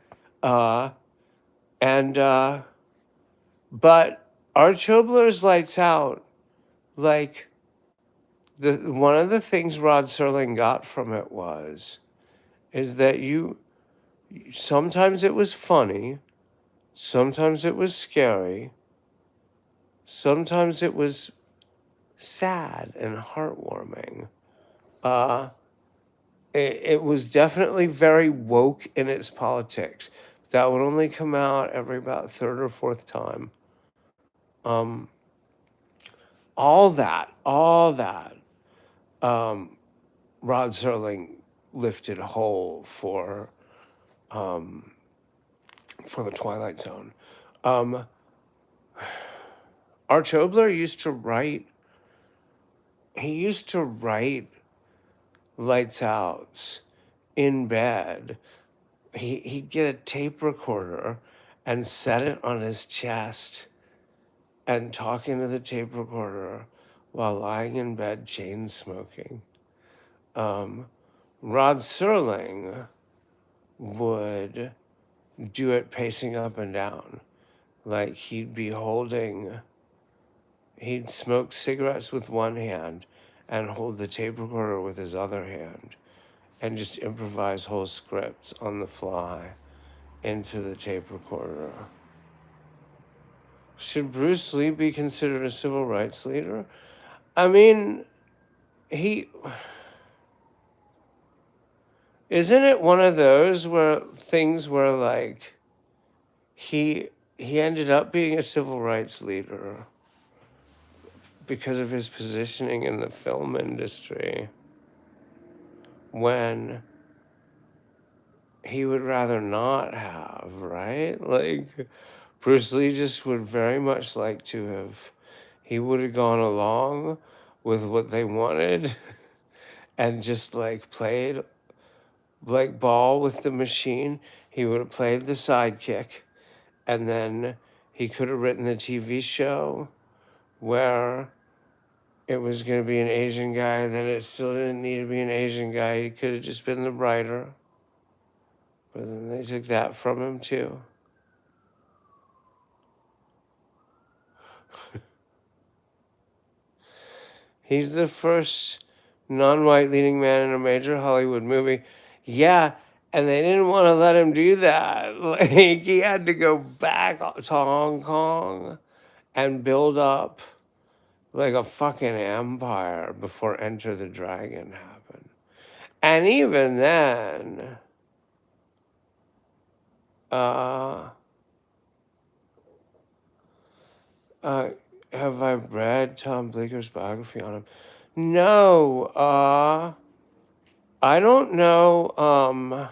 And but Arch Obler's Lights Out, like one of the things Rod Serling got from it is that sometimes it was funny, sometimes it was scary, sometimes it was sad and heartwarming. it was definitely very woke in its politics. That would only come out every about third or fourth time. Um, all that, um, Rod Serling lifted whole for the Twilight Zone. Um, Arch Obler used to write. He used to write lights outs in bed. He'd get a tape recorder and set it on his chest and talk into the tape recorder while lying in bed chain smoking. Rod Serling would do it pacing up and down. Like he'd smoke cigarettes with one hand and hold the tape recorder with his other hand and just improvise whole scripts on the fly into the tape recorder. Should Bruce Lee be considered a civil rights leader? I mean, he isn't it one of those where like he ended up being a civil rights leader because of his positioning in the film industry when he would rather not have, right? Like Bruce Lee just would very much like to have, he would have gone along with what they wanted and just like played like ball with the machine. He would have played the sidekick, and then he could have written the TV show where it was going to be an Asian guy, then it still didn't need to be an Asian guy. He could have just been the writer. But then they took that from him too. He's the first non-white leading man in a major Hollywood movie. Yeah, and they didn't want to let him do that. Like he had to go back to Hong Kong and build up like a fucking empire before Enter the Dragon happened. And even then, uh, uh, have I read Tom Bleeker's biography on him? No, I don't know.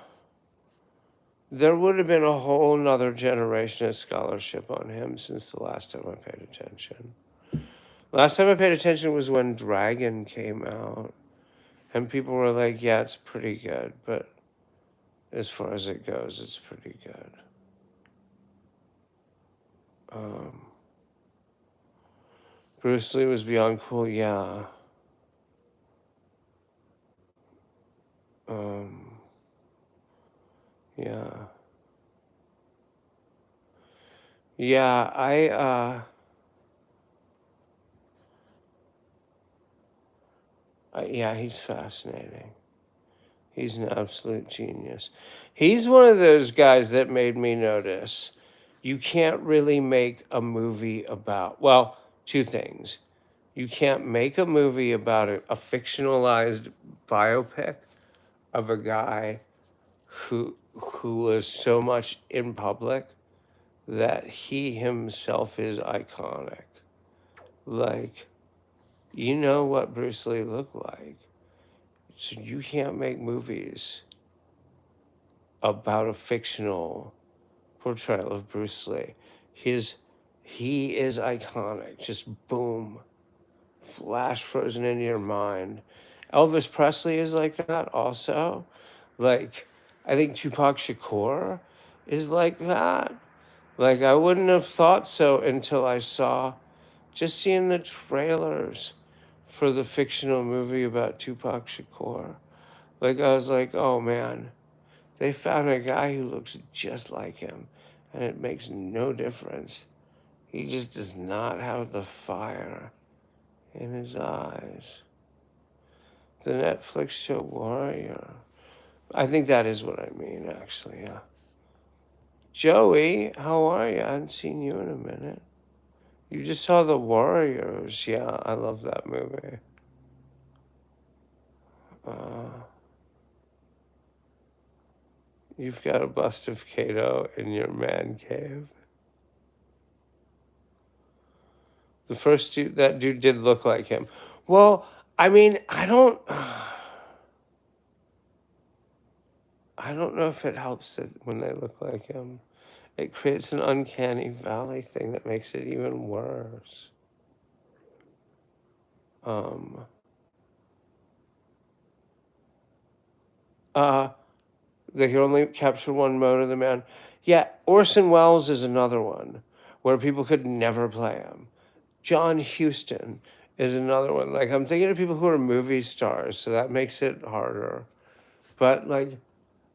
There would have been a whole nother generation of scholarship on him since the last time I paid attention. Last time I paid attention was when Dragon came out. And people were like, yeah, it's pretty good, but as far as it goes, it's pretty good. Bruce Lee was beyond cool, yeah. Yeah. Yeah, yeah, he's fascinating. He's an absolute genius. He's one of those guys that made me notice you can't really make a movie about, well, two things. You can't make a movie about a fictionalized biopic of a guy who was so much in public that he himself is iconic. Like, you know what Bruce Lee looked like. So you can't make movies about a fictional portrayal of Bruce Lee. He is iconic. Just boom, flash frozen into your mind. Elvis Presley is like that also. Like, I think Tupac Shakur is like that. Like, I wouldn't have thought so until I saw, just seeing the trailers for the fictional movie about Tupac Shakur. Like, I was like, oh man, they found a guy who looks just like him, and it makes no difference. He just does not have the fire in his eyes. The Netflix show Warrior. I think that is what I mean, actually, yeah. Joey, how are you? I haven't seen you in a minute. You just saw The Warriors. Yeah, I love that movie. You've got a bust of Cato in your man cave. The first dude, that dude did look like him. Well, I mean, I don't know if it helps that when they look like him. It creates an uncanny valley thing that makes it even worse. Um, uh, they can only capture one mode of the man. Yeah, Orson Welles is another one where people could never play him. John Huston is another one. Like, I'm thinking of people who are movie stars, so that makes it harder. But, like,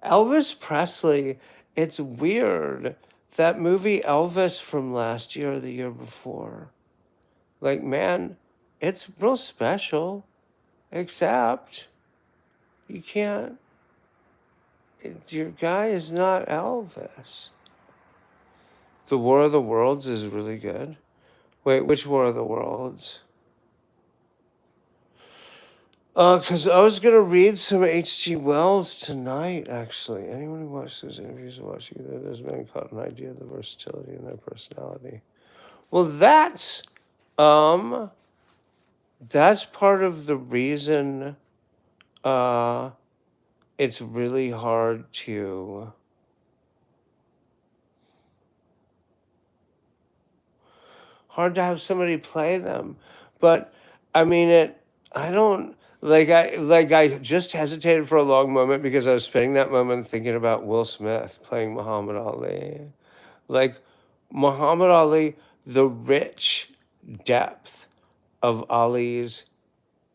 Elvis Presley, it's weird. That movie Elvis from last year or the year before. Like, man, it's real special, except you can't, your guy is not Elvis. The War of the Worlds is really good. Wait, which War of the Worlds? Because I was going to read some H.G. Wells tonight, actually. Anyone who watched those interviews will watch either of those men caught an idea of the versatility in their personality. Well, that's part of the reason it's really hard to have somebody play them. But I mean I don't I just hesitated for a long moment because I was spending that moment thinking about Will Smith playing Muhammad Ali. Like Muhammad Ali, the rich depth of Ali's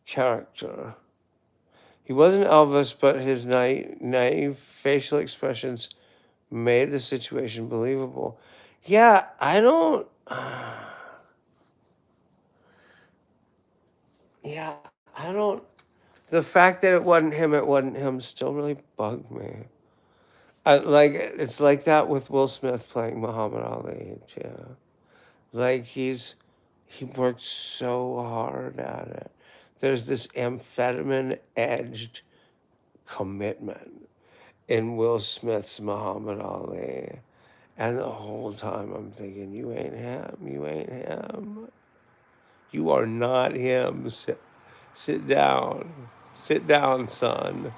character. He wasn't Elvis, but his naive facial expressions made the situation believable. Yeah, I don't. Yeah, I don't. The fact that it wasn't him still really bugged me. It's like that with Will Smith playing Muhammad Ali too. Like he worked so hard at it. There's this amphetamine edged commitment in Will Smith's Muhammad Ali. And the whole time I'm thinking, you ain't him, you ain't him. You are not him. Sit down. Sit down, son.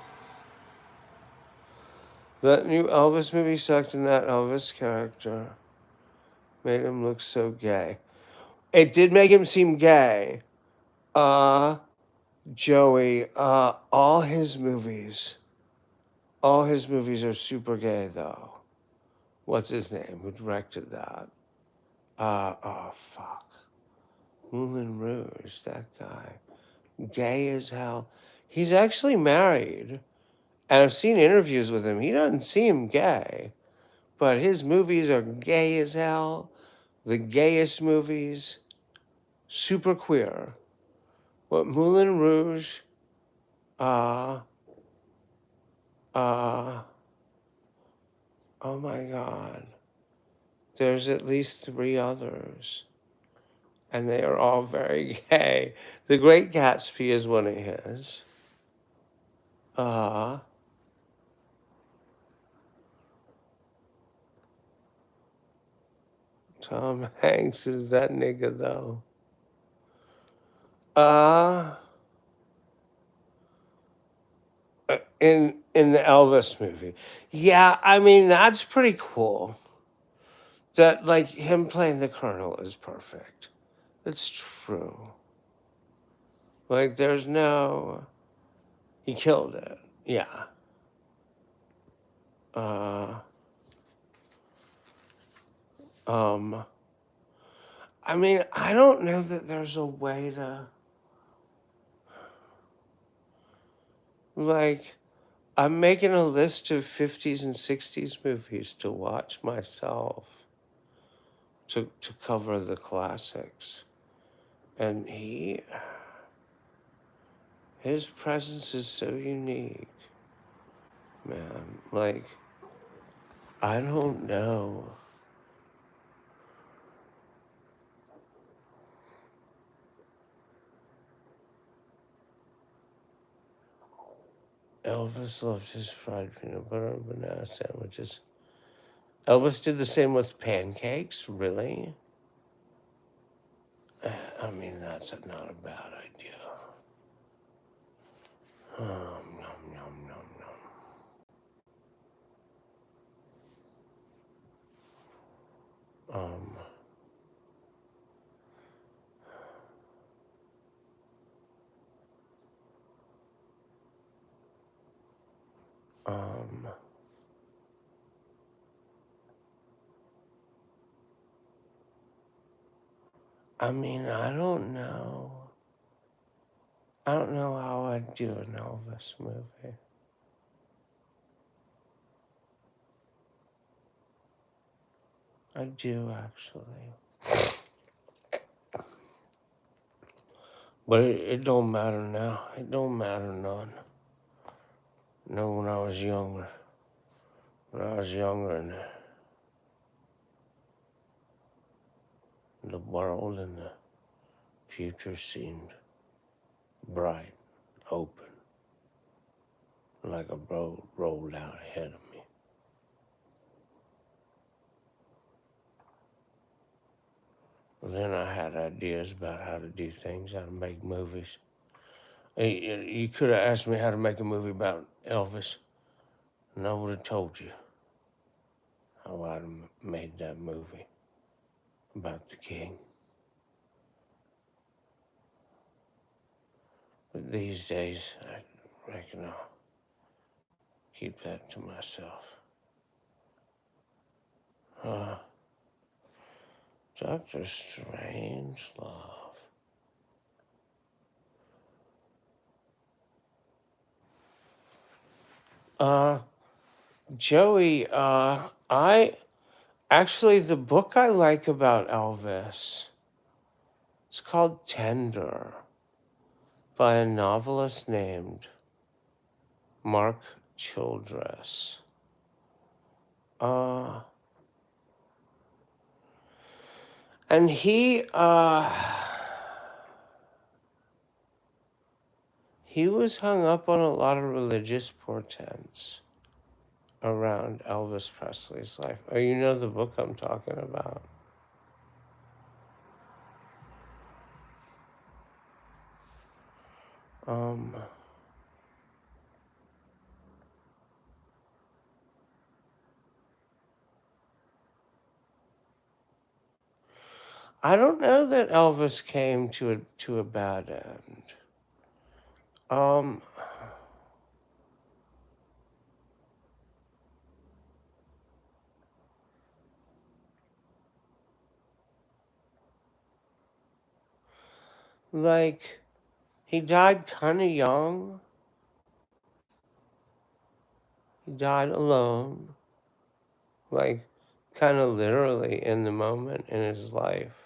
That new Elvis movie sucked, and that Elvis character made him look so gay. It did make him seem gay. Joey, all his movies are super gay, though. What's his name? Who directed that? Oh, fuck. Moulin Rouge, that guy. Gay as hell. He's actually married. And I've seen interviews with him. He doesn't seem gay. But his movies are gay as hell. The gayest movies. Super queer. What Moulin Rouge, oh my God. There's at least 3 others. And they are all very gay. The Great Gatsby is one of his. Tom Hanks is that nigga though. In the Elvis movie. Yeah, I mean that's pretty cool. That like him playing the Colonel is perfect. It's true. Like there's no he killed it. Yeah. I mean, I don't know that there's a way to like I'm making a list of 50s and 60s movies to watch myself to cover the classics. And his presence is so unique, man. Like, I don't know. Elvis loved his fried peanut butter and banana sandwiches. Elvis did the same with pancakes, really? I mean, that's not a bad idea. Nom, nom, nom, nom. I mean, I don't know. I don't know how I'd do an Elvis movie. I do, actually. But it don't matter now. It don't matter none. No, when I was younger. When I was younger and the world and the future seemed bright, open, like a road rolled out ahead of me. Then I had ideas about how to do things, how to make movies. You could have asked me how to make a movie about Elvis, and I would have told you how I'd have made that movie about the king. But these days, I reckon I'll keep that to myself. Doctor Strangelove. Joey, I actually, the book I like about Elvis, it's called Tender by a novelist named Mark Childress. And he was hung up on a lot of religious portents around Elvis Presley's life. Oh, you know the book I'm talking about? I don't know that Elvis came to a bad end. Like, he died kind of young. He died alone, like, kind of literally in the moment in his life.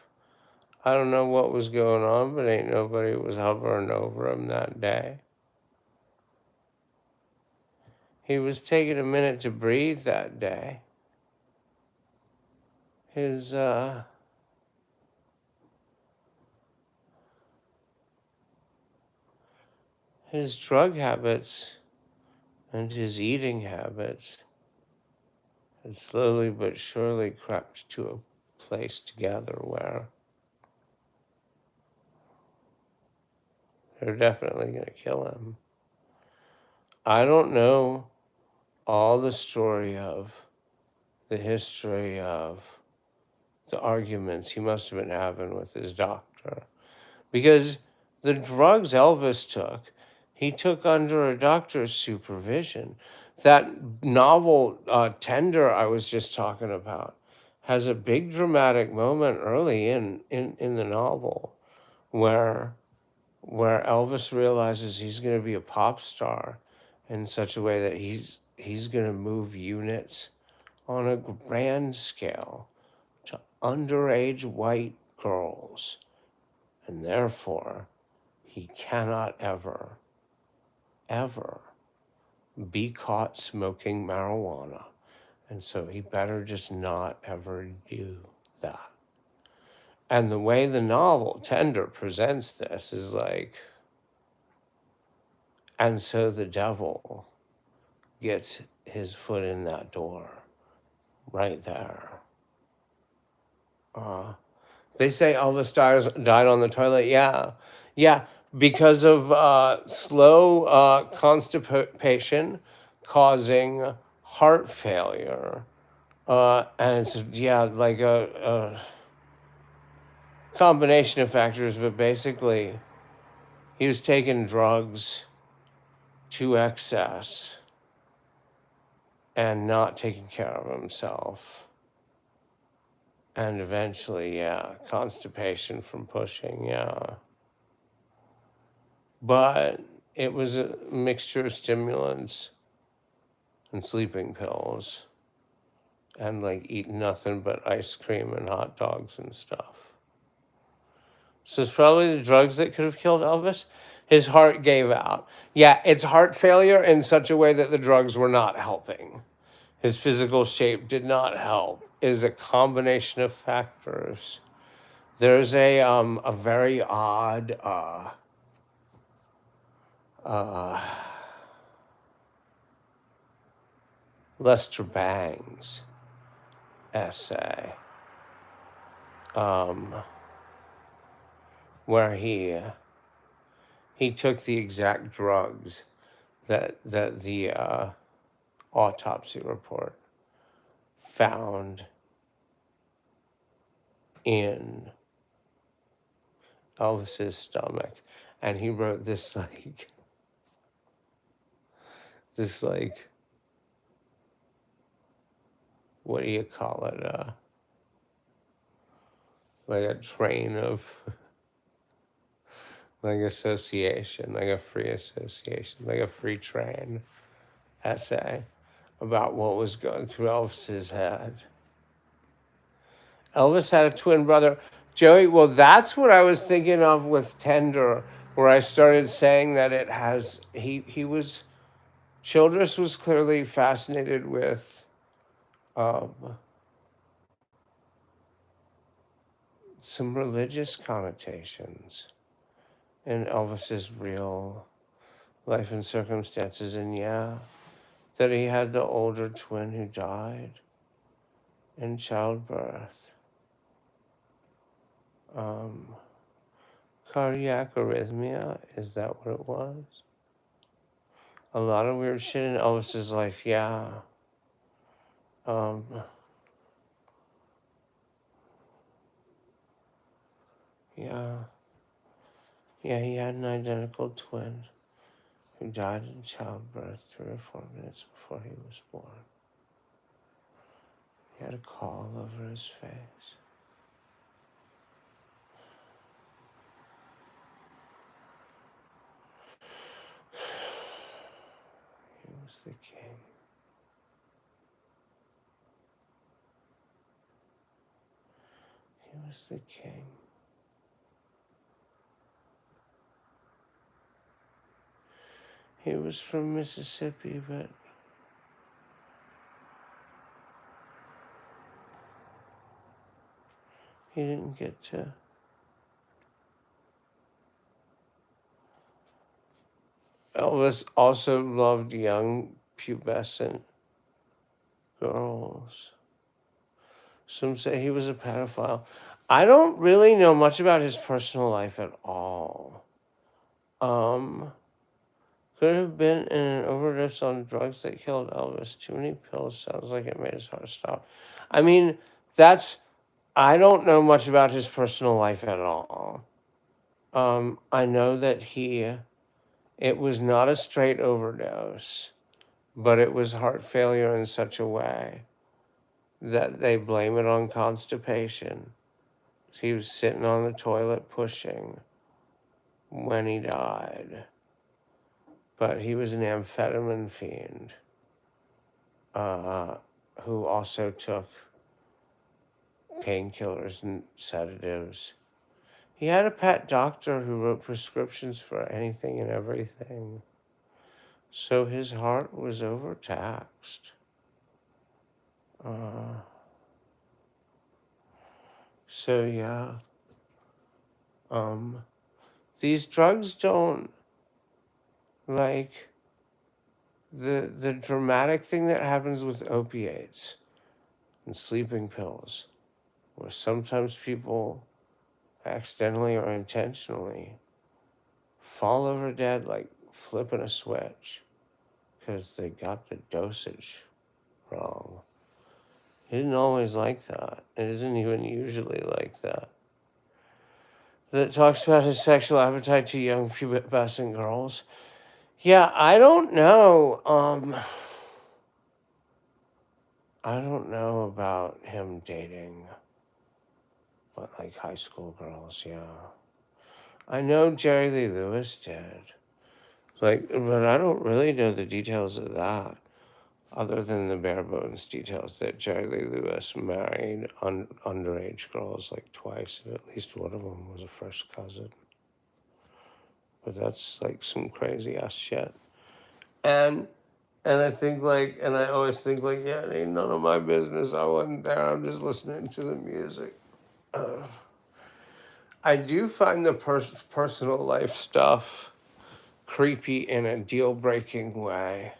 I don't know what was going on, but ain't nobody was hovering over him that day. He was taking a minute to breathe that day. His drug habits and his eating habits had slowly but surely crept to a place together where they're definitely going to kill him. I don't know all the story of the history of the arguments he must have been having with his doctor. Because the drugs Elvis took, he took under a doctor's supervision. That novel, Tender, I was just talking about, has a big dramatic moment early in the novel where Elvis realizes he's going to be a pop star in such a way that he's going to move units on a grand scale to underage white girls. And therefore, he cannot ever, ever be caught smoking marijuana. And so he better just not ever do that. And the way the novel Tender presents this is like, And so the devil gets his foot in that door right there. They say Elvis died on the toilet. Yeah. Yeah. Because of slow constipation causing heart failure. And it's, yeah, like a combination of factors, but basically, he was taking drugs to excess and not taking care of himself. And eventually, yeah, constipation from pushing, yeah. But it was a mixture of stimulants and sleeping pills and like eating nothing but ice cream and hot dogs and stuff. So it's probably the drugs that could have killed Elvis. His heart gave out. Yeah, it's heart failure in such a way that the drugs were not helping. His physical shape did not help. It is a combination of factors. There's a very odd Lester Bangs essay where he took the exact drugs that the autopsy report found in Elvis's stomach, and he wrote this like what do you call it? Like a train of like association, like a free association, like a free train essay about what was going through Elvis's head. Elvis had a twin brother, Joey. Well, that's what I was thinking of with Tender, where I started saying that it has. He was Childress was clearly fascinated with some religious connotations in Elvis's real life and circumstances, and yeah, that he had the older twin who died in childbirth. Cardiac arrhythmia, is that what it was? A lot of weird shit in Elvis's life, yeah. Yeah. Yeah, he had an identical twin who died in childbirth 3 or 4 minutes before he was born. He had a caul over his face. He was the king. He was the king. He was from Mississippi, but he didn't get to. Elvis also loved young pubescent girls. Some say he was a pedophile. I don't really know much about his personal life at all. Could have been in an overdose on drugs that killed Elvis. Too many pills sounds like it made his heart stop. I mean, I don't know much about his personal life at all. I know that it was not a straight overdose, but it was heart failure in such a way that they blame it on constipation. He was sitting on the toilet pushing when he died. But he was an amphetamine fiend who also took painkillers and sedatives. He had a pet doctor who wrote prescriptions for anything and everything. So his heart was overtaxed. So yeah. These drugs don't Like the dramatic thing that happens with opiates and sleeping pills, where sometimes people accidentally or intentionally fall over dead like flipping a switch because they got the dosage wrong. He didn't always like that. It isn't even usually like that. That talks about his sexual appetite to young pubescent girls. Yeah, I don't know. I don't know about him dating, but like high school girls. Yeah, I know Jerry Lee Lewis did. Like, but I don't really know the details of that, other than the bare bones details that Jerry Lee Lewis married underage girls like twice, and at least one of them was a first cousin. But that's like some crazy ass shit. And I think like, and I always think like, yeah, it ain't none of my business. I wasn't there. I'm just listening to the music. I do find the personal life stuff creepy in a deal breaking way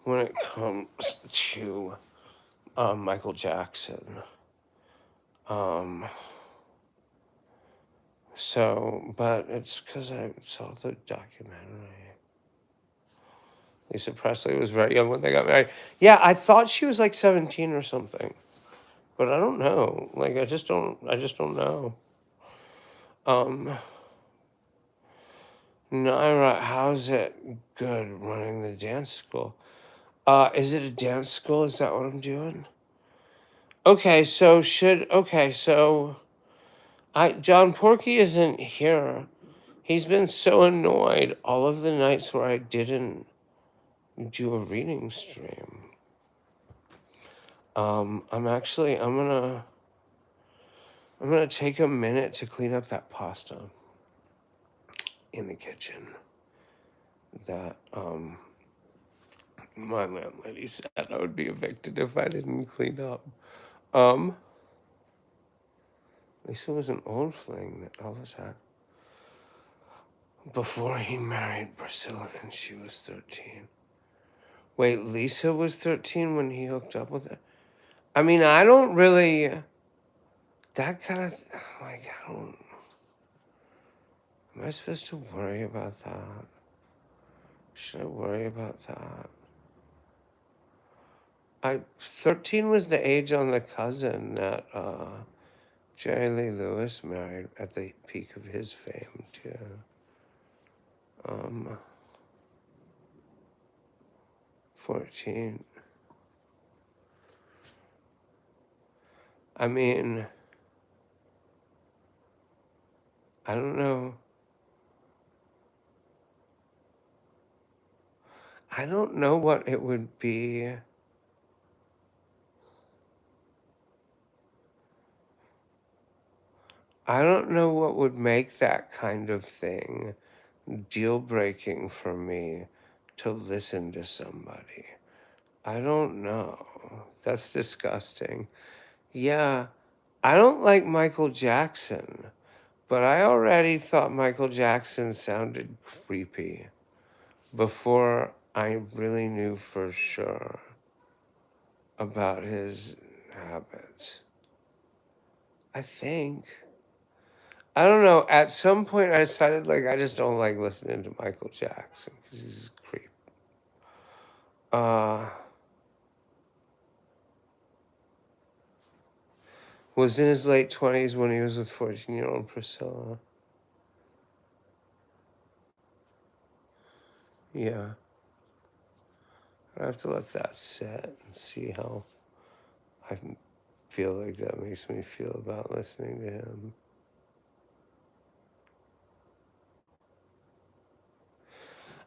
when it comes to Michael Jackson. So, but it's because I saw the documentary. Lisa Presley was very young when they got married. Yeah, I thought she was like 17 or something, but I don't know. Like, I just don't know. Naira, how's it good running the dance school? Is it a dance school? Is that what I'm doing? Okay, so John Porky isn't here. He's been so annoyed all of the nights where I didn't do a reading stream. I'm gonna take a minute to clean up that pasta in the kitchen that my landlady said I would be evicted if I didn't clean up. Lisa was an old fling that Elvis had before he married Priscilla, and she was 13. Wait, Lisa was 13 when he hooked up with her? I mean, I don't really... That kind of... Like, I don't... Am I supposed to worry about that? Should I worry about that? 13 was the age on the cousin that Jerry Lee Lewis married at the peak of his fame, too. 14. I mean, I don't know. I don't know what it would be. I don't know what would make that kind of thing deal breaking for me to listen to somebody. I don't know. That's disgusting. Yeah, I don't like Michael Jackson, but I already thought Michael Jackson sounded creepy before I really knew for sure about his habits. I think. I don't know. At some point, I decided like I just don't like listening to Michael Jackson because he's a creep. Was in his late 20s when he was with 14-year-old Priscilla. Yeah. I have to let that sit and see how I feel like that makes me feel about listening to him.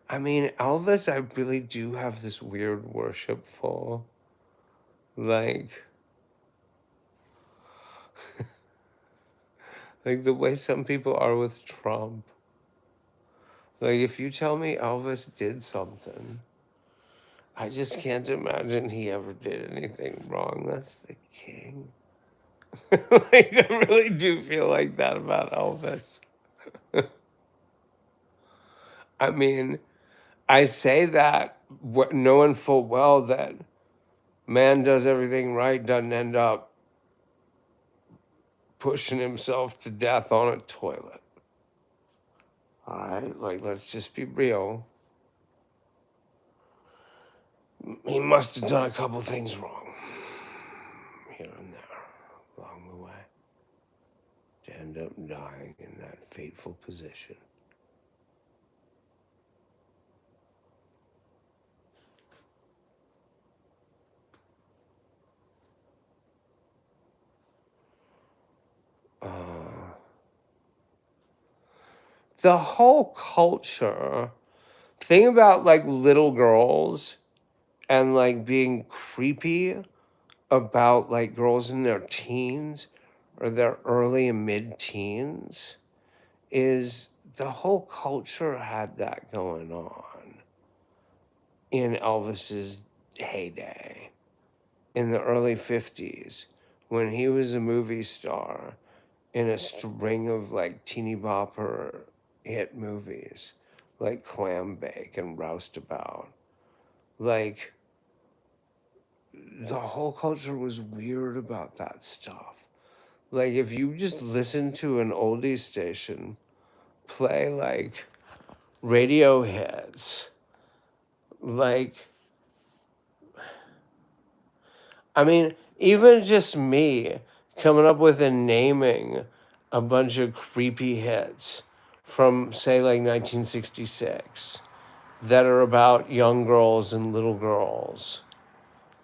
I mean, Elvis, I really do have this weird worshipful, like, like the way some people are with Trump. Like, if you tell me Elvis did something, I just can't imagine he ever did anything wrong. That's the king. Like, I really do feel like that about Elvis. I mean, I say that knowing full well that man does everything right, doesn't end up pushing himself to death on a toilet. All right, like, let's just be real. He must have done a couple things wrong here and there along the way to end up dying in that fateful position. The whole culture thing about like little girls and like being creepy about like girls in their teens or their early and mid teens is the whole culture had that going on in Elvis's heyday in the early 50s when he was a movie star in a string of like teeny bopper hit movies like Clam Bake and Roustabout. Like, the whole culture was weird about that stuff. Like, if you just listen to an oldie station play like radio hits, like, I mean, even just me coming up with and naming a bunch of creepy hits from, say, like 1966 that are about young girls and little girls.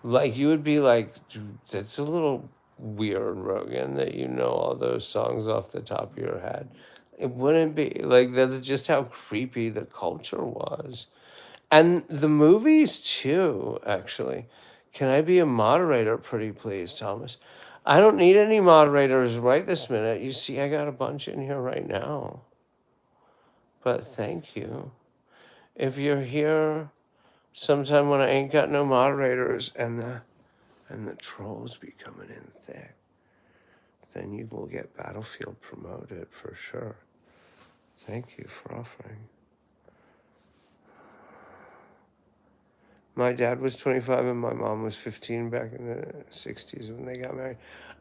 Like, you would be like, "Dude, that's a little weird, Rogan, that you know all those songs off the top of your head." It wouldn't be. Like, that's just how creepy the culture was. And the movies, too, actually. Can I be a moderator, pretty please, Thomas? I don't need any moderators right this minute. You see, I got a bunch in here right now. But thank you. If you're here sometime when I ain't got no moderators and the trolls be coming in thick, then you will get Battlefield promoted for sure. Thank you for offering. My dad was 25 and my mom was 15 back in the 60s when they got married.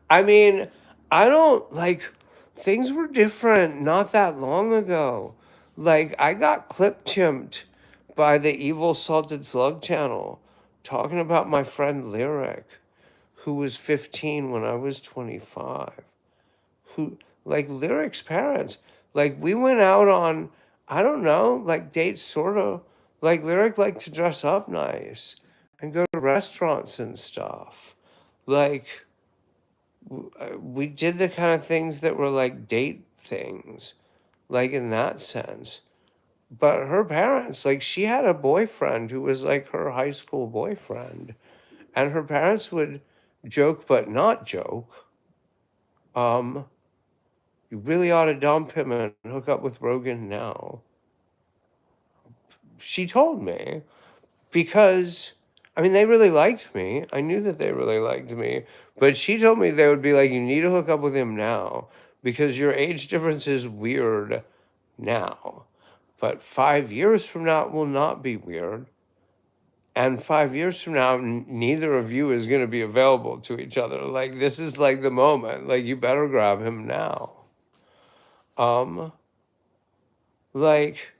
I mean, I don't like, things were different not that long ago. Like, I got clip chimped by the evil Salted Slug channel talking about my friend Lyric, who was 15 when I was 25. Who, like, Lyric's parents, like, we went out on, I don't know, like, dates, sort of. Like, Lyric liked to dress up nice and go to restaurants and stuff. Like, we did the kind of things that were like date things, like, in that sense. But her parents, like, she had a boyfriend who was like her high school boyfriend, and her parents would joke but not joke. You really ought to dump him and hook up with Rogan now. She told me, because, I mean, they really liked me. I knew that they really liked me. But she told me they would be like, you need to hook up with him now because your age difference is weird now. But 5 years from now, it will not be weird. And 5 years from now, neither of you is going to be available to each other. Like, this is like the moment. Like, you better grab him now. Like,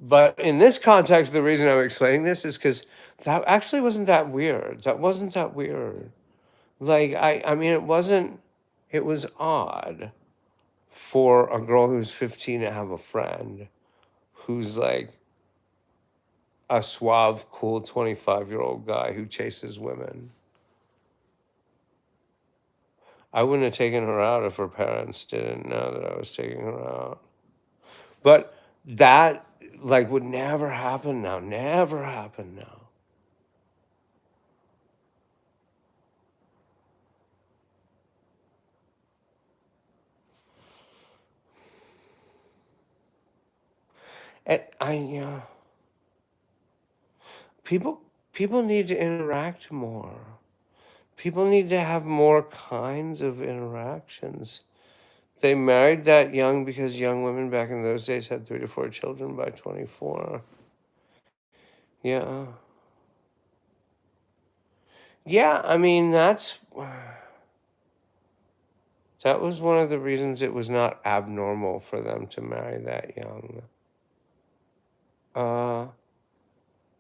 but in this context, the reason I'm explaining this is because that actually wasn't that weird. That wasn't that weird. Like, I mean, it was odd for a girl who's 15 to have a friend who's like a suave, cool 25-year-old guy who chases women. I wouldn't have taken her out if her parents didn't know that I was taking her out. But that, like, would never happen now. Never happen now. And people need to interact more. People need to have more kinds of interactions. They married that young because young women back in those days had 3 to 4 children by 24. Yeah. Yeah, I mean, that was one of the reasons it was not abnormal for them to marry that young. Uh,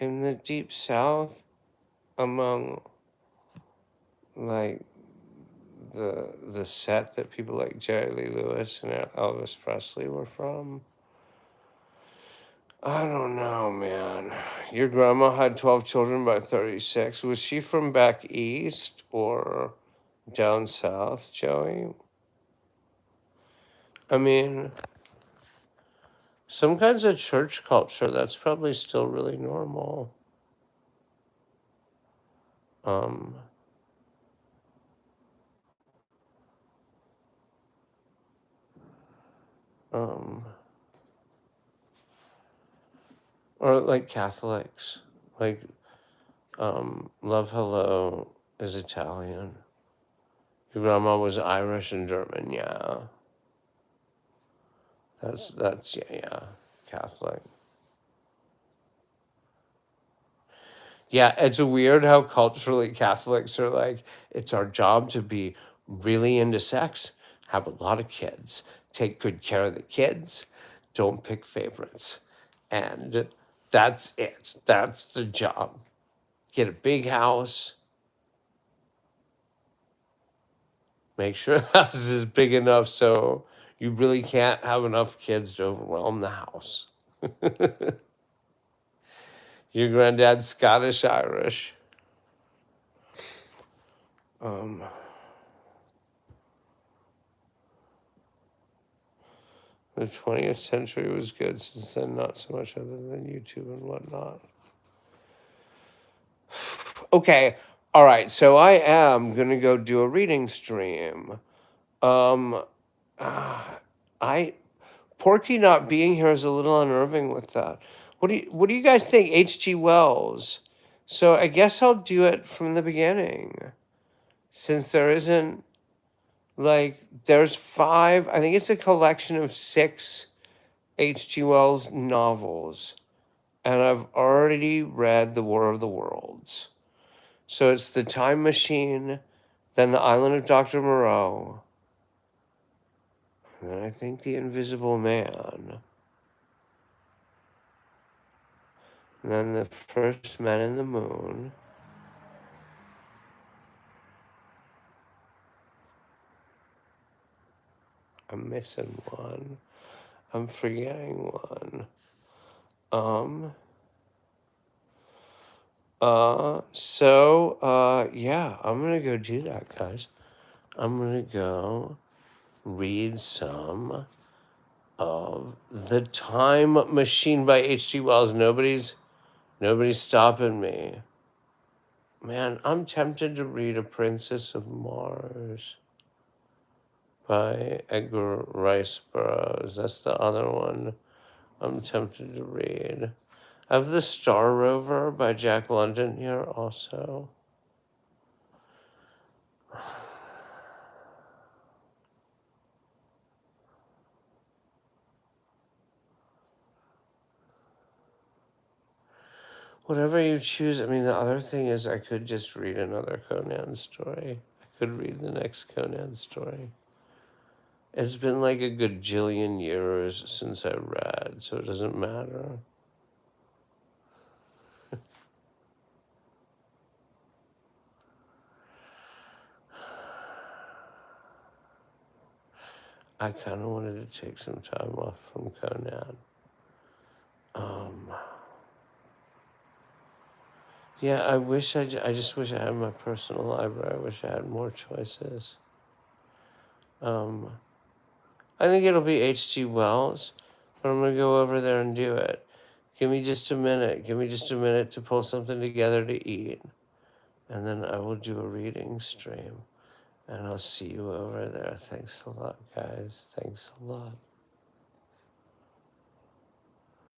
in the Deep South, among like the set that people like Jerry Lee Lewis and Elvis Presley were from, I don't know, man. Your grandma had 12 children by 36. Was she from back east or down south, Joey? I mean, some kinds of church culture, that's probably still really normal. Um, um, or like Catholics, like Love Hello is Italian. Your grandma was Irish and German, yeah. That's yeah, Catholic. Yeah, it's weird how culturally Catholics are like, it's our job to be really into sex, have a lot of kids, take good care of the kids, don't pick favorites. And that's it. That's the job. Get a big house, make sure the house is big enough so you really can't have enough kids to overwhelm the house. Your granddad's Scottish Irish. Um, The 20th century was good. Since then, not so much other than YouTube and whatnot. Okay, all right. So I am gonna go do a reading stream. Um, I Porky not being here is a little unnerving with that. What do you guys think, H.G. Wells? So I guess I'll do it from the beginning, since there isn't like there's five. I think it's a collection of six H.G. Wells novels, and I've already read The War of the Worlds. So it's The Time Machine, then The Island of Dr. Moreau, and then I think The Invisible Man, and then The First Men in the Moon. I'm missing one. I'm forgetting one. Yeah, I'm gonna go do that, guys. I'm gonna go read some of The Time Machine by H.G. Wells. Nobody's stopping me. Man, I'm tempted to read A Princess of Mars by Edgar Rice Burroughs. That's the other one I'm tempted to read. I have The Star Rover by Jack London here also. Whatever you choose. I mean, the other thing is I could just read another Conan story. I could read the next Conan story. It's been like a gajillion years since I read, so it doesn't matter. I kind of wanted to take some time off from Conan. Yeah, I just wish I had my personal library. I wish I had more choices. I think it'll be H.G. Wells, but I'm gonna go over there and do it. Give me just a minute. Give me just a minute to pull something together to eat, and then I will do a reading stream. And I'll see you over there. Thanks a lot, guys. Thanks a lot.